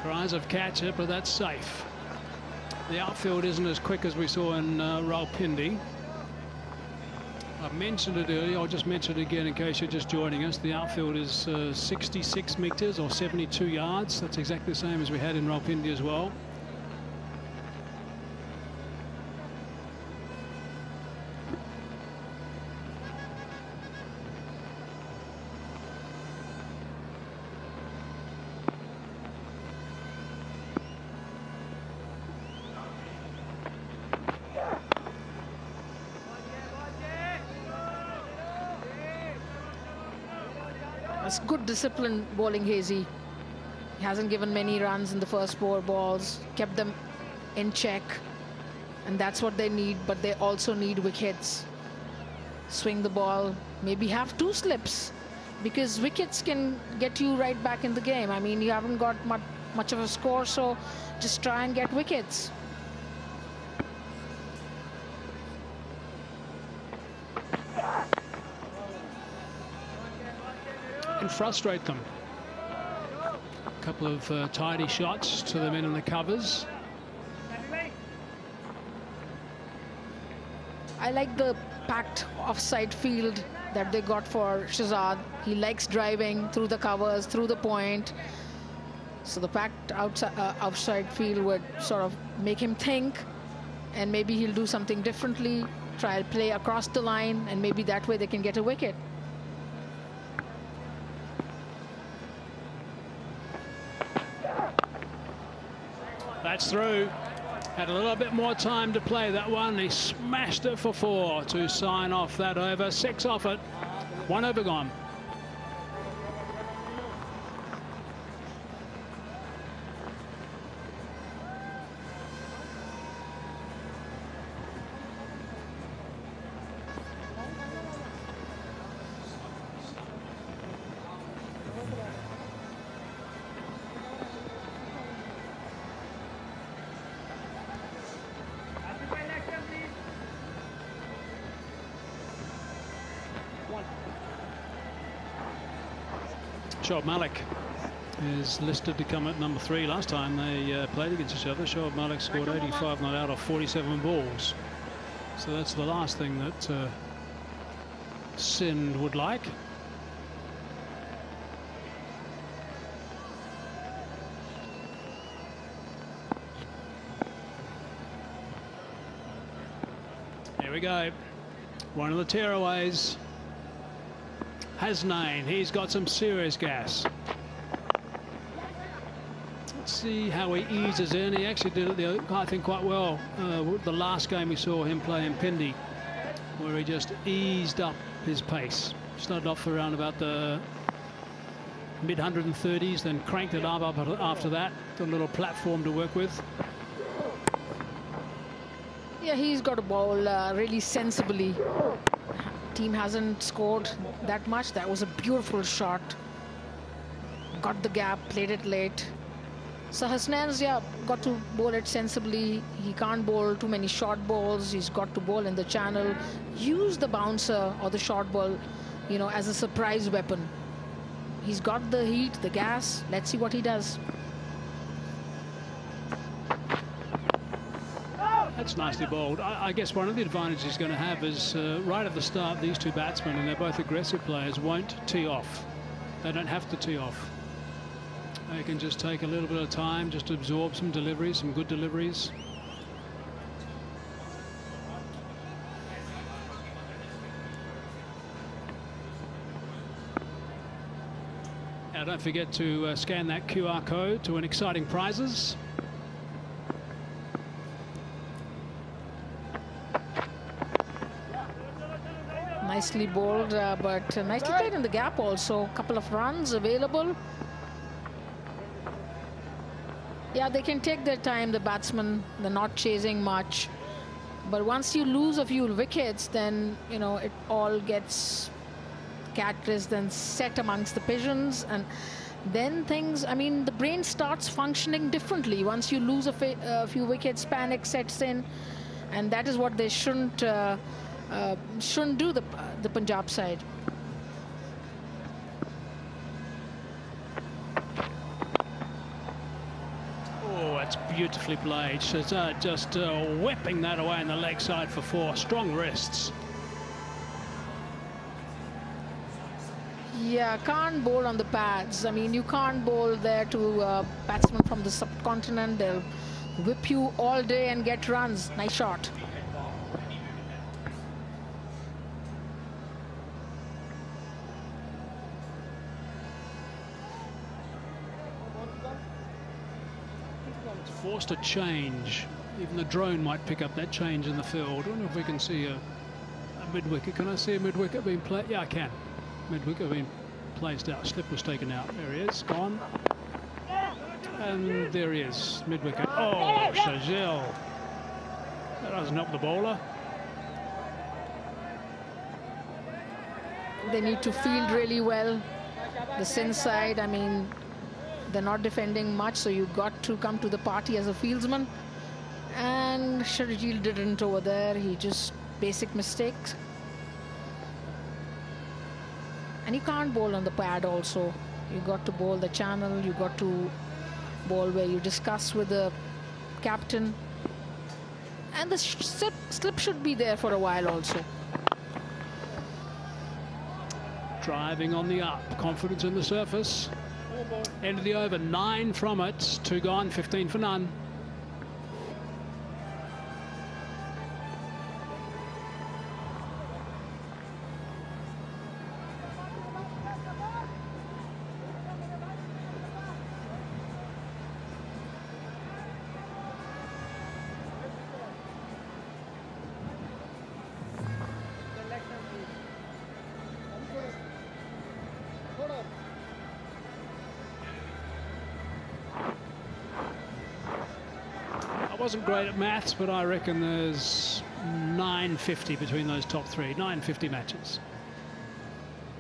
Cries of catch it, but that's safe. The outfield isn't as quick as we saw in Rawalpindi. I've mentioned it earlier, I'll just mention it again in case you're just joining us. The outfield is 66 metres or 72 yards. That's exactly the same as we had in Rawalpindi as well. That's good discipline bowling, Hazy. He hasn't given many runs in the first 4 balls, kept them in check, and that's what they need, but they also need wickets. Swing the ball, maybe have 2 slips, because wickets can get you right back in the game. I mean, you haven't got much of a score, so just try and get wickets. And frustrate them. A couple of tidy shots to the men in the covers. I like the packed offside field that they got for Shahzad. He likes driving through the covers, through the point. So the packed outside field would sort of make him think, and maybe he'll do something differently, try to play across the line, and maybe that way they can get a wicket. That's through. Had a little bit more time to play that one. He smashed it for 4 to sign off that over. 6 off it. 1 over gone. Shoaib Malik is listed to come at number 3. Last time they played against each other, Shoaib Malik scored 85 not out of 47 balls. So that's the last thing that Sindh would like. Here we go. One of the tearaways. Hasnain, he's got some serious gas. Let's see how he eases in. He actually did it, I think, quite well. The last game we saw him play in Pindi, where he just eased up his pace. Started off around about the mid-130s, then cranked it up after that. Got a little platform to work with. Yeah, he's got a ball really sensibly. Team hasn't scored that much. That was a beautiful shot. Got the gap, played it late. So Hasnain's, yeah, got to bowl it sensibly. He can't bowl too many short balls. He's got to bowl in the channel. Use the bouncer or the short ball, you know, as a surprise weapon. He's got the heat, the gas. Let's see what he does. That's nicely bowled. I guess one of the advantages he's going to have is right at the start, these 2 batsmen, and they're both aggressive players, won't tee off. They don't have to tee off. They can just take a little bit of time, just to absorb some deliveries, some good deliveries. Now don't forget to scan that QR code to win exciting prizes. Nicely bowled, but nicely played in the gap also. A couple of runs available. Yeah, they can take their time, the batsmen. They're not chasing much. But once you lose a few wickets, then, you know, it all gets cat is then set amongst the pigeons. And then things, I mean, the brain starts functioning differently. Once you lose a few wickets, panic sets in. And that is what they shouldn't do, the Punjab side. Oh, that's beautifully played. Shazad just whipping that away in the leg side for 4. Strong wrists. Yeah, can't bowl on the pads. I mean, you can't bowl there to batsmen from the subcontinent. They'll whip you all day and get runs. Nice shot. Forced a change. Even the drone might pick up that change in the field. I wonder if we can see a mid-wicket. Can I see a mid-wicket being played? Yeah, I can. Mid-wicket being placed out. Slip was taken out. There he is. Gone. And there he is. Mid-wicket. Oh, Shazil. That doesn't help the bowler. They need to field really well. The Sindh side, I mean, they're not defending much, so you've got to come to the party as a fieldsman. And Sharjeel didn't over there. He just basic mistakes. And you can't bowl on the pad also. You got to bowl the channel. You got to bowl where you discuss with the captain. And the slip should be there for a while also. Driving on the up. Confidence in the surface. End of the over, 9 from it. 2 gone, 15 for none. Wasn't great at maths, but I reckon there's 950 between those top 3. 950 matches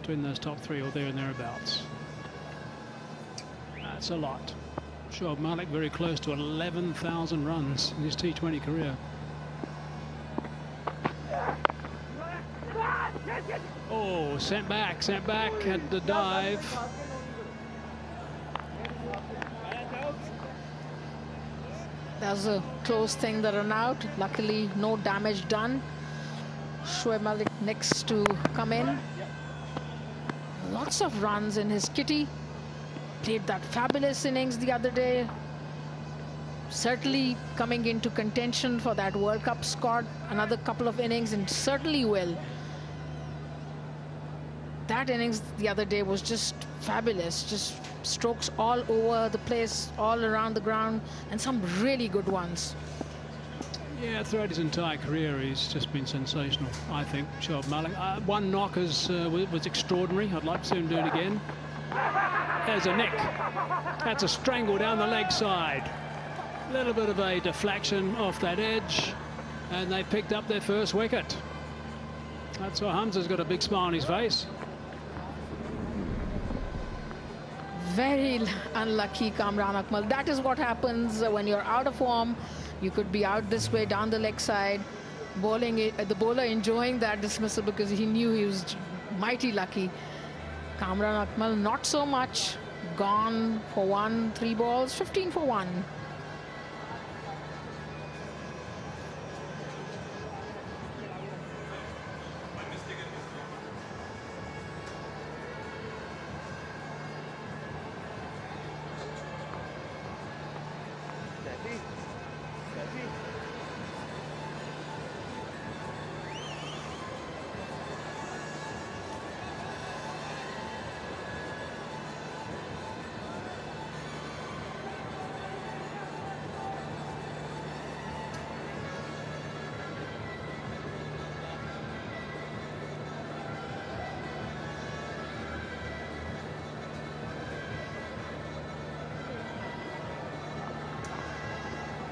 between those top 3 or there and thereabouts. That's a lot. Shoaib Malik very close to 11,000 runs in his T20 career. Oh, sent back, had the dive. That was a close thing, the run out. Luckily, no damage done. Shoaib Malik next to come in. Lots of runs in his kitty. Played that fabulous innings the other day. Certainly coming into contention for that World Cup squad. Another couple of innings and certainly will. That innings the other day was just fabulous. Just strokes all over the place, all around the ground, and some really good ones. Yeah, throughout his entire career, he's just been sensational, I think, Shoaib Malik. One knock was extraordinary. I'd like to see him do it again. There's a nick. That's a strangle down the leg side. A little bit of a deflection off that edge, and they picked up their first wicket. That's why Hamza's got a big smile on his face. Very unlucky, Kamran Akmal. That is what happens when you're out of form. You could be out this way down the leg side, bowling it, the bowler enjoying that dismissal because he knew he was mighty lucky. Kamran Akmal not so much. Gone for 1, 3 balls, 15 for 1.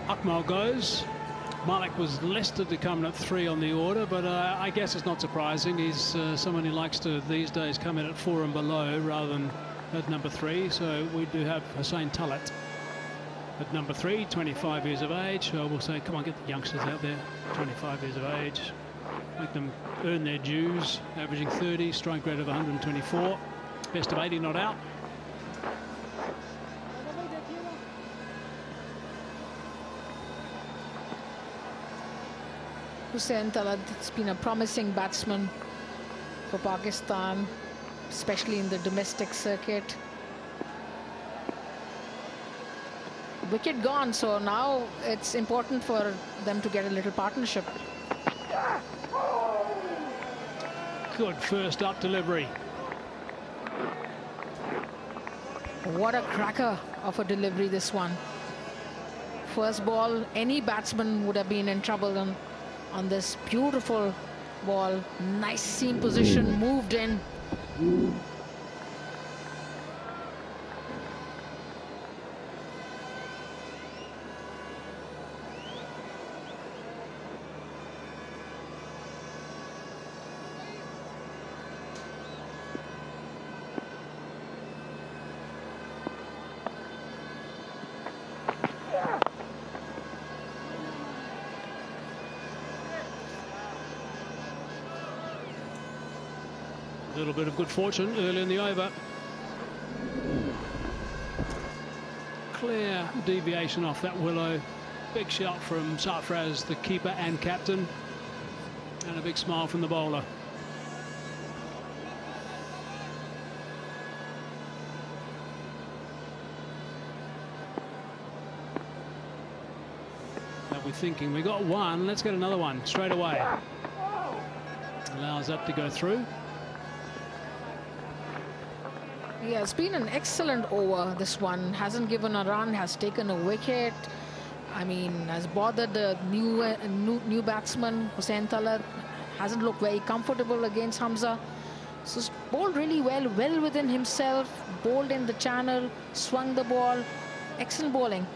Akmal goes. Malik was listed to come in at 3 on the order, but I guess it's not surprising. He's someone who likes to, these days, come in at 4 and below rather than at number 3. So we do have Hussein Talat at number 3, 25 years of age. So we'll say, come on, get the youngsters out there, 25 years of age. Make them earn their dues, averaging 30, strike rate of 124. Best of 80 not out. Hussein Talat has been a promising batsman for Pakistan, especially in the domestic circuit. Wicket gone, so now it's important for them to get a little partnership. Good first up delivery. What a cracker of a delivery, this one. First ball, any batsman would have been in trouble on this beautiful ball. Nice seam position, moved in. A little bit of good fortune early in the over. Clear deviation off that willow. Big shot from Sarfraz, the keeper and captain. And a big smile from the bowler. They'll be thinking, we got one, let's get another one straight away. Allows that to go through. Yeah, it's been an excellent over, this one. Hasn't given a run, has taken a wicket. I mean, has bothered the new batsman, Hussein Talat. Hasn't looked very comfortable against Hamza. So he's bowled really well within himself. Bowled in the channel, swung the ball. Excellent bowling.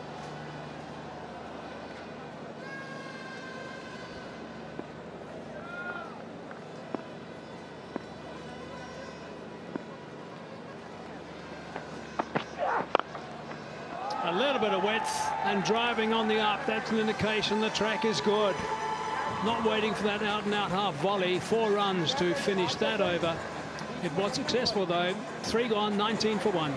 A little bit of width and driving on the up. That's an indication the track is good. Not waiting for that out-and-out half volley. 4 runs to finish that over. It was successful though. 3 gone, 19 for 1.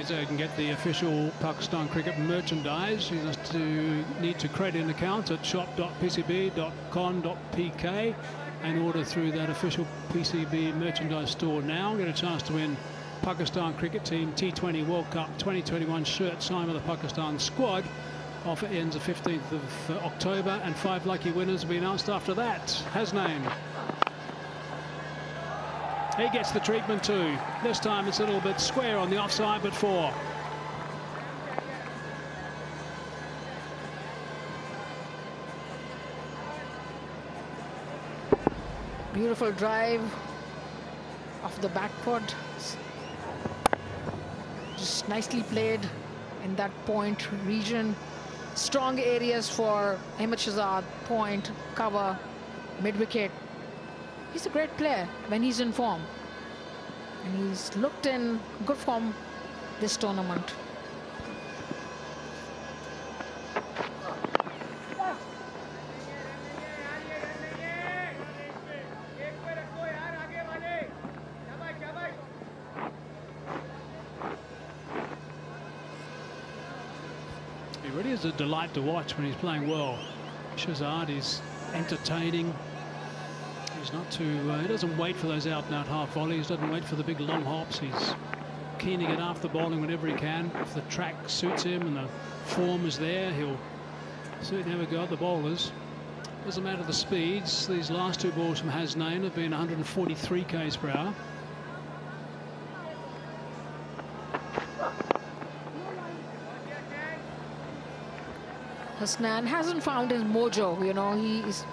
So you can get the official Pakistan cricket merchandise. You just need to create an account at shop.pcb.com.pk and order through that official PCB merchandise store now. Get a chance to win Pakistan cricket team T20 World Cup 2021 shirt signed by the Pakistan squad. Offer ends the 15th of October and 5 lucky winners will be announced after that. Hasnain. He gets the treatment too. This time it's a little bit square on the offside, but 4. Beautiful drive off the back foot. Just nicely played in that point region. Strong areas for Ahmed Shahzad. Point, cover, mid-wicket. He's a great player when he's in form. And he's looked in good form this tournament. He really is a delight to watch when he's playing well. Shazad is entertaining. He's not too, he doesn't wait for those out-and-out half volleys, doesn't wait for the big long hops. He's keen to get after bowling whenever he can. If the track suits him and the form is there, he'll certainly have a go at the bowlers. Doesn't matter the speeds. These last two balls from Hasnain have been 143 k's per hour. Hasnain hasn't found his mojo, you know,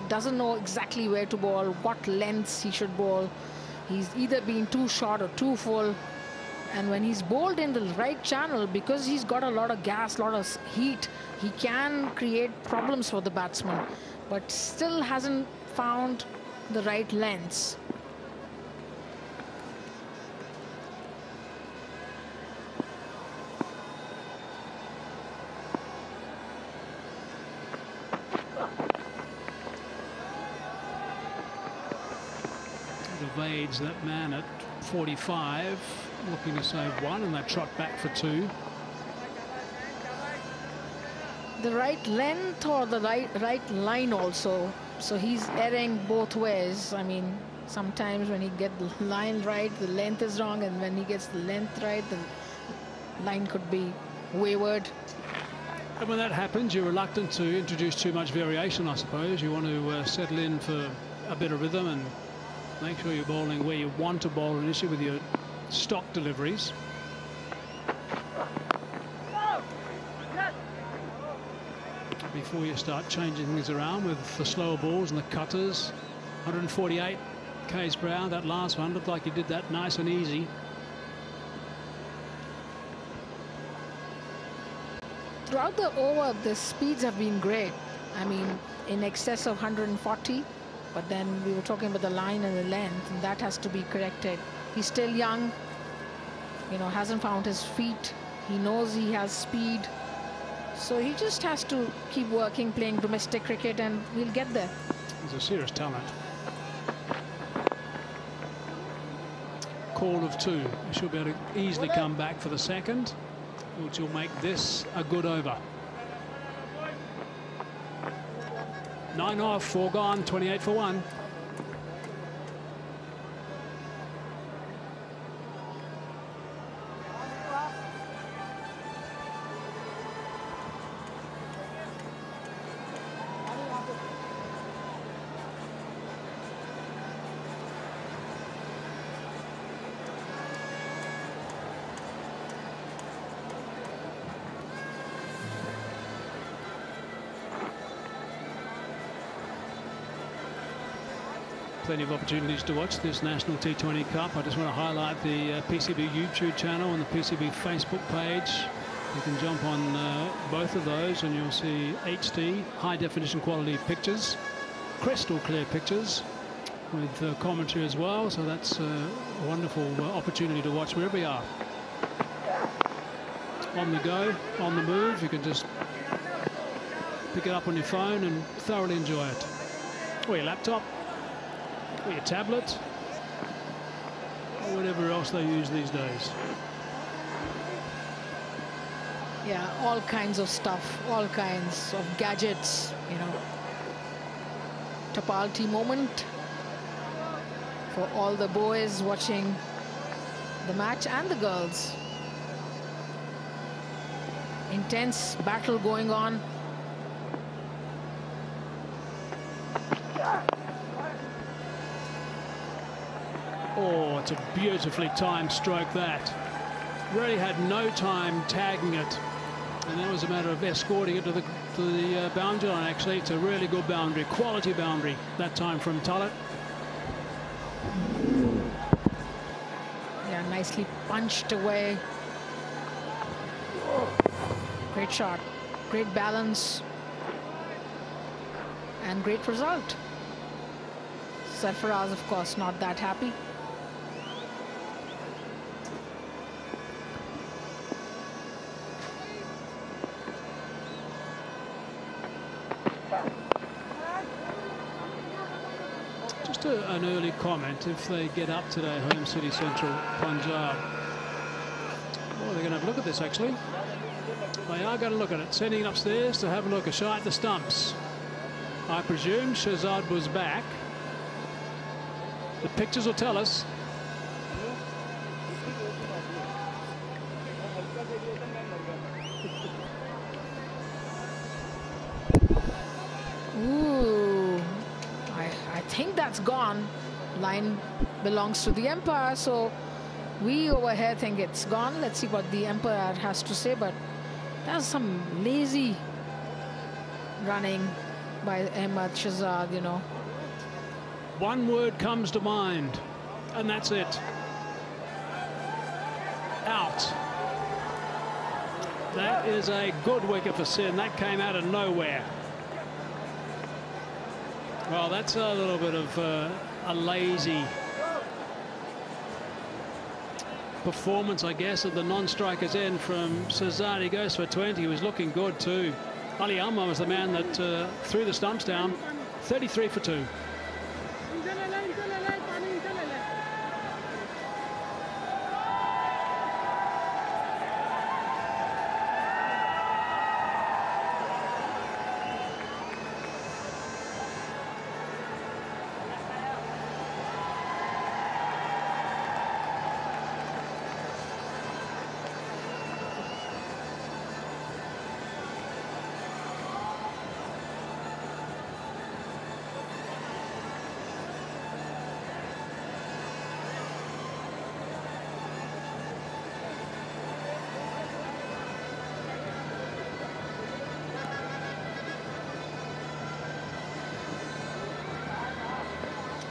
doesn't know exactly where to bowl, what lengths he should bowl. He's either been too short or too full. And when he's bowled in the right channel, because he's got a lot of gas, a lot of heat, he can create problems for the batsman, but still hasn't found the right lengths. Evades that man at 45, looking to save one, and they trot back for two. The right length or the right line also, so he's erring both ways. I mean, sometimes when he gets the line right, the length is wrong, and when he gets the length right, the line could be wayward. And when that happens, you're reluctant to introduce too much variation, I suppose. You want to settle in for a bit of rhythm and make sure you're bowling where you want to bowl initially with your stock deliveries. Before you start changing things around with the slower balls and the cutters. 148 k's per hour, that last one looked like he did that nice and easy. Throughout the over, the speeds have been great. I mean, in excess of 140. But then we were talking about the line and the length, and that has to be corrected. He's still young, you know, hasn't found his feet. He knows he has speed. So he just has to keep working, playing domestic cricket, and he'll get there. He's a serious talent. Call of two. He should be able to easily come back for the second, which will make this a good over. 9 off, 4 gone, 28 for 1. Plenty of opportunities to watch this National T20 Cup. I just want to highlight the PCB YouTube channel and the PCB Facebook page. You can jump on both of those and you'll see HD, high definition quality pictures, crystal clear pictures with commentary as well. So that's a wonderful opportunity to watch wherever you are. On the go, on the move, you can just pick it up on your phone and thoroughly enjoy it. Or your laptop. Or your tablet, or whatever else they use these days. Yeah, all kinds of stuff, all kinds of gadgets, you know. Tapalti moment for all the boys watching the match and the girls. Intense battle going on. Oh, it's a beautifully timed stroke that. Really had no time tagging it. And that was a matter of escorting it to the boundary line, actually. It's a really good boundary, quality boundary, that time from Tullet. Yeah, nicely punched away. Great shot, great balance, and great result. Sarfaraz, of course, not that happy. An early comment: if they get up today, home city Central Punjab, well, they're going to have a look at this actually. They are going to look at it, sending it upstairs to have a look. A shot at the stumps. I presume Shahzad was back. The pictures will tell us. Ooh, I think that's gone. Line belongs to the umpire, so we over here think it's gone. Let's see what the umpire has to say, but that's some lazy running by Ahmad Shahzad, you know. One word comes to mind, and that's it. Out. That is a good wicket for Sindh. That came out of nowhere. Well, that's a little bit of a lazy performance, I guess, at the non-striker's end from Shahzad. He goes for 20. He was looking good too. Ali Alma was the man that threw the stumps down. 33 for 2.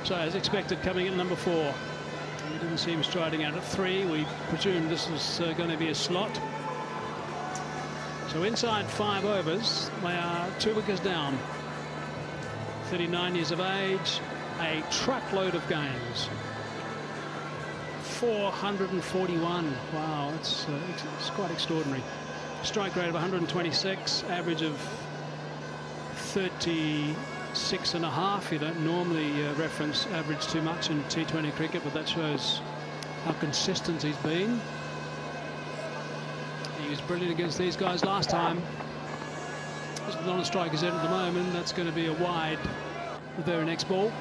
So as expected, coming at number 4. We didn't see him striding out at 3. We presumed this was going to be a slot. So inside 5 overs, they are 2 wickets down. 39 years of age, a truckload of games. 441. Wow, it's quite extraordinary. Strike rate of 126, average of 36.5. You don't normally reference average too much in T20 cricket, but that shows how consistent he's been. He was brilliant against these guys last time. He's not a striker's end at the moment. That's going to be a wide the very next ball.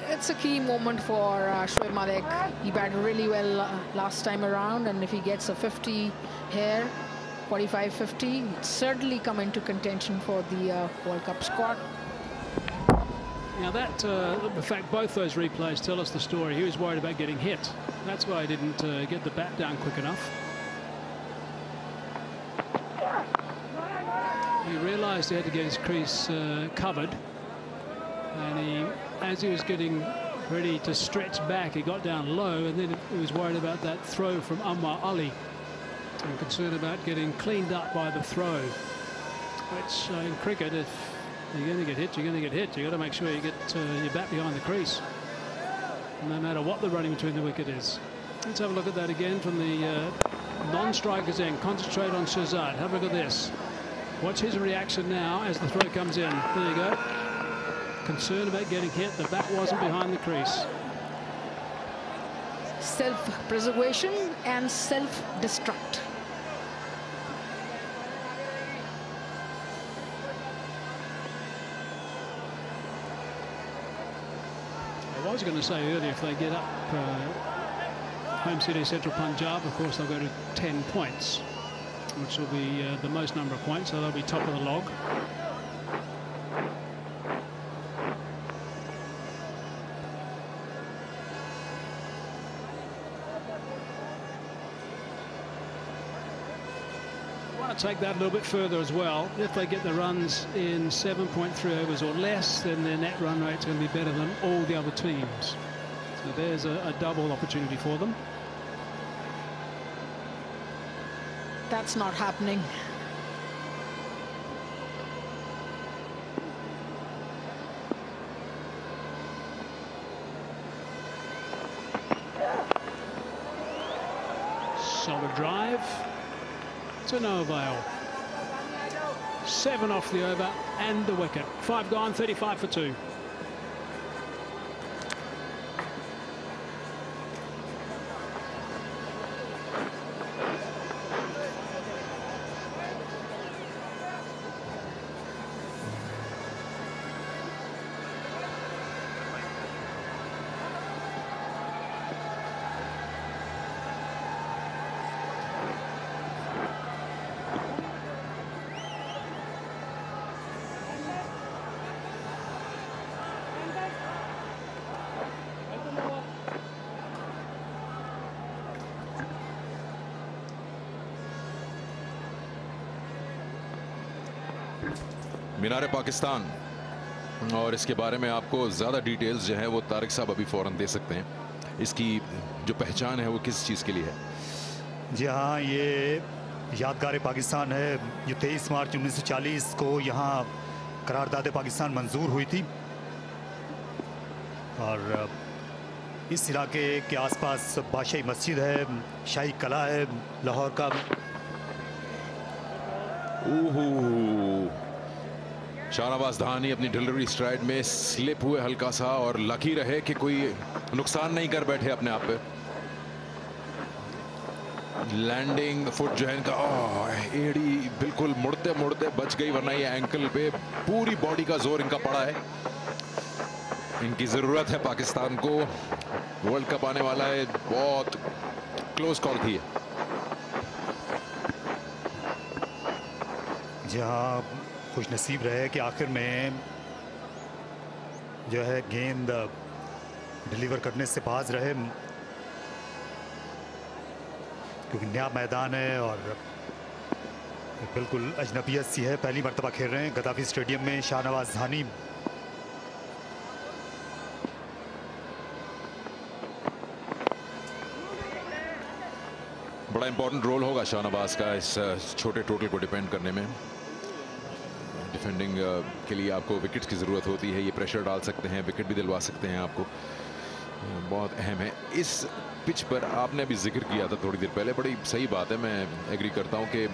It's a key moment for Shoaib Malik. He batted really well last time around, and if he gets a 50 here, 45-50, he'd certainly come into contention for the World Cup squad. Now that, in fact, both those replays tell us the story. He was worried about getting hit. That's why he didn't get the bat down quick enough. He realised he had to get his crease covered, and as he was getting ready to stretch back, he got down low, and then he was worried about that throw from Anwar Ali, and concerned about getting cleaned up by the throw, which in cricket, if you're going to get hit, you're going to get hit. You've got to make sure you get your bat behind the crease, no matter what the running between the wicket is. Let's have a look at that again from the non-striker's end. Concentrate on Shahzad. Have a look at this. Watch his reaction now as the throw comes in. There you go. Concerned about getting hit. The bat wasn't behind the crease. Self-preservation and self-destruct. I was going to say earlier, if they get up home city Central Punjab, of course they'll go to 10 points, which will be the most number of points, so they'll be top of the log. Take that a little bit further as well. If they get the runs in 7.3 overs or less, then their net run rate's going to be better than all the other teams. So there's a double opportunity for them. That's not happening. Solid drive. To no avail. 7 off the over and the wicket. 5 gone, 35 for 2. मीनार पाकिस्तान, और इसके बारे में आपको ज़्यादा details जो है वो तारिक साहब अभी फ़ौरन दे सकते हैं। इसकी जो पहचान है वो किस चीज़ के लिए है? जी हाँ, ये यादगार पाकिस्तान है। ये 23 मार्च 1940 को यहाँ करारदाद पाकिस्तान मंजूर हुई थी और इस इलाके के आसपास बादशाही मस्जिद है, शाही कला है लाहौर का। शाहनवाज धानी अपनी डिलीवरी स्ट्राइड में स्लिप हुए हल्का सा, और लकी रहे कि कोई नुकसान नहीं कर बैठे अपने आप पे। लैंडिंग फुट जो है इनका, एड़ी बिल्कुल मुड़ते मुड़ते बच गई, वरना ये एंकल पे पूरी बॉडी का जोर इनका पड़ा है। इनकी जरूरत है पाकिस्तान को, वर्ल्ड कप आने वाला है, बहुत क्लोज कॉल थी। जहाँ खुश नसीब रहे कि आखिर में जो है गेंद डिलीवर करने से बाज रहे, क्योंकि नया मैदान है और बिल्कुल अजनबियत सी है। पहली मरतबा खेल रहे हैं गद्दाफी स्टेडियम में शाहनवाज धानी। बड़ा इंपॉर्टेंट रोल होगा शाहनवाज का इस छोटे टोटल को डिपेंड करने में। डिफेंडिंग के लिए आपको विकेट्स की ज़रूरत होती है, ये प्रेशर डाल सकते हैं, विकेट भी दिलवा सकते हैं आपको, बहुत अहम है। इस पिच पर आपने अभी जिक्र किया था थोड़ी देर पहले, बड़ी सही बात है, मैं एग्री करता हूं कि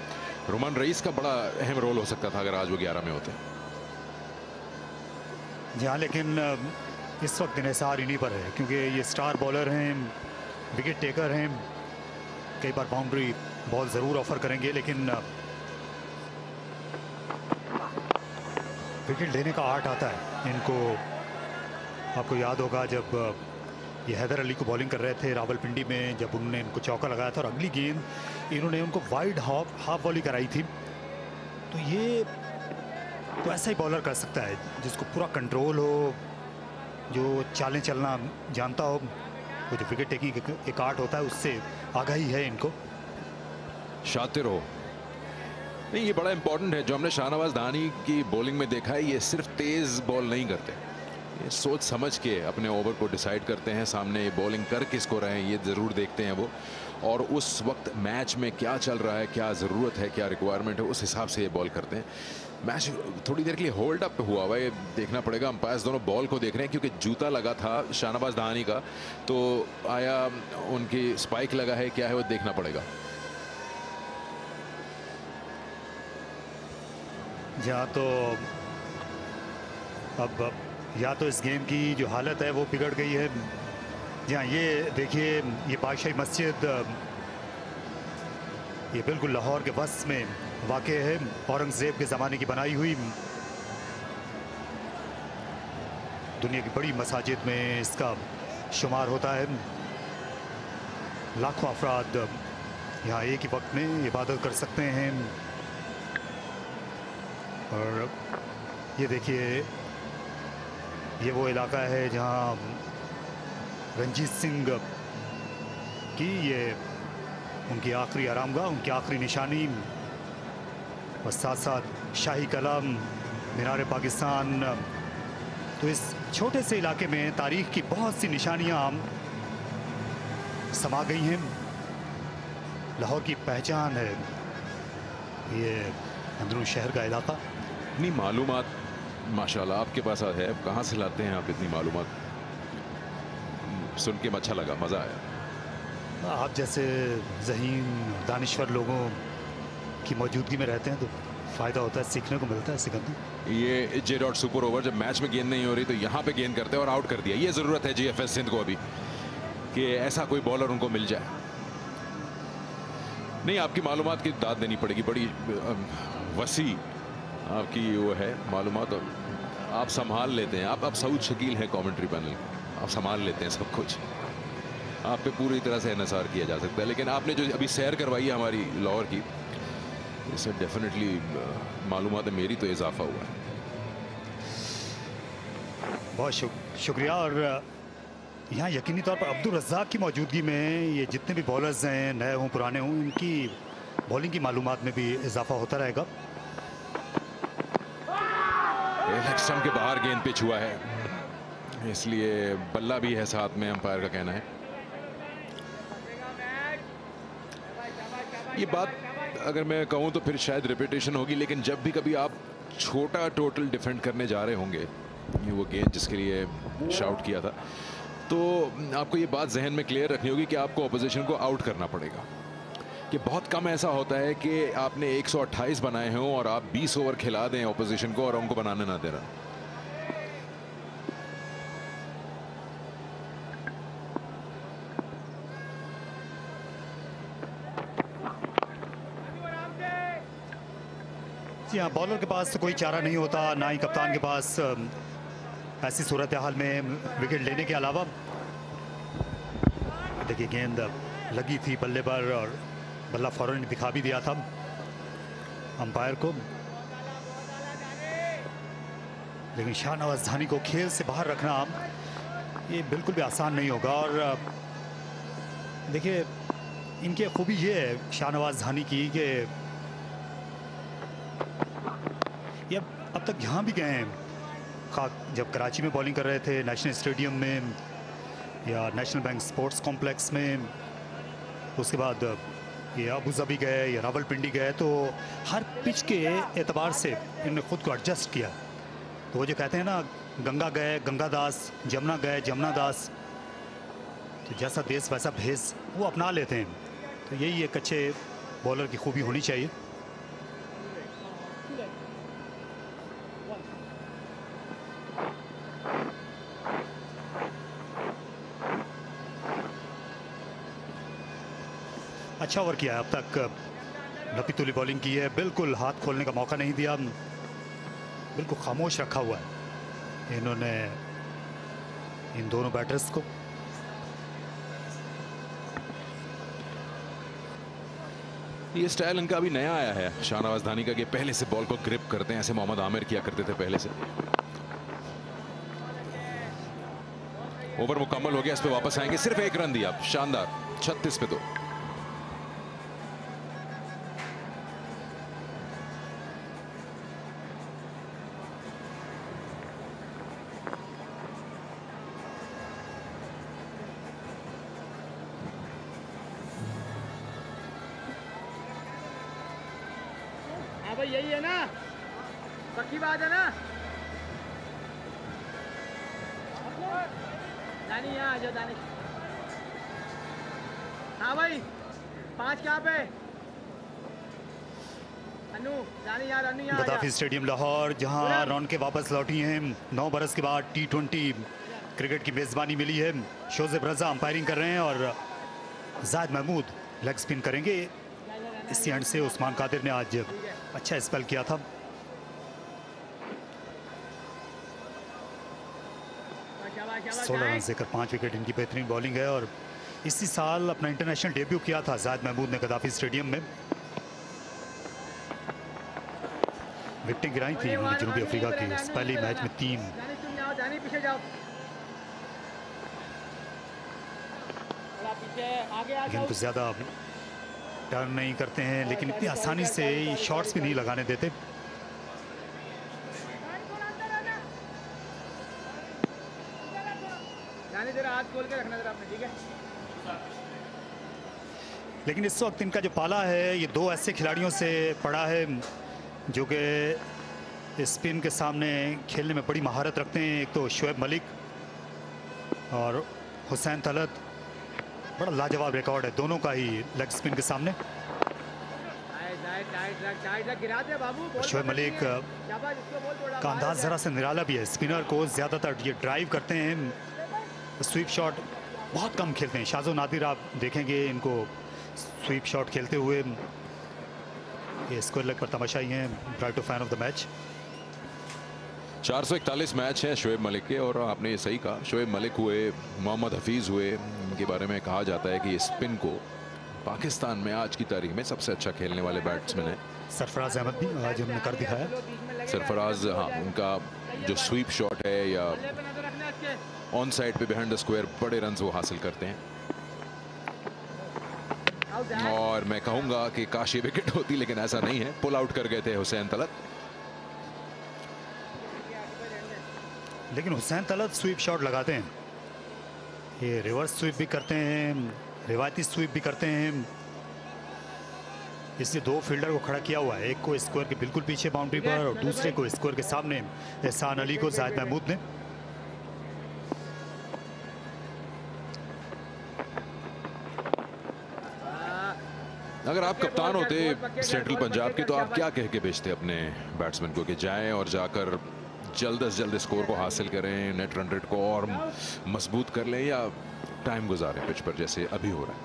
रुमान रईस का बड़ा अहम रोल हो सकता था अगर आज वो 11 में होते। जी हाँ, लेकिन इस वक्त इन्हिसार इन्हीं पर है, क्योंकि ये स्टार बॉलर हैं, विकेट टेकर हैं, कई बार बाउंड्री बॉल ज़रूर ऑफर करेंगे, लेकिन विकेट लेने का आर्ट आता है इनको। आपको याद होगा जब ये हैदर अली को बॉलिंग कर रहे थे रावलपिंडी में, जब उन्होंने इनको चौका लगाया था और अगली गेंद इन्होंने उनको वाइड हाफ बॉलिंग कराई थी। तो ये तो ऐसा ही बॉलर कर सकता है जिसको पूरा कंट्रोल हो, जो चालें चलना जानता हो, वो जो विकेट टेकिंग एक आर्ट होता है उससे आगाही है इनको। शातिर हो नहीं, ये बड़ा इंपॉर्टेंट है। जो हमने शाहनवाज धानी की बॉलिंग में देखा है, ये सिर्फ तेज बॉल नहीं करते, ये सोच समझ के अपने ओवर को डिसाइड करते हैं, सामने बॉलिंग कर किसको रहे हैं ये ज़रूर देखते हैं वो, और उस वक्त मैच में क्या चल रहा है, क्या ज़रूरत है, क्या रिक्वायरमेंट है, उस हिसाब से ये बॉल करते हैं। मैच थोड़ी देर के लिए होल्ड अप हुआ हुआ है, ये देखना पड़ेगा। अंपायर्स दोनों बॉल को देख रहे हैं, क्योंकि जूता लगा था शाहनवाज धानी का, तो आया उनकी स्पाइक लगा है, क्या है वो देखना पड़ेगा। या तो अब या तो इस गेम की जो हालत है वो बिगड़ गई है। जहाँ ये देखिए, ये बादशाही मस्जिद ये बिल्कुल लाहौर के वस्त में वाक़ है, औरंगज़ेब के ज़माने की बनाई हुई। दुनिया की बड़ी मसाजिद में इसका शुमार होता है। लाखों अफराद यहाँ एक ही वक्त में इबादत कर सकते हैं। और ये देखिए, ये वो इलाका है जहाँ रंजीत सिंह की ये उनकी आखिरी आरामगाह, उनकी आखिरी निशानी, और साथ साथ शाही कला, मीनार पाकिस्तान। तो इस छोटे से इलाके में तारीख की बहुत सी निशानियाँ समा गई हैं। लाहौर की पहचान है ये अंदरून शहर का इलाका। इतनी मालूमात माशाल्लाह आपके पास है, कहाँ से लाते हैं आप इतनी मालूमात? सुन के अच्छा लगा, मज़ा आया। आप जैसे ज़हीन दानिश्वर लोगों की मौजूदगी में रहते हैं तो फ़ायदा होता है, सीखने को मिलता है सिकंदर। ये जे डॉट सुपर ओवर, जब मैच में गेंद नहीं हो रही तो यहाँ पे गेंद करते हैं और आउट कर दिया। ये ज़रूरत है जीएफएस सिंध को अभी कि ऐसा कोई बॉलर उनको मिल जाए। नहीं, आपकी मालूमात की दाद देनी पड़ेगी, बड़ी वसी आपकी वो है मालूमात, और आप संभाल लेते हैं। आप सऊद शकील हैं कमेंट्री पैनल, आप संभाल लेते हैं सब कुछ, आप पे पूरी तरह से इन्हिसार किया जा सकता है। लेकिन आपने जो अभी सैर करवाई है हमारी लाहौर की, इससे डेफिनेटली मालूमात में मेरी तो इजाफा हुआ है। बहुत शुक्रिया। और यहाँ यकीनी तौर पर अब्दुल रज़्ज़ाक की मौजूदगी में ये जितने भी बॉलर्स हैं, नए हों पुराने हों, इनकी बॉलिंग की मालूमात में भी इजाफा होता रहेगा। लेग स्टंप के बाहर गेंद पिच हुआ है, इसलिए बल्ला भी है साथ में, अंपायर का कहना है। ये बात अगर मैं कहूं तो फिर शायद रिपीटेशन होगी, लेकिन जब भी कभी आप छोटा टोटल डिफेंड करने जा रहे होंगे, ये वो गेंद जिसके लिए शाउट किया था, तो आपको ये बात जहन में क्लियर रखनी होगी कि आपको ऑपोजिशन को आउट करना पड़ेगा। कि बहुत कम ऐसा होता है कि आपने 128 बनाए हों और आप 20 ओवर खिला दें ऑपोजिशन को और उनको बनाने ना दे रहा। जी हाँ, बॉलर के पास तो कोई चारा नहीं होता, ना ही कप्तान के पास ऐसी सूरत हाल में विकेट लेने के अलावा। देखिए गेंद लगी थी बल्ले पर और बल्ला फौरन दिखा भी दिया था अंपायर को, लेकिन शाहनवाज धानी को खेल से बाहर रखना ये बिल्कुल भी आसान नहीं होगा। और देखिए इनकी खूबी ये है शाहनवाज धानी की कि ये अब तक यहाँ भी गए हैं, जब कराची में बॉलिंग कर रहे थे, नेशनल स्टेडियम में या नेशनल बैंक स्पोर्ट्स कॉम्प्लेक्स में, उसके बाद ये अबू धाबी गए या रावलपिंडी गए, तो हर पिच के एतबार से इन्होंने खुद को एडजस्ट किया। तो वो जो कहते हैं ना, गंगा गए गंगादास, जमुना गए जमुनादास, तो जैसा देश वैसा भेस वो अपना लेते हैं। तो यही एक अच्छे बॉलर की खूबी होनी चाहिए। अच्छा ओवर किया है अब तक, लपी तुली बॉलिंग की है, बिल्कुल हाथ खोलने का मौका नहीं दिया, बिल्कुल खामोश रखा हुआ है इन्होंने इन दोनों बैटर्स को। ये स्टाइल इनका अभी नया आया है शाहनवाज धानी का, कि पहले से बॉल को ग्रिप करते हैं, ऐसे मोहम्मद आमिर किया करते थे पहले से। ओवर मुकम्मल हो गया, इस पे वापस आएंगे, सिर्फ एक रन दिया, शानदार 36 पे। तो भाई यही है ना, पक्की बात है ना। दानी यहाँ आ जाओ दानी। हाँ भाई 5 कहाँ पे? अनु दानी यार, अनु यहाँ। गद्दाफी स्टेडियम लाहौर, जहां रौनकें वापस लौटी हैं 9 बरस के बाद। T20 क्रिकेट की मेजबानी मिली है, शोजेब रजा अंपायरिंग कर रहे हैं और जायद महमूद लेग स्पिन करेंगे। इसी एंड से उस्मान कादिर ने आज अच्छा स्पेल किया था। सोलह रन देकर 5 विकेट, इनकी बेहतरीन बॉलिंग है। और इसी साल अपना इंटरनेशनल डेब्यू किया था जायद महमूद ने गद्दाफी स्टेडियम में। विकेटें गिराई थी उन्होंने जनूबी अफ्रीका की इस पहले मैच में 3। इनको ज्यादा टर्न नहीं करते हैं, लेकिन इतनी आसानी से शॉट्स भी नहीं लगाने देते। हाथ खोल के रखना जरा आपने, ठीक है। लेकिन इस वक्त इनका जो पाला है ये 2 ऐसे खिलाड़ियों से पड़ा है जो कि स्पिन के सामने खेलने में बड़ी महारत रखते हैं। एक तो शोएब मलिक और हुसैन तलत, बड़ा लाजवाब रिकॉर्ड है दोनों का ही लेग स्पिन के सामने। शोएब मलिक का अंदाज जरा से निराला भी है, स्पिनर को ज्यादातर ये ड्राइव करते हैं, स्वीप शॉट बहुत कम खेलते हैं। शाजो नादिर आप देखेंगे इनको स्वीप शॉट खेलते हुए, ये स्क्वायर लेग पर तमाशाई हैं। Bright fan of the match. 441 match हैं शोएब मलिक के, और आपने ये सही कहा, शोएब मलिक हुए, मोहम्मद हफीज़ हुए, इनके बारे में कहा जाता है कि ये स्पिन को पाकिस्तान में आज की तारीख में सबसे अच्छा खेलने वाले बैट्समैन हैं। सरफराज अहमद भी आज उन्होंने कर दिखाया। सरफराज, हाँ, उनका जो स्वीप शॉट है या ऑन साइड पे बिहाइंड द स्क्वायर बड़े रन्स वो हासिल करते हैं। और मैं कहूंगा कि काश ये विकेट होती, लेकिन ऐसा नहीं है, पुल आउट कर गए थे हुसैन तलत। लेकिन हुसैन तलत स्वीप शॉट लगाते हैं, ये रिवर्स स्वीप भी करते हैं, रिवायती स्वीप भी करते हैं। इसलिए दो फील्डर को खड़ा किया हुआ है, एक को स्क्वायर के बिल्कुल पीछे बाउंड्री पर और दूसरे को स्क्वायर के सामने एहसान अली को जाहिद महमूद ने। अगर आप कप्तान होते सेंट्रल पंजाब के तो आप क्या कह के भेजते अपने बैट्समैन को कि जाएं और जाकर जल्द से जल्द स्कोर को हासिल करें, नेट रन रेट को और मजबूत कर लें, या टाइम गुजारें पिच पर जैसे अभी हो रहा है?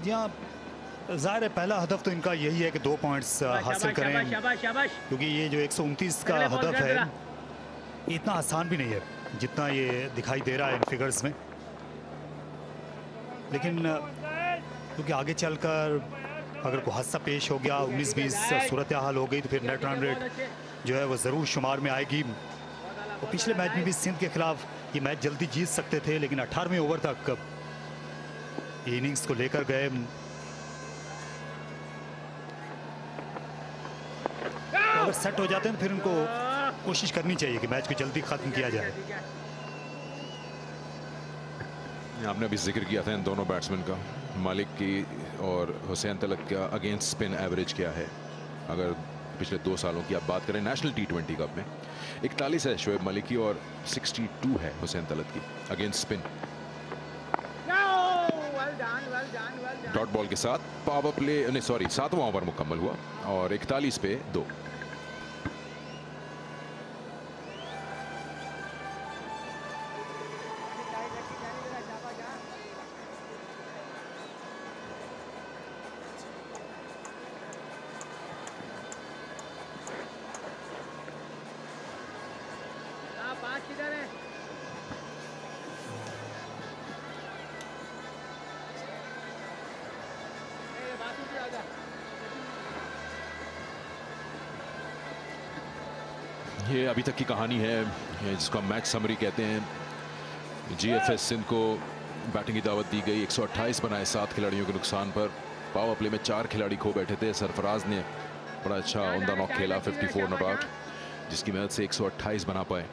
जी हाँ, ज़ाहिर है पहला हदफ तो इनका यही है कि 2 पॉइंट्स हासिल करें, क्योंकि ये जो 129 का हदफ है ये इतना आसान भी नहीं है जितना ये दिखाई दे रहा है इन फिगर्स में। लेकिन क्योंकि आगे चलकर अगर कोई हादसा पेश हो गया, 19-20 सूरत हाल हो गई, तो फिर नेट रन रेट जो है वो ज़रूर शुमार में आएगी। तो पिछले मैच में भी सिंध के खिलाफ ये मैच जल्दी जीत सकते थे, लेकिन 18वें ओवर तक ये इनिंग्स को लेकर गए। अगर सेट हो जाते हैं तो फिर उनको कोशिश करनी चाहिए कि मैच को जल्दी खत्म किया जाए। आपने अभी जिक्र किया था इन दोनों बैट्समैन का, मालिक की और हुसैन तलत का अगेंस्ट स्पिन एवरेज क्या है। अगर पिछले 2 सालों की आप बात करें नेशनल T20 कप में 41 है शोएब मलिक की और 62 है हुसैन तलत की अगेंस्ट स्पिन। डॉट बॉल के साथ पावर प्ले, नहीं सॉरी 7वां ओवर मुकम्मल हुआ और 41 पे 2। ये अभी तक की कहानी है जिसको मैच समरी कहते हैं। GFS सिंध को बैटिंग की दावत दी गई, 128 बनाए 7 खिलाड़ियों के नुकसान पर। पावर प्ले में 4 खिलाड़ी खो बैठे थे। सरफराज ने बड़ा अच्छा उमदा नॉक खेला 54 नॉट आउट, जिसकी मदद से 128 बना पाए।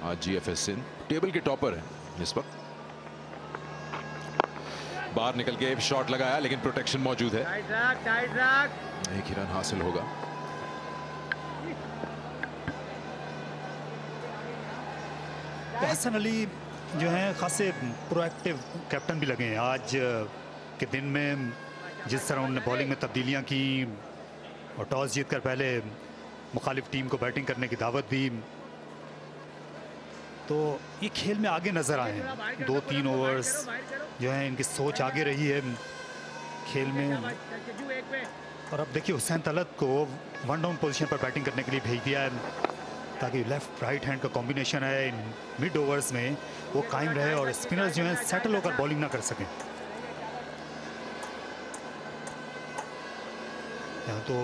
आज GFS सिंध टेबल के टॉपर है इस वक्त। बाहर निकल के शॉट लगाया लेकिन प्रोटेक्शन मौजूद है, एक ही रन हासिल होगा। हसन अली जो हैं खासे प्रोएक्टिव कैप्टन भी लगे हैं। आज के दिन में जिस तरह उन्होंने बॉलिंग में तब्दीलियां की और टॉस जीतकर पहले मुखालिफ टीम को बैटिंग करने की दावत दी, तो ये खेल में आगे नजर आए हैं। 2-3 ओवर्स जो है इनकी सोच आगे रही है खेल में। और अब देखिए हुसैन तलत को 1 डाउन पोजीशन पर बैटिंग करने के लिए भेज दिया है ताकि लेफ्ट राइट हैंड का कॉम्बिनेशन है इन मिड ओवर्स में वो कायम रहे और स्पिनर्स जो हैं सेटल होकर बॉलिंग ना कर सकें। यहाँ तो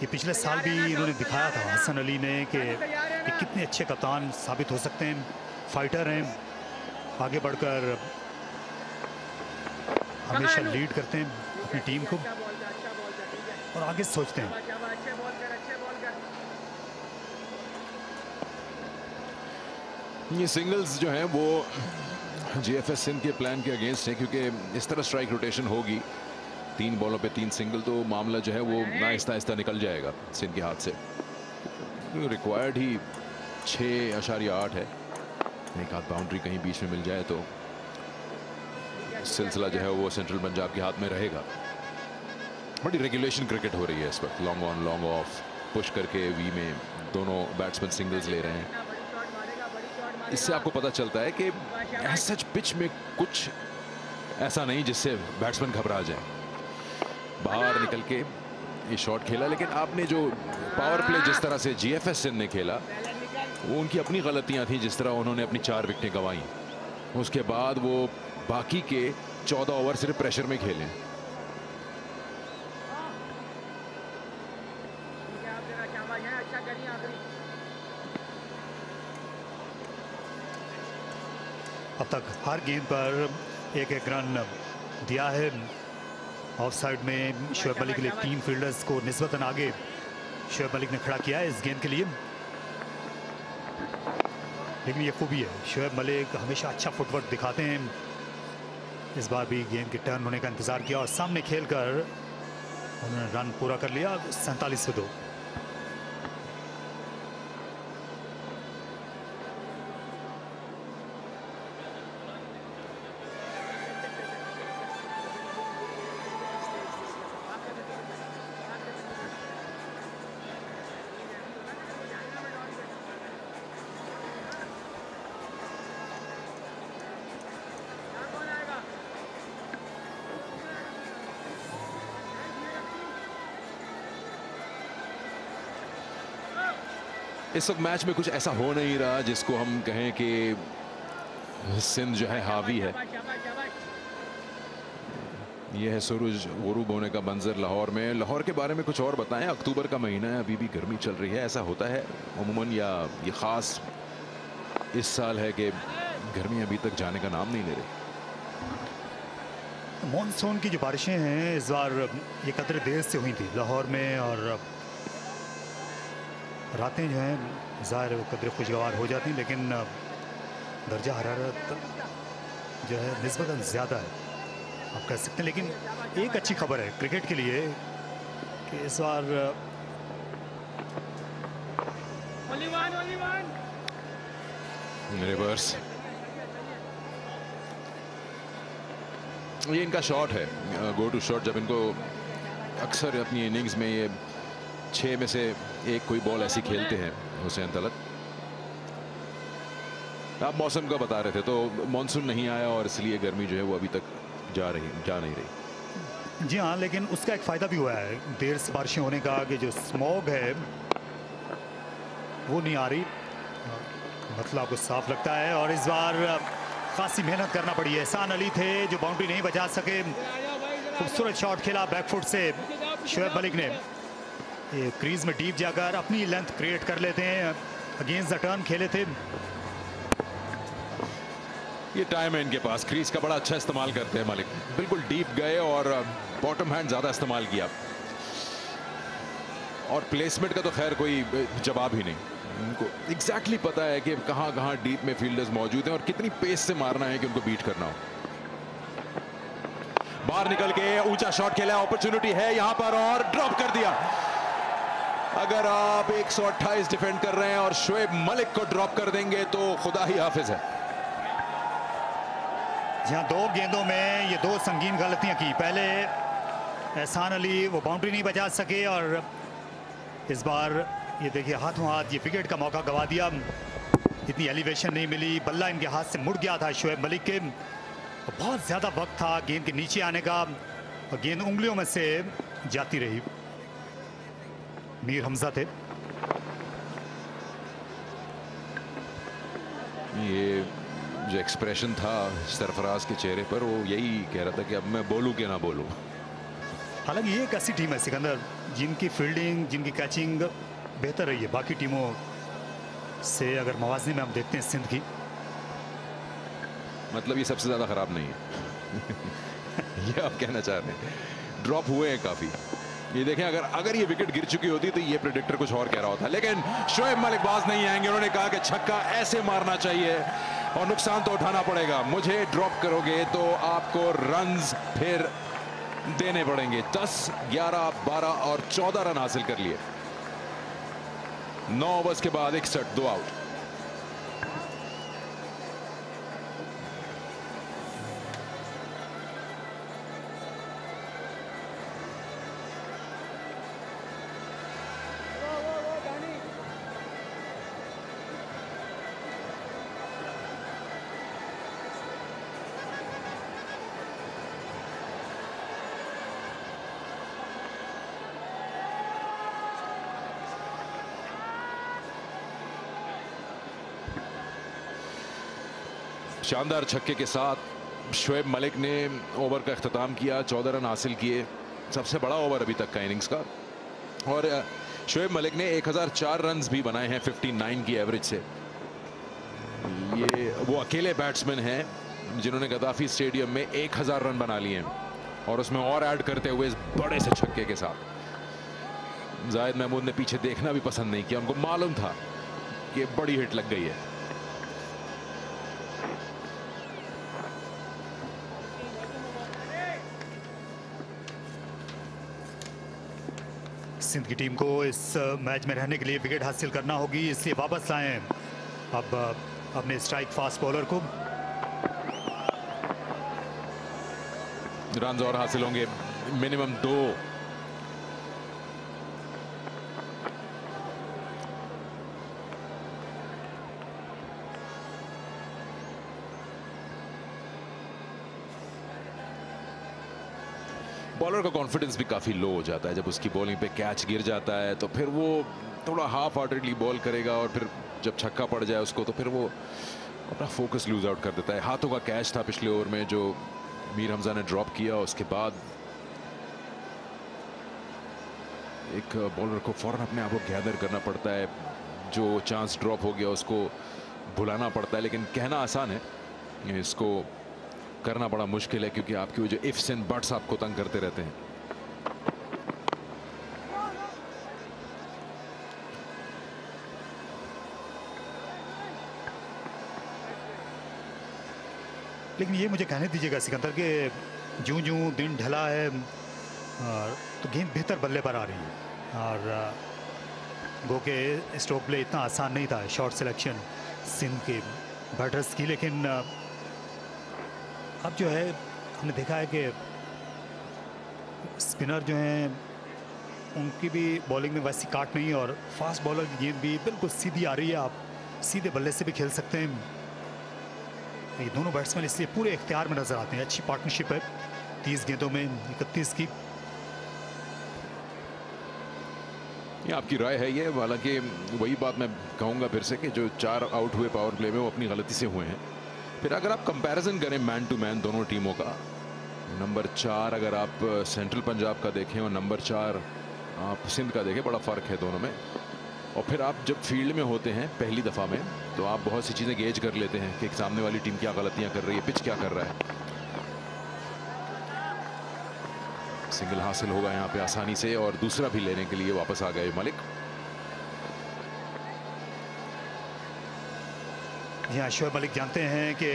ये पिछले साल भी इन्होंने दिखाया था हसन अली ने कि कितने अच्छे कप्तान साबित हो सकते हैं, फाइटर हैं, आगे बढ़कर हमेशा लीड करते हैं अपनी टीम को और आगे सोचते हैं। ये सिंगल्स जो हैं वो GFS सिंध के प्लान के अगेंस्ट है, क्योंकि इस तरह स्ट्राइक रोटेशन होगी 3 बॉलों पे 3 सिंगल, तो मामला जो है वो आहिस्ता आहिस्ता निकल जाएगा सिंध के हाथ से। रिक्वायर्ड ही 6.8 है, एक आध बाउंड्री कहीं बीच में मिल जाए तो सिलसिला जो है वो सेंट्रल पंजाब के हाथ में रहेगा। बड़ी रेगुलेशन क्रिकेट हो रही है इस वक्त, long on long off push करके वी में दोनों बैट्समैन सिंगल्स ले रहे हैं। इससे आपको पता चलता है कि सच पिच में कुछ ऐसा नहीं जिससे बैट्समैन घबरा जाए। बाहर निकल के ये शॉट खेला, लेकिन आपने जो पावर प्ले जिस तरह से GFS सिंध ने खेला वो उनकी अपनी गलतियां थी, जिस तरह उन्होंने अपनी 4 विकेटें गंवाई। उसके बाद वो बाकी के 14 ओवर सिर्फ प्रेशर में खेले। अब तक हर गेंद पर 1-1 रन दिया है। ऑफ साइड में शोएब मलिक के लिए 3 फील्डर्स को निस्बतन आगे शोएब मलिक ने खड़ा किया है इस गेंद के लिए। लेकिन ये खूबी है, शोएब मलिक हमेशा अच्छा फुटवर्क दिखाते हैं। इस बार भी गेंद के टर्न होने का इंतजार किया और सामने खेलकर उन्होंने रन पूरा कर लिया, 47 पे 2। इस वक्त मैच में कुछ ऐसा हो नहीं रहा जिसको हम कहें कि सिंध जो है हावी है। यह है सूरज गुरूब होने का मंजर लाहौर में। लाहौर के बारे में कुछ और बताएं। अक्टूबर का महीना है, अभी भी गर्मी चल रही है, ऐसा होता है अमूमन, या ये खास इस साल है कि गर्मी अभी तक जाने का नाम नहीं ले रही? मॉनसून की जो बारिशें हैं इस बार ये कदर देर से हुई थी लाहौर में, और रातें जो हैं ज़ाहिर वो कदर खुशगवार हो जाती, लेकिन दर्जा हरारत जो है निस्बतन ज़्यादा है, आप कह सकते हैं। लेकिन एक अच्छी खबर है क्रिकेट के लिए कि इस बार रिवर्स, ये इनका शॉट है, गो टू शॉट। जब इनको अक्सर अपनी इनिंग्स में ये 6 में से एक कोई बॉल ऐसी खेलते हैं हुसैन तलत। आप मौसम का बता रहे थे, तो मॉनसून नहीं आया और इसलिए गर्मी जो है वो अभी तक जा नहीं रही। जी हाँ, लेकिन उसका एक फ़ायदा भी हुआ है देर से बारिशें होने का, कि जो स्मॉग है वो नहीं आ रही, मतलब आपको साफ लगता है। और इस बार खासी मेहनत करना पड़ी है। एहसान अली थे जो बाउंड्री नहीं बचा सके, खूबसूरत शॉट खेला बैकफुट से शोएब मलिक ने। ये क्रीज में डीप जाकर अपनी लेंथ क्रिएट कर लेते हैं, अगेंस्ट द टर्न खेले थे। ये टाइम है इनके पास, क्रीज का बड़ा अच्छा इस्तेमाल करते हैं मलिक। बिल्कुल डीप गए और बॉटम हैंड ज्यादा इस्तेमाल किया, और प्लेसमेंट का तो खैर कोई जवाब ही नहीं। उनको एग्जैक्टली पता है कि कहां कहां डीप में फील्डर्स मौजूद हैं और कितनी पेस से मारना है कि उनको बीट करना हो। बाहर निकल के ऊंचा शॉट खेला, अपॉर्चुनिटी है यहां पर और ड्रॉप कर दिया। अगर आप 128 डिफेंड कर रहे हैं और शोएब मलिक को ड्रॉप कर देंगे तो खुदा ही हाफिज है। जहां 2 गेंदों में ये 2 संगीन गलतियां की। पहले एहसान अली वो बाउंड्री नहीं बचा सके, और इस बार ये देखिए हाथों हाथ ये विकेट का मौका गवा दिया। इतनी एलिवेशन नहीं मिली, बल्ला इनके हाथ से मुड़ गया था शोएब मलिक के। बहुत ज़्यादा वक्त था गेंद के नीचे आने का और गेंद उंगलियों में से जाती रही। मीर हमजा थे। ये जो एक्सप्रेशन था सरफराज के चेहरे पर, वो यही कह रहा था कि अब मैं बोलूं कि ना बोलूं। हालांकि ये एक ऐसी टीम है सिकंदर जिनकी फील्डिंग, जिनकी कैचिंग बेहतर रही है बाकी टीमों से। अगर मवाजने में हम देखते हैं सिंध की, मतलब ये सबसे ज्यादा खराब नहीं है ये आप कहना चाह रहे हैं। ड्रॉप हुए हैं काफी। ये देखें, अगर ये विकेट गिर चुकी होती तो ये प्रेडिक्टर कुछ और कह रहा होता, लेकिन शोएब मलिक बाज नहीं आएंगे। उन्होंने कहा कि छक्का ऐसे मारना चाहिए और नुकसान तो उठाना पड़ेगा। मुझे ड्रॉप करोगे तो आपको रन्स फिर देने पड़ेंगे। 10, 11, 12 और 14 रन हासिल कर लिए 9 ओवर्स के बाद 61, 2 आउट। शानदार छक्के के साथ शोएब मलिक ने ओवर का अख्ताम किया, 14 रन हासिल किए, सबसे बड़ा ओवर अभी तक का इनिंग्स का। और शोएब मलिक ने 1004 रन भी बनाए हैं 59 की एवरेज से। ये वो अकेले बैट्समैन हैं जिन्होंने गद्दाफी स्टेडियम में 1000 रन बना लिए हैं, और उसमें और ऐड करते हुए इस बड़े से छक्के के साथ। जाहिद महमूद ने पीछे देखना भी पसंद नहीं किया, उनको मालूम था ये बड़ी हिट लग गई है। सिंध की टीम को इस मैच में रहने के लिए विकेट हासिल करना होगी, इसलिए वापस लाएं अब अपने स्ट्राइक फास्ट बॉलर को। रन और हासिल होंगे मिनिमम 2। बॉलर का कॉन्फिडेंस भी काफी लो हो जाता है जब उसकी बॉलिंग पे कैच गिर जाता है, तो फिर वो थोड़ा हाफ हार्टेडली बॉल करेगा और फिर जब छक्का पड़ जाए उसको तो फिर वो अपना फोकस लूज आउट कर देता है। हाथों का कैच था पिछले ओवर में जो मीर हमजा ने ड्रॉप किया, उसके बाद एक बॉलर को फौरन अपने आप को गैदर करना पड़ता है, जो चांस ड्रॉप हो गया उसको भुलाना पड़ता है। लेकिन कहना आसान है, इसको करना बड़ा मुश्किल है क्योंकि आपकी वो जो इफ्स एंड बट्स आपको तंग करते रहते हैं। लेकिन ये मुझे कहने दीजिएगा सिकंदर के जूं जूं दिन ढला है तो गेंद बेहतर बल्ले पर आ रही है, और गो के स्ट्रोक प्ले इतना आसान नहीं था शॉट सिलेक्शन सिंध के बैटर्स की। लेकिन अब जो है हमने देखा है कि स्पिनर जो हैं उनकी भी बॉलिंग में वैसी काट नहीं, और फास्ट बॉलर की गेंद भी बिल्कुल सीधी आ रही है, आप सीधे बल्ले से भी खेल सकते हैं। ये दोनों बैट्समैन इसलिए पूरे इख्तियार में नजर आते हैं। अच्छी पार्टनरशिप है 30 गेंदों में 31 की। ये आपकी राय है ये, हालांकि वही बात मैं कहूंगा फिर से कि जो 4 आउट हुए पावर प्ले में वो अपनी गलती से हुए हैं। फिर अगर आप कंपैरिजन करें मैन टू मैन दोनों टीमों का, नंबर 4 अगर आप सेंट्रल पंजाब का देखें और नंबर 4 आप सिंध का देखें, बड़ा फ़र्क है दोनों में। और फिर आप जब फील्ड में होते हैं पहली दफ़ा में तो आप बहुत सी चीज़ें गेज कर लेते हैं कि सामने वाली टीम क्या गलतियां कर रही है, पिच क्या कर रहा है। सिंगल हासिल होगा यहाँ पे आसानी से और दूसरा भी लेने के लिए वापस आ गए मलिक। यहाँ शोएब मलिक जानते हैं कि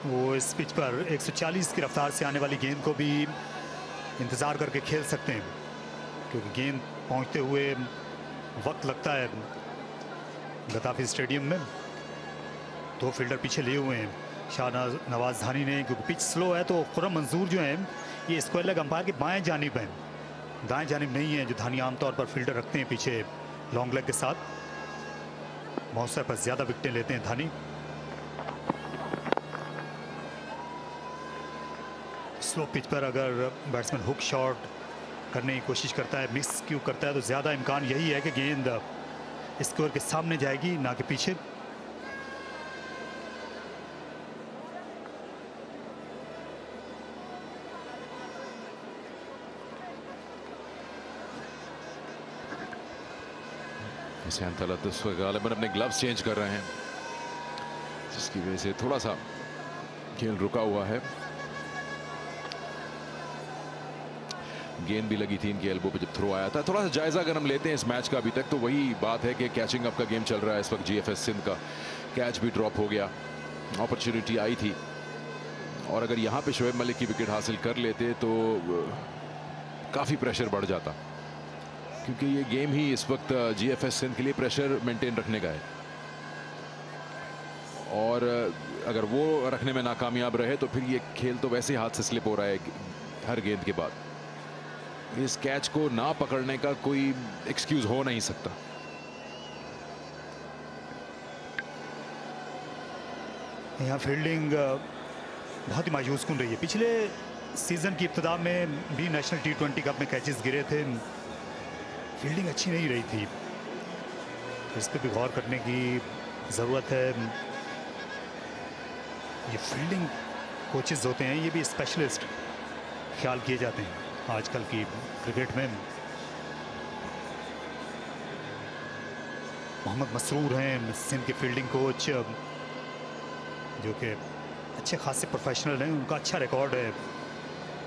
वो इस पिच पर 140 की रफ्तार से आने वाली गेंद को भी इंतज़ार करके खेल सकते हैं, क्योंकि गेंद पहुंचते हुए वक्त लगता है। गद्दाफी स्टेडियम में 2 फील्डर पीछे लिए हुए हैं शाहनवाज नवाज धानी ने, क्योंकि पिच स्लो है तो खुर्रम मंजूर जो है ये स्क्वायर लेग अंपायर की बाएं जानिब है, दाएं जानिब नहीं है, जो धानी आमतौर पर फील्डर रखते हैं पीछे लॉन्ग लेग के साथ। मौसर पर ज़्यादा विकेटें लेते हैं धानी। स्लो पिच पर अगर बैट्समैन हुक शॉट करने की कोशिश करता है, मिस क्यों करता है, तो ज़्यादा इम्कान यही है कि गेंद स्कोर के सामने जाएगी ना कि पीछे। गालिबन अपने ग्लव्स चेंज कर रहे हैं, जिसकी वजह से थोड़ा सा खेल रुका हुआ है। गेंद भी लगी थी इनके एल्बो पे जब थ्रो आया था। थोड़ा सा जायजा अगर हम लेते हैं इस मैच का अभी तक, तो वही बात है कि कैचिंग अप का गेम चल रहा है इस वक्त। जीएफएस सिंध का कैच भी ड्रॉप हो गया, अपॉर्चुनिटी आई थी, और अगर यहाँ पे शोएब मलिक की विकेट हासिल कर लेते तो काफ़ी प्रेशर बढ़ जाता, क्योंकि ये गेम ही इस वक्त जीएफएस सिंध के लिए प्रेशर मेंटेन रखने का है, और अगर वो रखने में नाकामयाब रहे तो फिर ये खेल तो वैसे हाथ से स्लिप हो रहा है हर गेंद के बाद। इस कैच को ना पकड़ने का कोई एक्सक्यूज हो नहीं सकता। यहाँ फील्डिंग बहुत ही मायूस कुन रही है। पिछले सीजन की इब्तिदा में भी नेशनल T20 कप में कैचेस गिरे थे, फील्डिंग अच्छी नहीं रही थी, इस पर भी गौर करने की ज़रूरत है। ये फील्डिंग कोचेस होते हैं, ये भी स्पेशलिस्ट ख्याल किए जाते हैं आजकल की क्रिकेट में। मोहम्मद मसरूर हैं सिंध के फील्डिंग कोच, जो कि अच्छे खासे प्रोफेशनल हैं, उनका अच्छा रिकॉर्ड है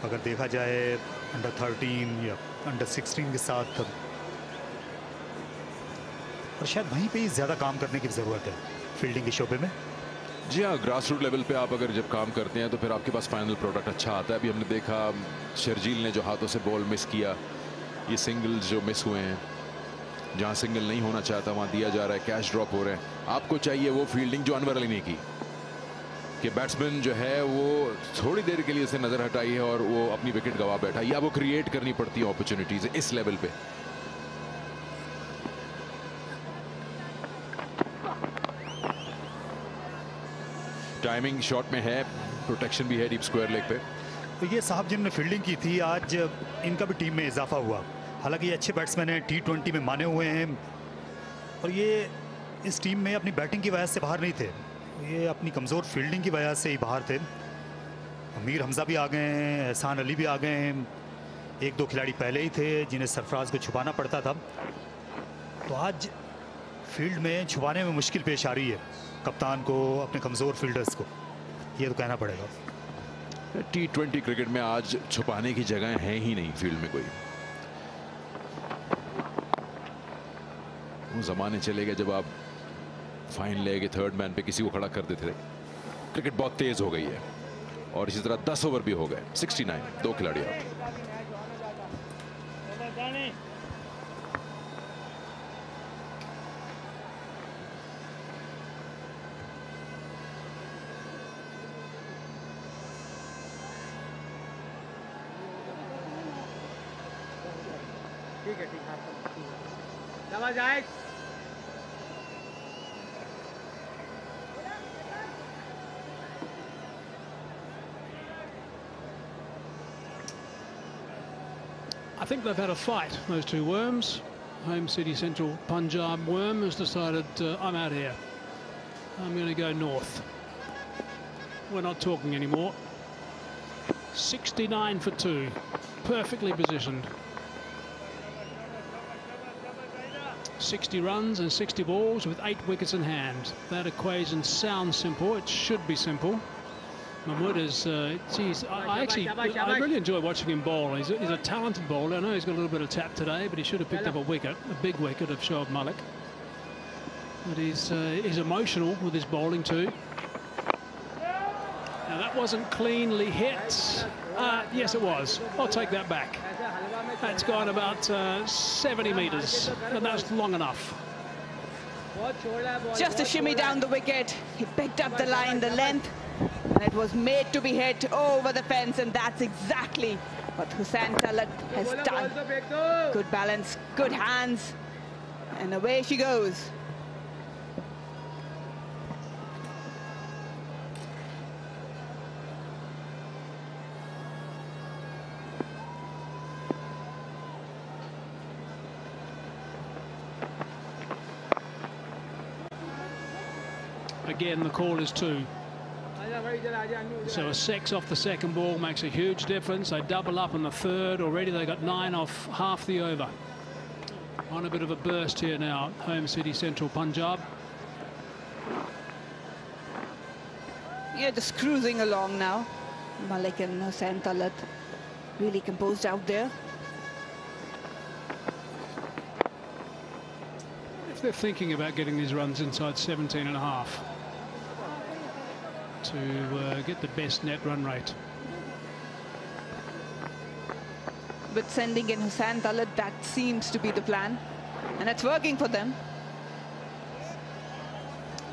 अगर देखा जाए अंडर 13 या अंडर 16 के साथ। और शायद वहीं पे ही ज़्यादा काम करने की ज़रूरत है फील्डिंग के शोबे में। जी हाँ, ग्रास रूट लेवल पे आप अगर जब काम करते हैं तो फिर आपके पास फाइनल प्रोडक्ट अच्छा आता है। अभी हमने देखा शर्जील ने जो हाथों से बॉल मिस किया, ये सिंगल्स जो मिस हुए हैं, जहाँ सिंगल नहीं होना चाहता वहाँ दिया जा रहा है, कैच ड्रॉप हो रहे हैं। आपको चाहिए वो फील्डिंग जो अनवर अली ने की, कि बैट्समैन जो है वो थोड़ी देर के लिए उसे नजर हटाई है और वो अपनी विकेट गवा बैठा, या वो क्रिएट करनी पड़ती है अपॉर्चुनिटीज इस लेवल पे। टाइमिंग शॉट में है, प्रोटेक्शन भी है डीप स्क्वायर लेग पे। तो ये साहब जिनने फील्डिंग की थी, आज इनका भी टीम में इजाफा हुआ। हालांकि ये अच्छे बैट्समैन हैं, T20 में माने हुए हैं, और ये इस टीम में अपनी बैटिंग की वजह से बाहर नहीं थे, ये अपनी कमज़ोर फील्डिंग की वजह से ही बाहर थे। अमीर हमजा भी आ गए हैं, एहसान अली भी आ गए हैं, एक दो खिलाड़ी पहले ही थे जिन्हें सरफराज को छुपाना पड़ता था। तो आज फील्ड में छुपाने में मुश्किल पेश आ रही है कप्तान को, अपने कमज़ोर फील्डर्स को, ये तो कहना पड़ेगा। T20 क्रिकेट में आज छुपाने की जगह है ही नहीं फील्ड में कोई। वो जमाने चले गए जब आप फाइन लेके थर्ड मैन पे किसी को खड़ा कर देते थे। क्रिकेट बहुत तेज हो गई है, और इसी तरह 10 ओवर भी हो गए। 69, 2 खिलाड़ी आउट। ठीक है, ठीक है, दबा जाए। I think they've had a fight, those two worms. Home City Central Punjab worm has decided I'm out here. I'm going to go north. We're not talking anymore. 69 for 2. Perfectly positioned. 60 runs and 60 balls with 8 wickets in hand. That equation sounds simple. It should be simple. Mahmood is, geez, I really enjoy watching him bowl. He's a talented bowler. I know he's got a little bit of tap today, but he should have picked up a wicket, a big wicket of Shoaib Malik. But he's emotional with his bowling too. Now that wasn't cleanly hit. Yes, it was. I'll take that back. That's gone about 70 metres, and that's long enough. Just a shimmy down the wicket. He picked up the line, the length, and it was made to be hit over the fence, and that's exactly what Hussain Talat has done. Good balance, good hands, and away she goes. Again, the call is 2. So a 6 off the second ball makes a huge difference. They double up on the third. Already they got 9 off half the over. On a bit of a burst here now, Home City Central Punjab. Yeah, just cruising along now. Malik and Hussain Talat really composed out there. If they're thinking about getting these runs inside 17.5 to get the best net run rate. With sending in Hussain Talat, that seems to be the plan, and it's working for them.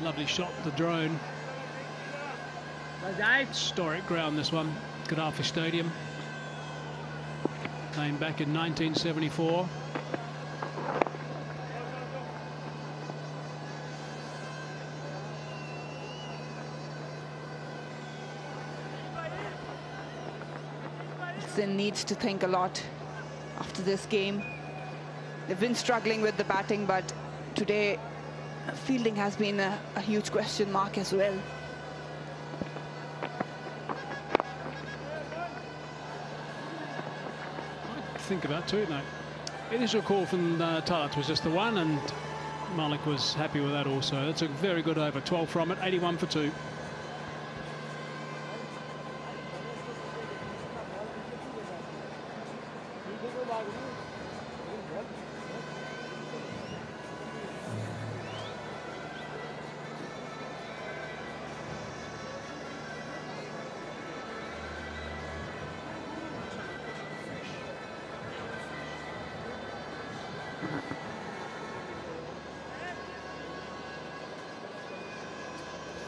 Lovely shot, the drone. Historic ground, this one, Gaddafi Stadium. Came back in 1974. Sindh needs to think a lot after this game. They've been struggling with the batting, but today fielding has been a huge question mark as well. Think about two, mate. Initial call from Talat was just the one, and Malik was happy with that also. That's a very good over. 12 from it, 81 for 2.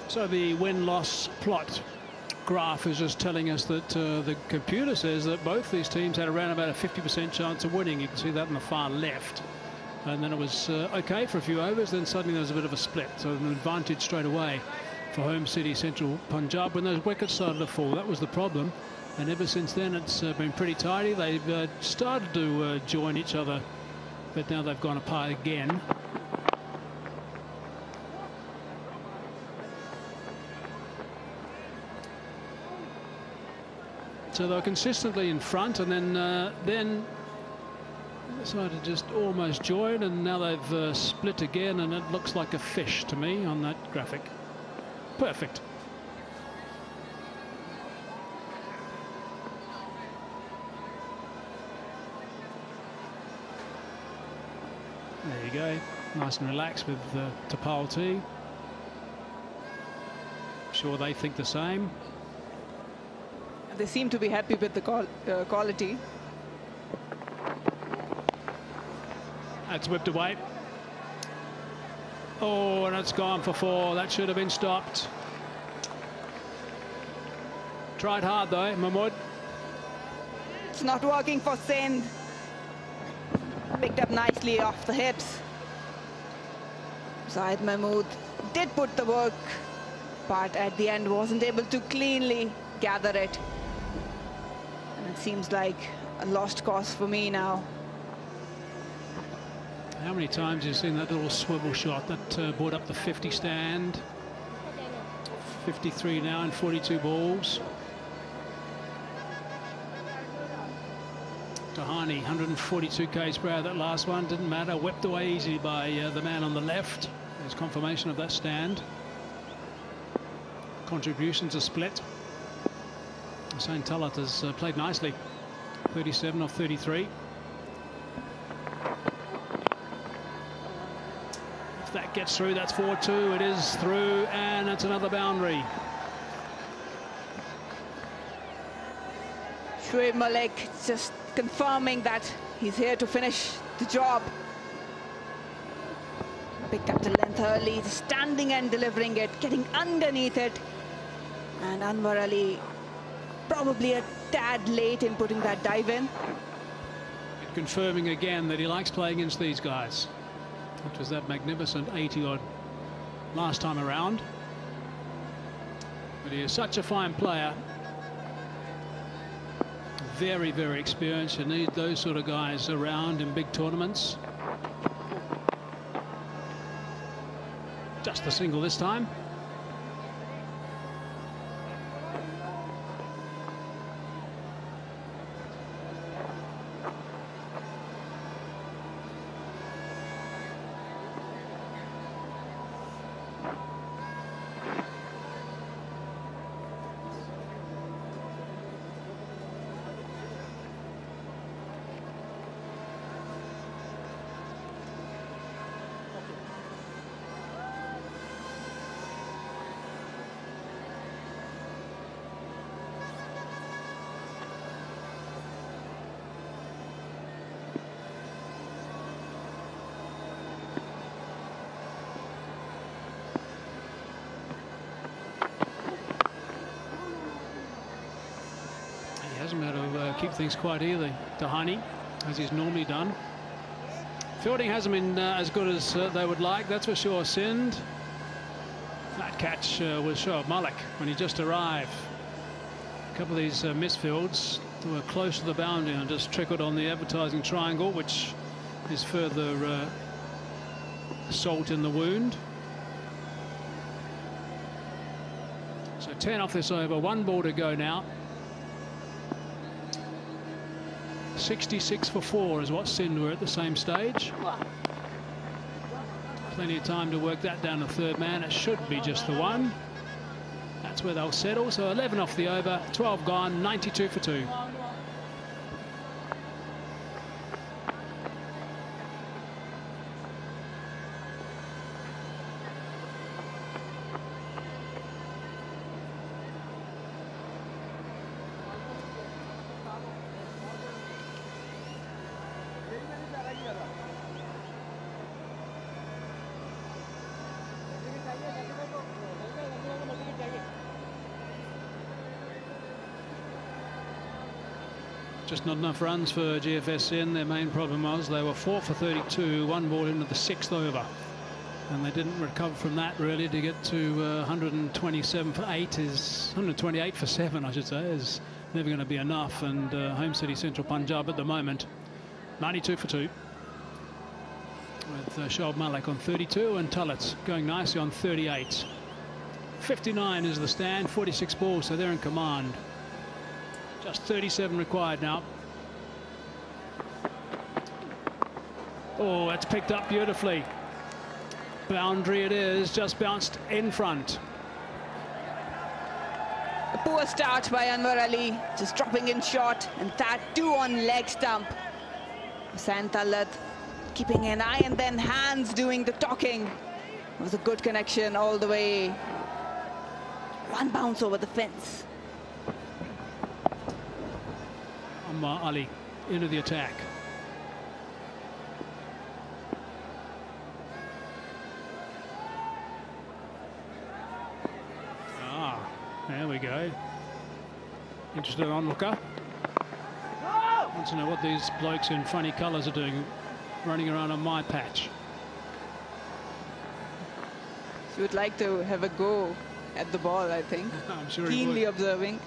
So the win-loss plot graph is just telling us that the computer says that both these teams had around about a 50% chance of winning. You can see that on the far left. And then it was okay for a few overs, then suddenly there was a bit of a split. So an advantage straight away for home city Central Punjab when those wickets started to fall. That was the problem. And ever since then it's been pretty tidy. They've started to join each other, but now they've gone apart again. So they were consistently in front, and then decided to just almost join, and now they've split again, and it looks like a fish to me on that graphic. Perfect. There you go, nice and relaxed with Tapal T. Sure they think the same. They seem to be happy with the quality. That's whipped away. Oh, and it's gone for 4. That should have been stopped. Tried hard though, Mahmood. It's not working for Sindh. Picked up nicely off the hips. Zahid Mahmood did put the work, but at the end wasn't able to cleanly gather it. And it seems like a lost cause for me now. How many times have you seen that little swivel shot that brought up the 50 stand? 53 now and 42 balls. Tahani, 142 k's per hour. That last one didn't matter. Whipped away easily by the man on the left. There's confirmation of that stand. Contributions are split. Hussain Talat has played nicely. 37 off 33. If that gets through, that's 4-2. It is through, and it's another boundary. Shoaib Malik just confirming that he's here to finish the job. Picked up the length early, standing and delivering it, getting underneath it. And Anwar Ali probably a tad late in putting that dive in. Confirming again that he likes playing against these guys. It was that magnificent 80-odd last time around. But he is such a fine player. Very, very experienced. You need those sort of guys around in big tournaments. Just a single this time. Hasn't been able to keep things quite either, Tahani, as he's normally done. Fielding hasn't been as good as they would like, that's for sure. Sindh. That catch was Shoaib Malik when he just arrived. A couple of these misfields were close to the boundary and just trickled on the advertising triangle, which is further salt in the wound. So 10 off this over, 1 ball to go now. 66 for 4 is what Sindh were at the same stage. Plenty of time to work that down to third man. It should be just the one. That's where they'll settle. So 11 off the over, 12 gone, 92 for 2. Just not enough runs for GFS Sindh. Their main problem was they were 4 for 32, one ball into the 6th over. And they didn't recover from that really to get to 127 for 8 is 128 for 7, I should say, is never going to be enough. And home city Central Punjab at the moment 92 for 2 with Shoaib Malik on 32 and Tullett going nicely on 38. 59 is the stand, 46 balls, so they're in command. Just 37 required now. Oh, that's picked up beautifully. Boundary it is, just bounced in front. A poor start by Anwar Ali, just dropping in short, and that too on leg stump. Hussain Talat keeping an eye and then hands doing the talking. It was a good connection all the way. One bounce over the fence. Anwar Ali into the attack. There we go. Interested onlooker. Wants to know what these blokes in funny colours are doing, running around on my patch. He would like to have a go at the ball, I think. I'm sure Keenly he would. observing.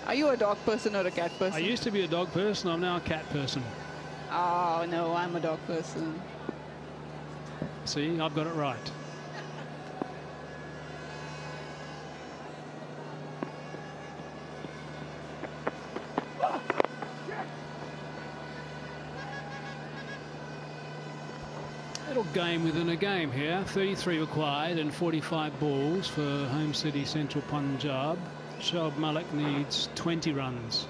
Are you a dog person or a cat person? I used to be a dog person, I'm now a cat person. Oh, no, I'm a dog person. See, I've got it right. Little game within a game here. 33 required and 45 balls for home city Central Punjab. Shoaib Malik needs 20 runs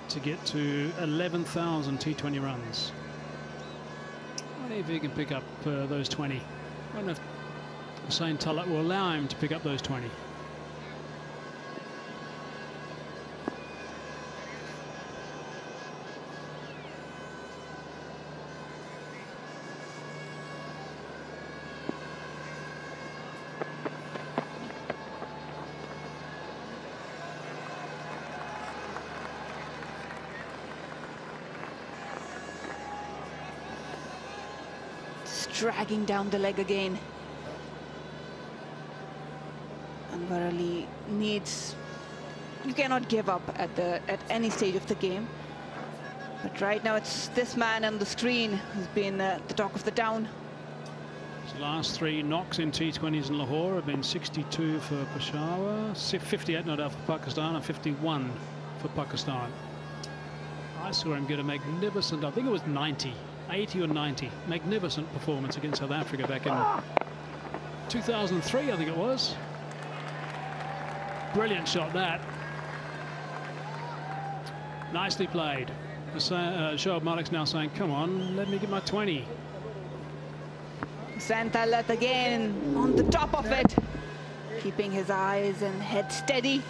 to get to 11,000 T20 runs. I wonder if he can pick up those 20. I wonder if Hussain Talat will allow him to pick up those 20. Dragging down the leg again. Anwar Ali needs, you cannot give up at any stage of the game, but right now it's this man on the screen who's been the talk of the town. His last 3 knocks in T20s in Lahore have been 62 for Peshawar, 58 not out for Pakistan, and 51 for Pakistan. I saw him get a magnificent, I think it was 90. 80 or 90. Magnificent performance against South Africa back in 2003, I think it was. Brilliant shot that. Nicely played. Shoaib Malik's now saying, come on, let me get my 20. Hussain Talat again on the top of it, keeping his eyes and head steady,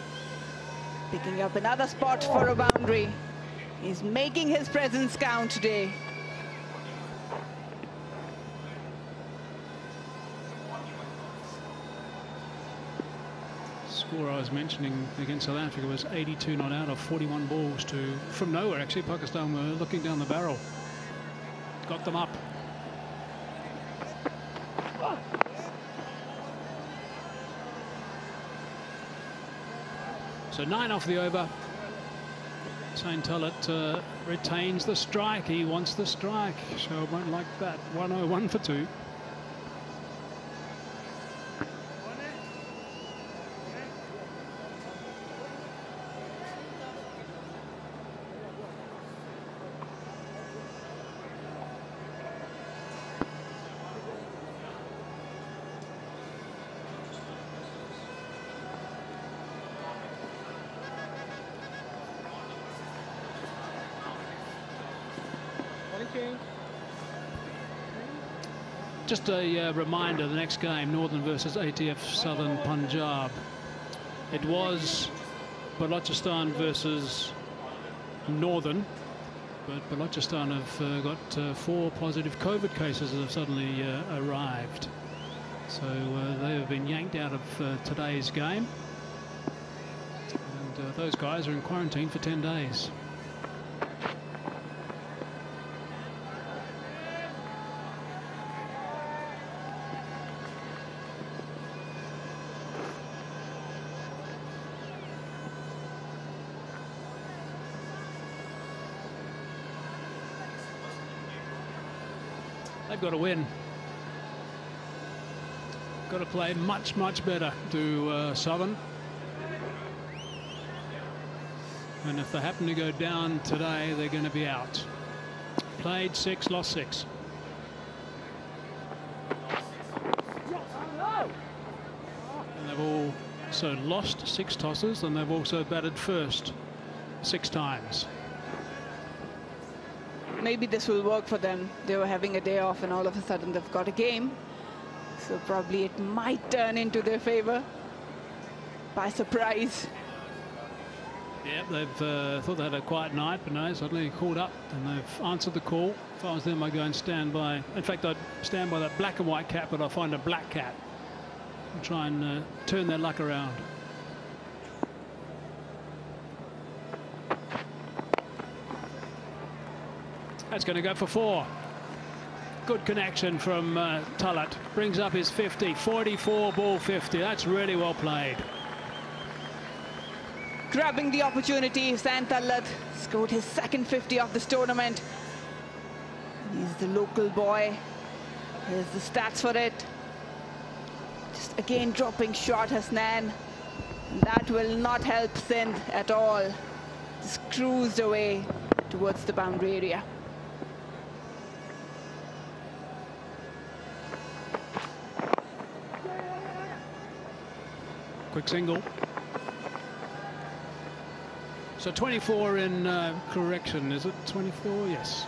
picking up another spot for a boundary. He's making his presence count today. Score I was mentioning against South Africa was 82 not out of 41 balls to, from nowhere actually. Pakistan were looking down the barrel. Got them up. So 9 off the over. Hussain Talat retains the strike. He wants the strike. Shoaib won't like that. 101 for 2. Just a reminder, the next game, Northern versus ATF Southern Punjab. It was Balochistan versus Northern, but Balochistan have got 4 positive COVID cases that have suddenly arrived. So they have been yanked out of today's game. And those guys are in quarantine for 10 days. They've got to win. Got to play much, much better to Southern. And if they happen to go down today, they're going to be out. Played 6, lost 6. And they've also lost 6 tosses, and they've also batted first 6 times. Maybe this will work for them. They were having a day off and all of a sudden they've got a game. So probably it might turn into their favor by surprise. Yeah, they've thought they had a quiet night, but no, suddenly called up and they've answered the call. If I was them, I'd go and stand by. In fact, I'd stand by that black and white cat, but I'll find a black cat and try and turn their luck around. That's going to go for 4. Good connection from Tullett. Brings up his 50. 44 ball 50. That's really well played. Grabbing the opportunity, San Tullett scored his second 50 of this tournament. He's the local boy. Here's the stats for it. Just again dropping short Hasnan. That will not help Sindh at all. Just cruised away towards the boundary area. Quick single. So 24 in correction, is it 24? Yes.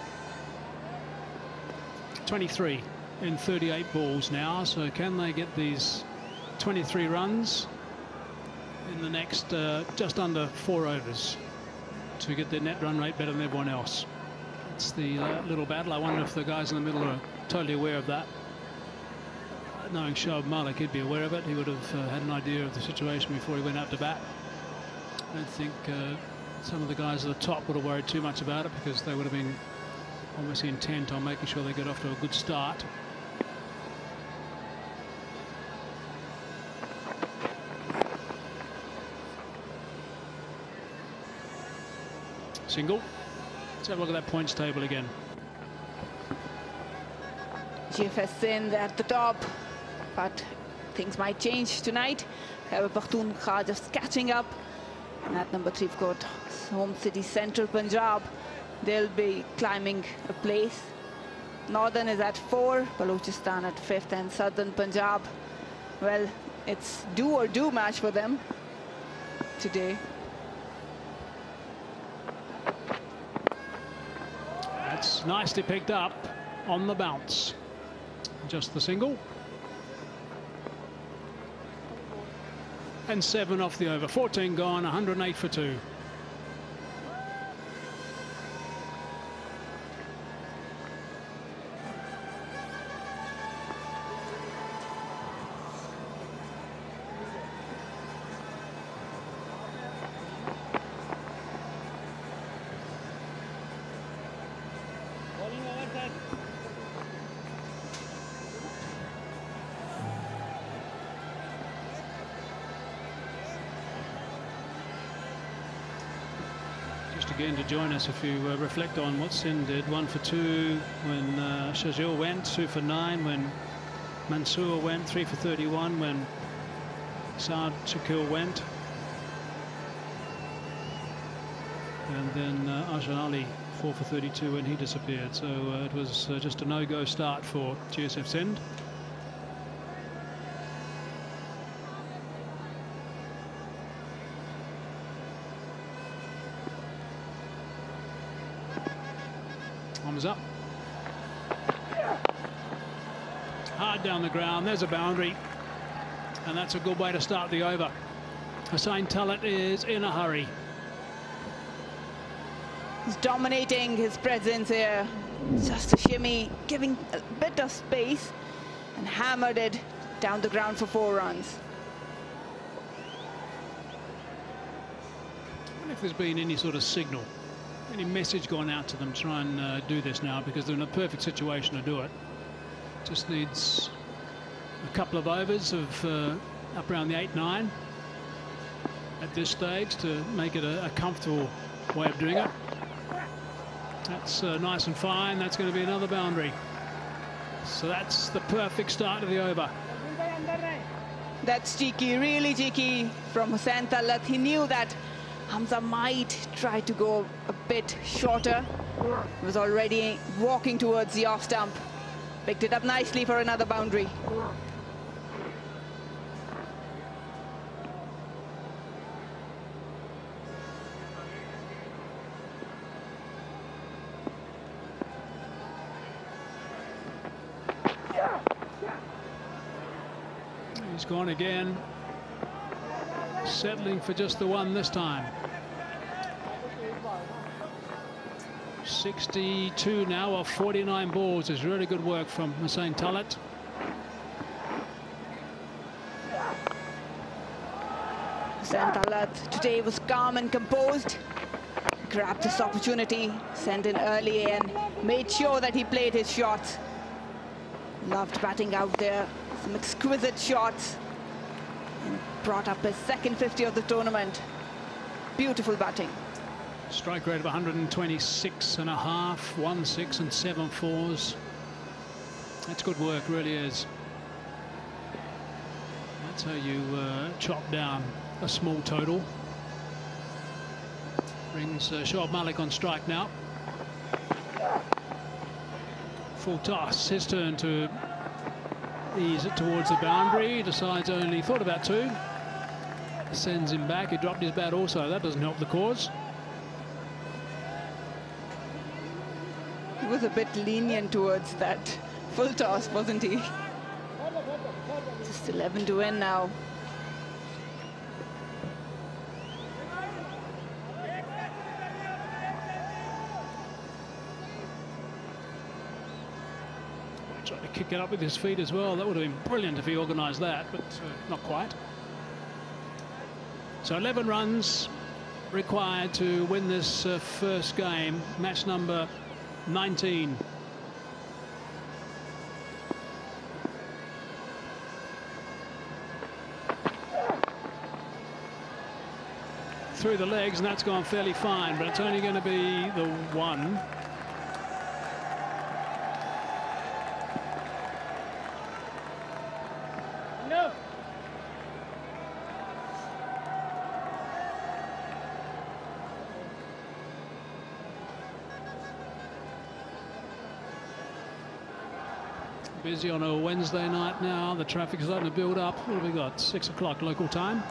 23 in 38 balls now. So can they get these 23 runs in the next just under 4 overs to get their net run rate better than everyone else? It's the little battle. I wonder if the guys in the middle are totally aware of that. Knowing Shoaib Malik, he'd be aware of it. He would have had an idea of the situation before he went out to bat. I don't think some of the guys at the top would have worried too much about it, because they would have been obviously intent on making sure they get off to a good start. Single. Let's have a look at that points table again. GFS Sindh at the top, but things might change tonight. Khyber Pakhtunkhwa just catching up. And at number 3, we've got home city Central Punjab. They'll be climbing a place. Northern is at 4, Balochistan at 5th, and Southern Punjab, well, it's do or do match for them today. That's nicely picked up on the bounce. Just the single. And 7 off the over. 14 gone, 108 for 2. Again to join us, if you reflect on what Sindh did. 1 for 2 when Shajil went, 2 for 9 when Mansour went, 3 for 31 when Saad Shakil went, and then Arshad Ali 4 for 32 when he disappeared. So it was just a no-go start for GSF Sindh. Arms up. Hard down the ground. There's a boundary. And that's a good way to start the over. Hussain Tullett is in a hurry. He's dominating his presence here. Just a shimmy, giving a bit of space, and hammered it down the ground for 4 runs. I wonder if there's been any sort of signal, any message gone out to them to try and do this now, because they're in a perfect situation to do it. Just needs a couple of overs of up around the 8-9 at this stage to make it a comfortable way of doing it. That's nice and fine. That's going to be another boundary. So that's the perfect start of the over. That's cheeky, really cheeky from Hussain Talat. He knew that Hamza might try to go a bit shorter. He was already walking towards the off stump. Picked it up nicely for another boundary. He's gone again, settling for just the one this time. 62 now off 49 balls is really good work from Hussain Talat. Hussain Talat today was calm and composed. Grabbed this opportunity, sent in early and made sure that he played his shots. Loved batting out there. Some exquisite shots. And brought up his second 50 of the tournament. Beautiful batting. Strike rate of 126.5, 1 6 and 7 4s. That's good work, really is. That's how you chop down a small total. Brings Shoaib Malik on strike now. Full toss, his turn to ease it towards the boundary. Decides only, thought about 2. Sends him back. He dropped his bat also. That doesn't help the cause. He was a bit lenient towards that full toss, wasn't he? Just 11 to win now. Tried to kick it up with his feet as well. That would have been brilliant if he organised that, but not quite. So 11 runs required to win this first game, match number 19. Through the legs, and that's gone fairly fine, but it's only going to be the one. No. Busy on a Wednesday night now. The traffic is starting to build up. What have we got? 6 o'clock local time.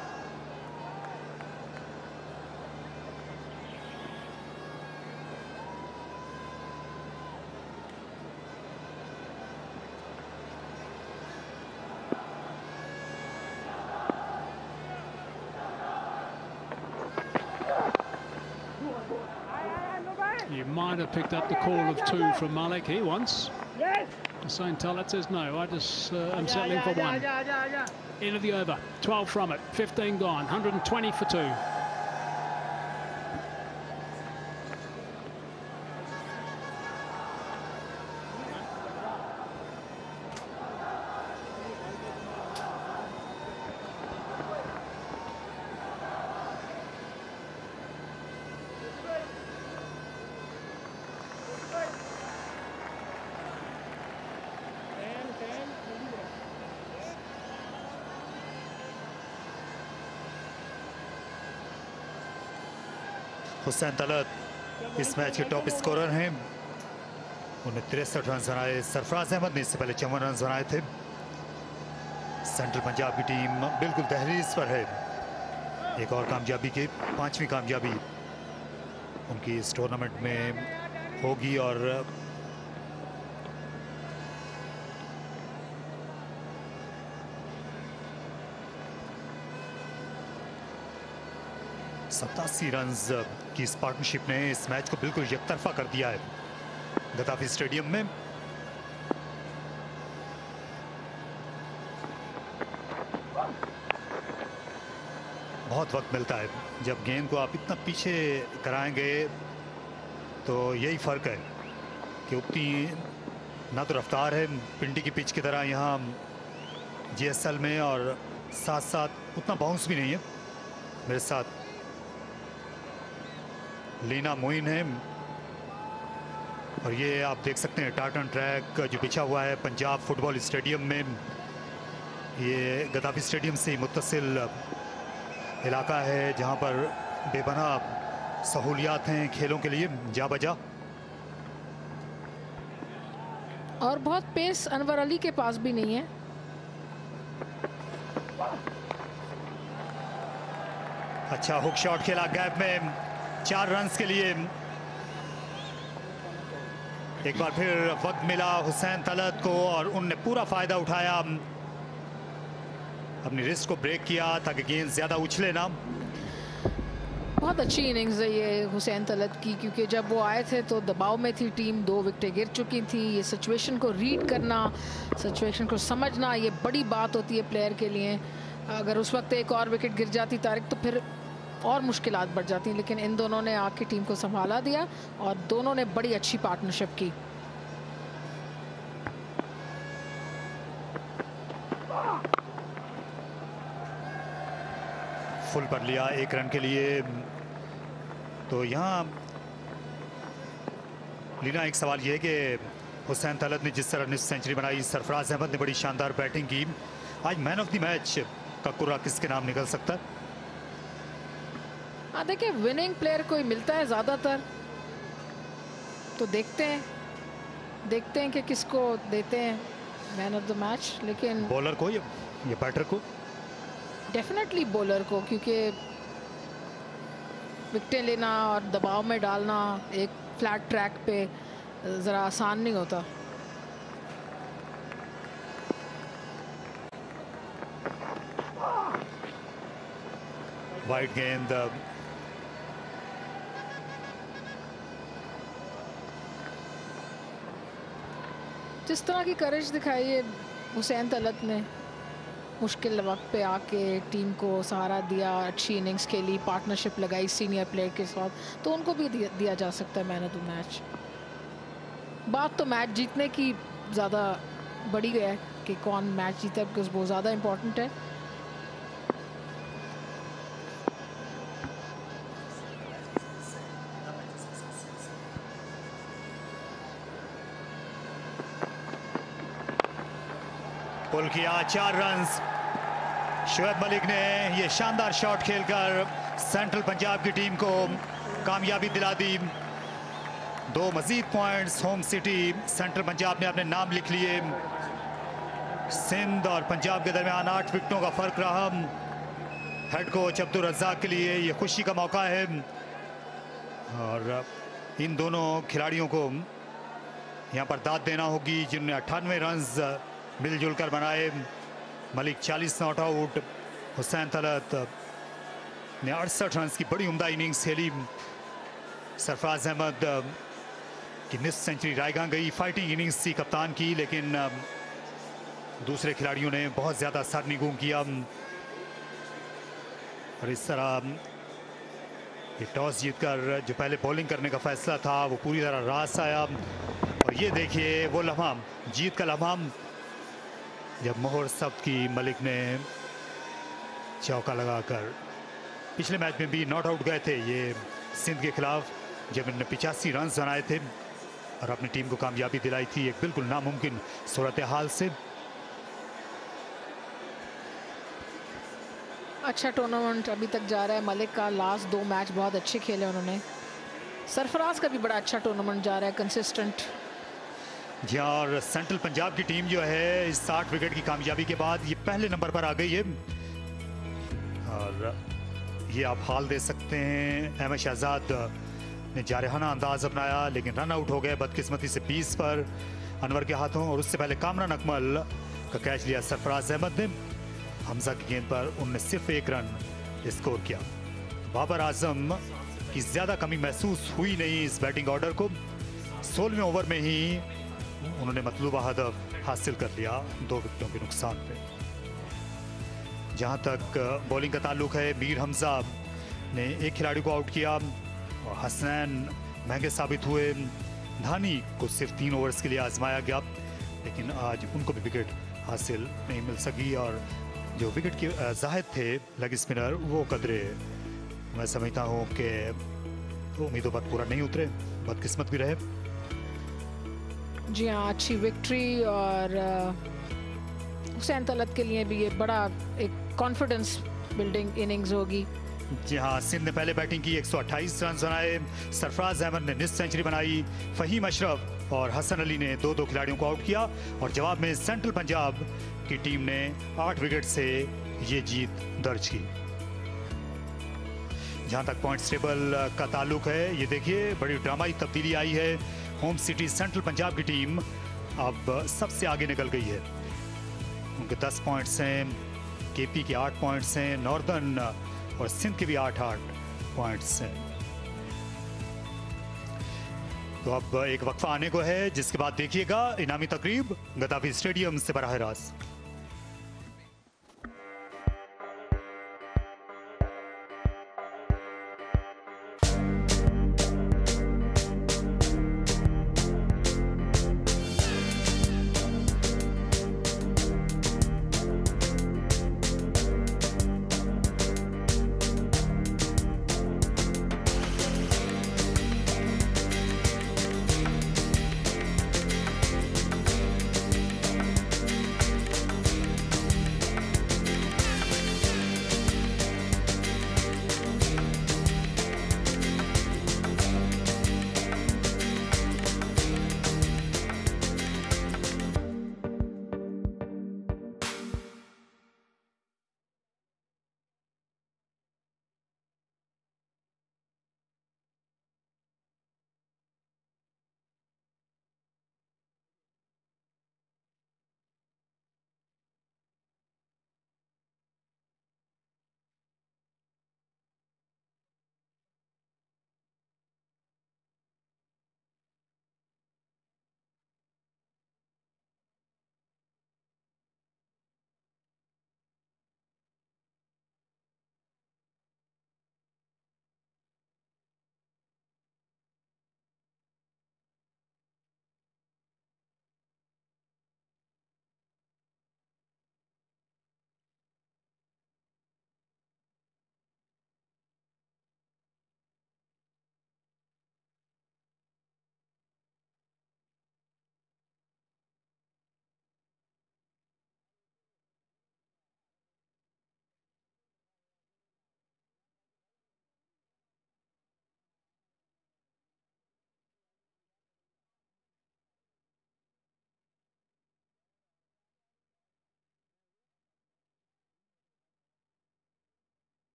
You might have picked up the call of 2 from Malik. He wants. Yes. Hussain Talat says no. I just am settling for 1. End of the over. 12 from it. 15 gone. 120 for 2. Hussain Talat इस match के top scorer हैं। उन्हें 63 run बनाए। सरफराज अहमद ने इससे पहले 54 run बनाए थे। सेंट्रल पंजाब की टीम बिल्कुल दहलीज पर है। एक और कामयाबी की 5वीं कामयाबी उनकी इस टूर्नामेंट में होगी और सतासी रन की इस पार्टनरशिप ने इस मैच को बिल्कुल एकतरफा कर दिया है गद्दाफी स्टेडियम में। बहुत वक्त मिलता है। जब गेंद को आप इतना पीछे कराएंगे तो यही फ़र्क है कि उतनी ना तो रफ्तार है पिंडी की पिच की तरह यहाँ जीएसएल में, और साथ साथ उतना बाउंस भी नहीं है। मेरे साथ लीना मोइन है, और ये आप देख सकते हैं टार्टन ट्रैक जो बिछा हुआ है पंजाब फुटबॉल स्टेडियम में। ये गद्दाफी स्टेडियम से मुत्तसिल इलाका है जहां पर बेपना सहूलियात हैं खेलों के लिए जा बजा। और बहुत पेस अनवर अली के पास भी नहीं है। अच्छा हुक शॉट खेला गैप में 4 रन्स के लिए। एक बार फिर वक्त मिला हुसैन तलत को और उनने पूरा फायदा उठाया, अपनी रिस्ट को ब्रेक किया ताकि गेंद ज्यादा उछले ना। बहुत अच्छी इनिंग्स है ये हुसैन तलत की, क्योंकि जब वो आए थे तो दबाव में थी टीम, 2 विकेटें गिर चुकी थी। ये सिचुएशन को रीड करना, सिचुएशन को समझना, ये बड़ी बात होती है प्लेयर के लिए। अगर उस वक्त एक और विकेट गिर जाती तारिक तो फिर और मुश्किलात बढ़ जाती, लेकिन इन दोनों ने आके टीम को संभाला दिया और दोनों ने बड़ी अच्छी पार्टनरशिप की। फुल पर लिया 1 रन के लिए। तो यहाँ लीना एक सवाल ये है कि हुसैन तलत ने जिस तरह सेंचुरी बनाई, सरफराज अहमद ने बड़ी शानदार बैटिंग की, आज मैन ऑफ द मैच का कुर्रा किसके नाम निकल सकता है? हाँ देखिए, विनिंग प्लेयर कोई मिलता है ज्यादातर, तो देखते हैं कि किसको देते हैं मैन ऑफ द मैच। लेकिन बॉलर को या बैटर को? डेफिनेटली बॉलर को, क्योंकि विकेटें लेना और दबाव में डालना एक फ्लैट ट्रैक पे ज़रा आसान नहीं होता। वाइड गेंद जिस तरह की करेज दिखाई है हुसैन तलत ने, मुश्किल वक्त पे आके टीम को सहारा दिया, अच्छी इनिंग्स खेली, पार्टनरशिप लगाई सीनियर प्लेयर के साथ, तो उनको भी दिया जा सकता है मैन ऑफ द मैच। बात तो मैच जीतने की ज़्यादा बड़ी है कि कौन मैच जीता है, बिकॉज बहुत ज़्यादा इम्पोर्टेंट है। पुल किया 4 रन्स। शुएब मलिक ने ये शानदार शॉट खेलकर सेंट्रल पंजाब की टीम को कामयाबी दिला दी। 2 मजीद points home city central Punjab ने अपने नाम लिख लिए। सिंध और पंजाब के दरमियान 8 विकेटों का फर्क रहा। हेड कोच अब्दुल रज़ाक के लिए ये खुशी का मौका है, और इन दोनों खिलाड़ियों को यहाँ पर दाद देना होगी जिन्होंने 98 रन्स मिलजुल कर बनाए। मलिक 40 नॉट आउट, हुसैन तलत ने 68 रन की बड़ी उम्दा इनिंग्स खेली। सरफराज अहमद की निस्फ सेंचुरी रायगां गई, फाइटिंग इनिंग्स थी कप्तान की, लेकिन दूसरे खिलाड़ियों ने बहुत ज़्यादा सरनिगू किया। और इस तरह ये टॉस जीतकर जो पहले बॉलिंग करने का फैसला था वो पूरी तरह रास आया। और ये देखिए वो लम्हा, जीत का लम्हा, जब मोहर सब्त की मलिक ने चौका लगाकर पिछले मैच में भी नॉट आउट गए थे ये सिंध के खिलाफ, जब इन्होंने 85 रन बनाए थे और अपनी टीम को कामयाबी दिलाई थी एक बिल्कुल नामुमकिन सूरत हाल से। अच्छा टूर्नामेंट अभी तक जा रहा है मलिक का, लास्ट 2 मैच बहुत अच्छे खेले उन्होंने। सरफराज का भी बड़ा अच्छा टूर्नामेंट जा रहा है, कंसिस्टेंट। जी और सेंट्रल पंजाब की टीम जो है इस 60 विकेट की कामयाबी के बाद ये पहले नंबर पर आ गई है। और ये आप हाल दे सकते हैं, अहमद शहजाद ने जारहाना अंदाज अपनाया लेकिन रन आउट हो गए बदकिस्मती से 20 पर अनवर के हाथों। और उससे पहले कामरान अकमल का कैच लिया सरफराज अहमद ने। हमजा की गेंद पर उन्होंने सिर्फ 1 रन स्कोर किया। बाबर आजम की ज्यादा कमी महसूस हुई नहीं इस बैटिंग ऑर्डर को। 16वें ओवर में ही उन्होंने मतलूबा हदफ हासिल कर लिया 2 विकेटों के नुकसान पे। जहां तक बॉलिंग का ताल्लुक है, मीर हमजा ने एक खिलाड़ी को आउट किया और हसनैन महंगे साबित हुए। धानी को सिर्फ 3 ओवर्स के लिए आजमाया गया, लेकिन आज उनको भी विकेट हासिल नहीं मिल सकी और जो विकेट के जाहिद थे लेग स्पिनर, वो कदरे मैं समझता हूँ कि उम्मीदों पर पूरा नहीं उतरे, बदकिस्मत भी रहे। जी हाँ, अच्छी विक्ट्री और हुसैन तलत के लिए भी ये बड़ा एक कॉन्फिडेंस बिल्डिंग इनिंग्स होगी। जी हाँ, सिंध ने पहले बैटिंग की, 128 रन बनाए। सरफराज अहमद ने निस्फ सेंचुरी बनाई। फहीम अशरफ और हसन अली ने 2-2 खिलाड़ियों को आउट किया और जवाब में सेंट्रल पंजाब की टीम ने 8 विकेट से ये जीत दर्ज की। जहां तक पॉइंट्स टेबल का ताल्लुक है, ये देखिए बड़ी ड्रामाई तब्दीली आई है। होम सिटी सेंट्रल पंजाब की टीम अब सबसे आगे निकल गई है। उनके 10 पॉइंट्स हैं, केपी के 8 पॉइंट्स हैं, नॉर्दर्न और सिंध के भी 8-8 पॉइंट्स हैं। तो अब एक वक्फा आने को है, जिसके बाद देखिएगा इनामी तकरीब गद्दाफी स्टेडियम से बराह रास्त।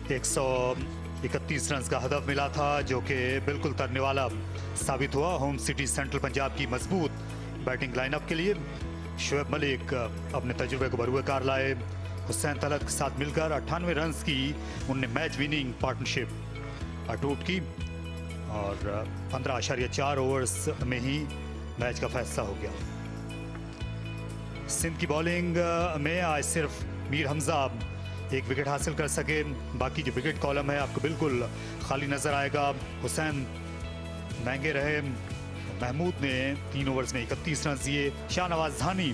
131 रन का हदफ मिला था, जो कि बिल्कुल तरने वाला साबित हुआ होम सिटी सेंट्रल पंजाब की मजबूत बैटिंग लाइनअप के लिए। शोएब मलिक अपने तजुर्बे को बरूए कार लाए। हुसैन तलत के साथ मिलकर 98 रन की उनने मैच विनिंग पार्टनरशिप अटूट की और 15.4 ओवर्स में ही मैच का फैसला हो गया। सिंध की बॉलिंग में आज सिर्फ मीर हमजा एक विकेट हासिल कर सके। बाकी जो विकेट कॉलम है आपको बिल्कुल खाली नजर आएगा। हुसैन महंगे रहे। महमूद ने 3 ओवर्स में 31 रन दिए। शाहनवाज धानी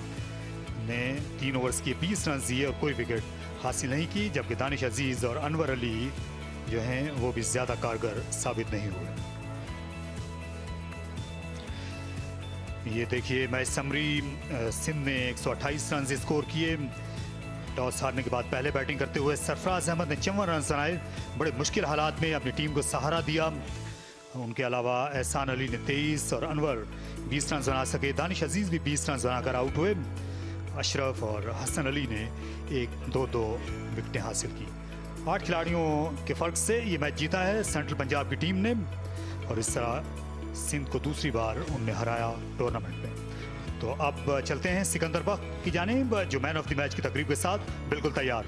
ने 3 ओवर्स के 20 रन दिए और कोई विकेट हासिल नहीं की, जबकि दानिश अजीज और अनवर अली जो हैं वो भी ज्यादा कारगर साबित नहीं हुए। ये देखिए मैच समरी। सिंध ने 128 रन स्कोर किए। टॉस हारने के बाद पहले बैटिंग करते हुए सरफराज अहमद ने 54 रन बनाए। बड़े मुश्किल हालात में अपनी टीम को सहारा दिया। उनके अलावा एहसान अली ने 23 और अनवर 20 रन बना सके। दानिश अजीज भी 20 रन बनाकर आउट हुए। अशरफ और हसन अली ने 1-2 विकेटें हासिल की। 8 खिलाड़ियों के फर्क से ये मैच जीता है सेंट्रल पंजाब की टीम ने और इस तरह सिंध को दूसरी बार उनने हराया टूर्नामेंट में। तो अब चलते हैं सिकंदर बख्त की जानिब, जो मैन ऑफ द मैच की तकरीब के साथ बिल्कुल तैयार।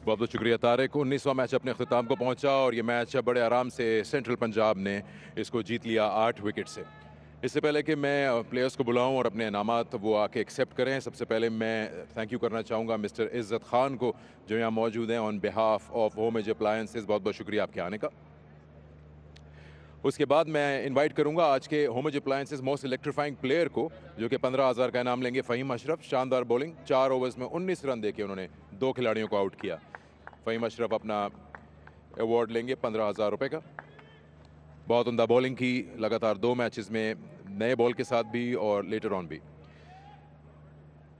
बहुत बहुत शुक्रिया तारिक। 19वां मैच अपने अख्ताम को पहुंचा और ये मैच बड़े आराम से सेंट्रल पंजाब ने इसको जीत लिया 8 विकेट से। इससे पहले कि मैं प्लेयर्स को बुलाऊं और अपने इनामात वो आके एक्सेप्ट करें, सबसे पहले मैं थैंक यू करना चाहूँगा मिस्टर इज़्ज़त ख़ान को जो यहाँ मौजूद हैं on behalf of home age appliances. बहुत बहुत शुक्रिया आपके आने का। उसके बाद मैं इनवाइट करूंगा आज के home age appliances most electrifying player को, जो कि 15,000 का इनाम लेंगे। फ़हीम अशरफ, शानदार बॉलिंग, 4 ओवर्स में 19 रन देके उन्होंने 2 खिलाड़ियों को आउट किया। फ़हीम अशरफ अपना अवार्ड लेंगे 15,000 रुपये का। बहुत उम्दा बॉलिंग की, लगातार 2 मैचेस में नए बॉल के साथ भी और लेटर ऑन भी।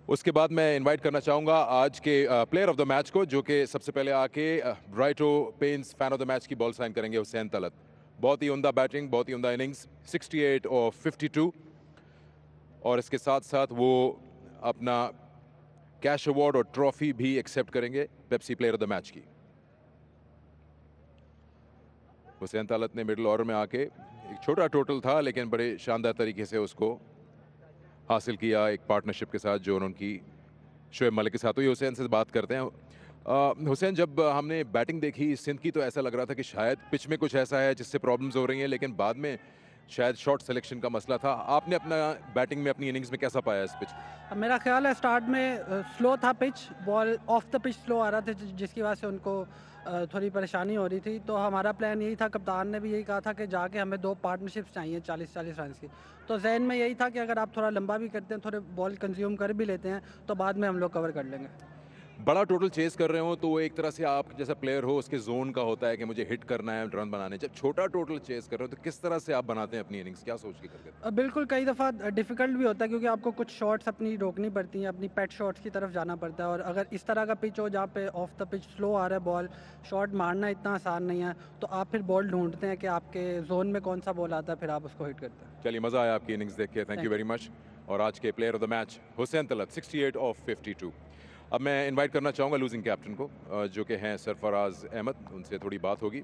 उसके बाद मैं इनवाइट करना चाहूँगा आज के प्लेयर ऑफ द मैच को, जो कि सबसे पहले आके Brighto Paints fan of the match की बॉल साइन करेंगे हुसैन तलत। बहुत ही उम्दा बैटिंग, बहुत ही उम्दा इनिंग्स, 68 और 52 और इसके साथ साथ वो अपना कैश अवार्ड और ट्रॉफी भी एक्सेप्ट करेंगे Pepsi player of the match की। हुसैन तलत ने मिडिल ऑर्डर में आके एक छोटा टोटल था लेकिन बड़े शानदार तरीके से उसको हासिल किया एक पार्टनरशिप के साथ जो उनकी शोएब मलिक के साथ हुई। हुसैन से बात करते हैं। हुसैन, जब हमने बैटिंग देखी सिंध की तो ऐसा लग रहा था कि शायद पिच में कुछ ऐसा है जिससे प्रॉब्लम्स हो रही हैं, लेकिन बाद में शायद शॉट सिलेक्शन का मसला था। आपने अपना बैटिंग में अपनी इनिंग्स में कैसा पाया इस पिच? मेरा ख्याल है स्टार्ट में स्लो था pitch, ball off the pitch slow आ रहा था जिसकी वजह से उनको थोड़ी परेशानी हो रही थी। तो हमारा प्लान यही था, कप्तान ने भी यही कहा था कि जाके हमें 2 पार्टनरशिप्स चाहिए 40-40 रन की। तो जहन में यही था कि अगर आप थोड़ा लंबा भी करते हैं, थोड़े बॉल कंज्यूम कर भी लेते हैं तो बाद में हम लोग कवर कर लेंगे। बड़ा टोटल चेस कर रहे हो तो वो एक तरह से आप जैसा प्लेयर हो उसके जोन का होता है कि मुझे हिट करना है, रन बनाने। जब छोटा टोटल चेस कर रहे हो तो किस तरह से आप बनाते हैं अपनी इनिंग्स, क्या सोच के करते हैं? बिल्कुल, कई दफ़ा डिफ़िकल्ट भी होता है क्योंकि आपको कुछ शॉट्स अपनी रोकनी पड़ती हैं, अपनी पेट शॉट्स की तरफ जाना पड़ता है। और अगर इस तरह का पिच हो जहाँ पे ऑफ द पिच स्लो आ रहा है बॉल, शॉट मारना इतना आसान नहीं है, तो आप फिर बॉल ढूंढते हैं कि आपके जोन में कौन सा बॉल आता है, फिर आप उसको हिट करते हैं। चलिए, मज़ा आया आपकी इनिंग्स देख के, थैंक यू वेरी मच। और आज के player of the match Hussain Talat, 68 of 52। अब मैं इनवाइट करना चाहूँगा लूजिंग कैप्टन को, जो कि हैं सरफराज अहमद। उनसे थोड़ी बात होगी,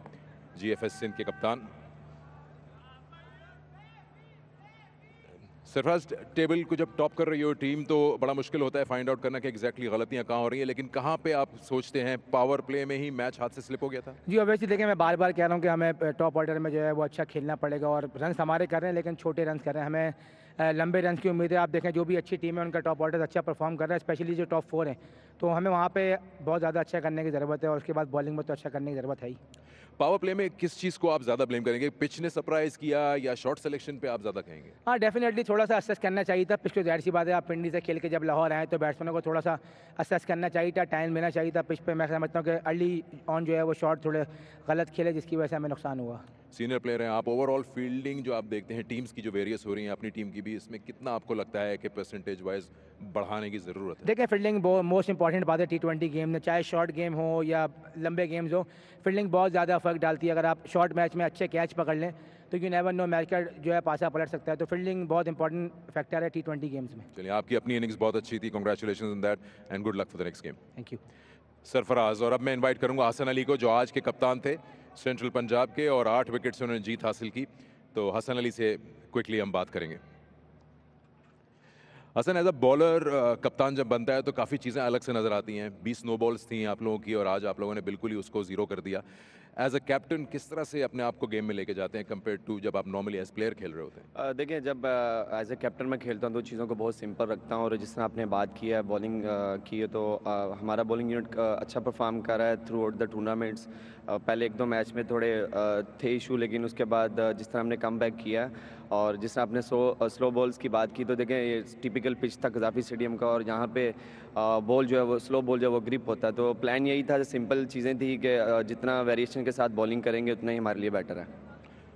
GFS सिंध के कप्तान। सरफराज, टेबल को जब टॉप कर रही हो टीम तो बड़ा मुश्किल होता है फाइंड आउट करना कि एग्जैक्टली गलतियाँ कहाँ हो रही हैं, लेकिन कहाँ पे आप सोचते हैं पावर प्ले में ही मैच हाथ से स्लिप हो गया था? जी ऑब्वियसली देखिए, मैं बार बार कह रहा हूँ कि हमें टॉप ऑर्डर में जो है वो अच्छा खेलना पड़ेगा और रन हमारे कर रहे हैं लेकिन छोटे रन कर रहे हैं। हमें लंबे रन की उम्मीद है। आप देखें जो भी अच्छी टीम है उनका टॉप ऑर्डर अच्छा परफॉर्म कर रहा है, स्पेशली जो टॉप 4 हैं, तो हमें वहाँ पे बहुत ज़्यादा अच्छा करने की ज़रूरत है और उसके बाद बॉलिंग में तो अच्छा करने की ज़रूरत है ही। पावर प्ले में किस चीज़ को आप ज़्यादा ब्लेम करेंगे? पिच ने सरप्राइज़ किया या शॉट सिलेक्शन पे आप ज़्यादा कहेंगे? हाँ, डेफिनेटली थोड़ा सा असेस करना चाहिए था। पिच को जाहिर सी बात है, आप पिंडी से खेल के जब लाहौर आए तो बैट्समैनों को थोड़ा सा असेस करना चाहिए था, टाइम लेना चाहिए था पिच पे। मैं समझता हूँ कि अर्ली ऑन जो है वो शॉट थोड़े गलत खेले जिसकी वजह से हमें नुकसान हुआ। सीनियर प्लेयर हैं आप, ओवरऑल फील्डिंग जो आप देखते हैं टीम्स की जो वेरियस हो रही हैं, अपनी टीम की भी, इसमें कितना आपको लगता है कि परसेंटेज वाइज बढ़ाने की ज़रूरत है? देखिए, फील्डिंग मोस्ट इंपॉर्टेंट बात है T20 गेम में, चाहे शॉर्ट गेम हो या लंबे गेम्स हो, फील्डिंग बहुत ज़्यादा फ़र्क डालती है। अगर आप शॉर्ट मैच में अच्छे कैच पकड़ लें तो यू नेवर नो, मैच का जो है पासा पलट सकता है। तो फील्डिंग बहुत इंपॉर्टेंट फैक्टर है T20 गेम्स में। चलिए, आपकी अपनी इनिंग्स बहुत अच्छी थी, congratulations on that and good luck for the next game. Thank you. Sarfaraz. और अब मैं इनवाइट करूंगा हसन अली को, जो आज के कप्तान थे सेंट्रल पंजाब के और 8 विकेट से उन्होंने जीत हासिल की। तो हसन अली से क्विकली हम बात करेंगे। हसन, एज अ बॉलर कप्तान जब बनता है तो काफ़ी चीज़ें अलग से नज़र आती हैं। 20 नो बॉल्स थी आप लोगों की और आज आप लोगों ने बिल्कुल ही उसको ज़ीरो कर दिया। एज अ कैप्टन किस तरह से अपने आप को गेम में लेके जाते हैं कंपेयर टू जब आप नॉर्मली एज प्लेयर खेल रहे होते हैं? देखिए, जब एज ए कैप्टन मैं खेलता हूँ तो चीज़ों को बहुत सिंपल रखता हूँ, और जिस तरह आपने बात की है बॉलिंग की है, तो हमारा बॉलिंग यूनिट अच्छा परफॉर्म कर रहा है थ्रू आउट द टूर्नामेंट्स। पहले 1-2 मैच में थोड़े थे इशू, लेकिन उसके बाद जिस तरह हमने कम बैक किया और जिस तरह आपने स्लो बॉल्स की बात की, तो देखें ये टिपिकल पिच था गद्दाफी स्टेडियम का, और यहाँ पे बॉल जो है वो स्लो बॉल जो है वो ग्रिप होता है। तो प्लान यही था, सिंपल चीज़ें थी कि जितना वेरिएशन के साथ बॉलिंग करेंगे उतना ही हमारे लिए बेटर है।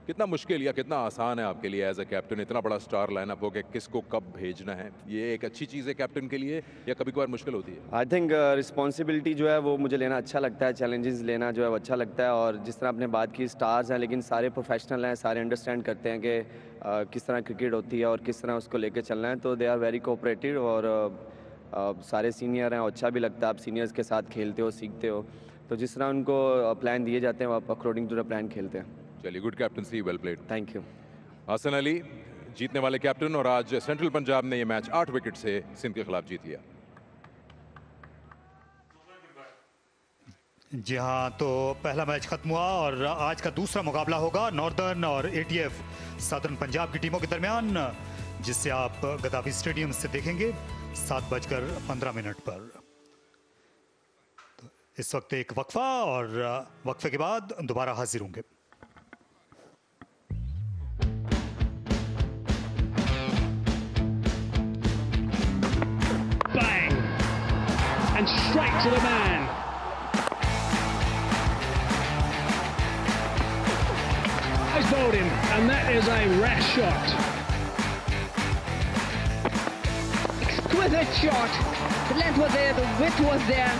कितना मुश्किल या कितना आसान है आपके लिए एज अ कैप्टन, इतना बड़ा स्टार लाइनअप हो के किसको कब भेजना है? ये एक अच्छी चीज़ है कैप्टन के लिए या कभी कभार मुश्किल होती है? आई थिंक रिस्पॉन्सिबिलिटी जो है वो मुझे लेना अच्छा लगता है, चैलेंजेस लेना जो है वो अच्छा लगता है। और जिस तरह आपने बात की, स्टार्स हैं लेकिन सारे प्रोफेशनल हैं, सारे अंडरस्टैंड करते हैं कि किस तरह क्रिकेट होती है और किस तरह उसको लेके चलना है। तो दे आर वेरी कोऑपरेटिव, और सारे सीनियर हैं, अच्छा भी लगता है। आप सीनियर्स के साथ खेलते हो, सीखते हो, तो जिस तरह उनको प्लान दिए जाते हैं वो आप अकॉर्डिंग टू द प्लान खेलते हैं। चलिए, good captaincy, well played. Thank you. Hasan Ali जीतने वाले कैप्टन, और आज सेंट्रल पंजाब ने ये मैच 8 विकेट से सिंध के खिलाफ जीत लिया। जी हाँ, तो पहला मैच खत्म हुआ और आज का दूसरा मुकाबला होगा नॉर्दर्न और एटीएफ सदर्न पंजाब की टीमों के दरमियान, जिससे आप गद्दाफी स्टेडियम से देखेंगे 7:15 पर। तो इस वक्त एक वक्फा, और वक्फे के बाद दोबारा हाजिर होंगे। Bang! And straight to the man. He's bowled him, and that is a rash shot. Exquisite shot. The length was there, the width was there.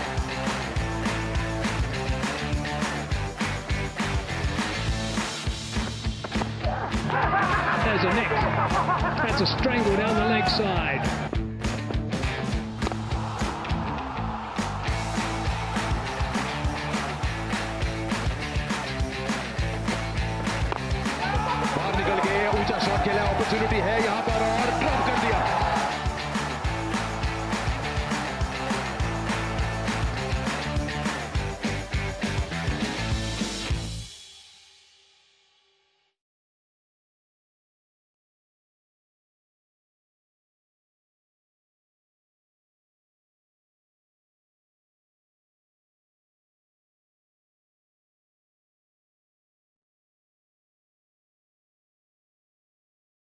There's a nick. That's a strangle down the leg side. बाहर निकल के ऊंचा shot खेला, opportunity है यहाँ पर, और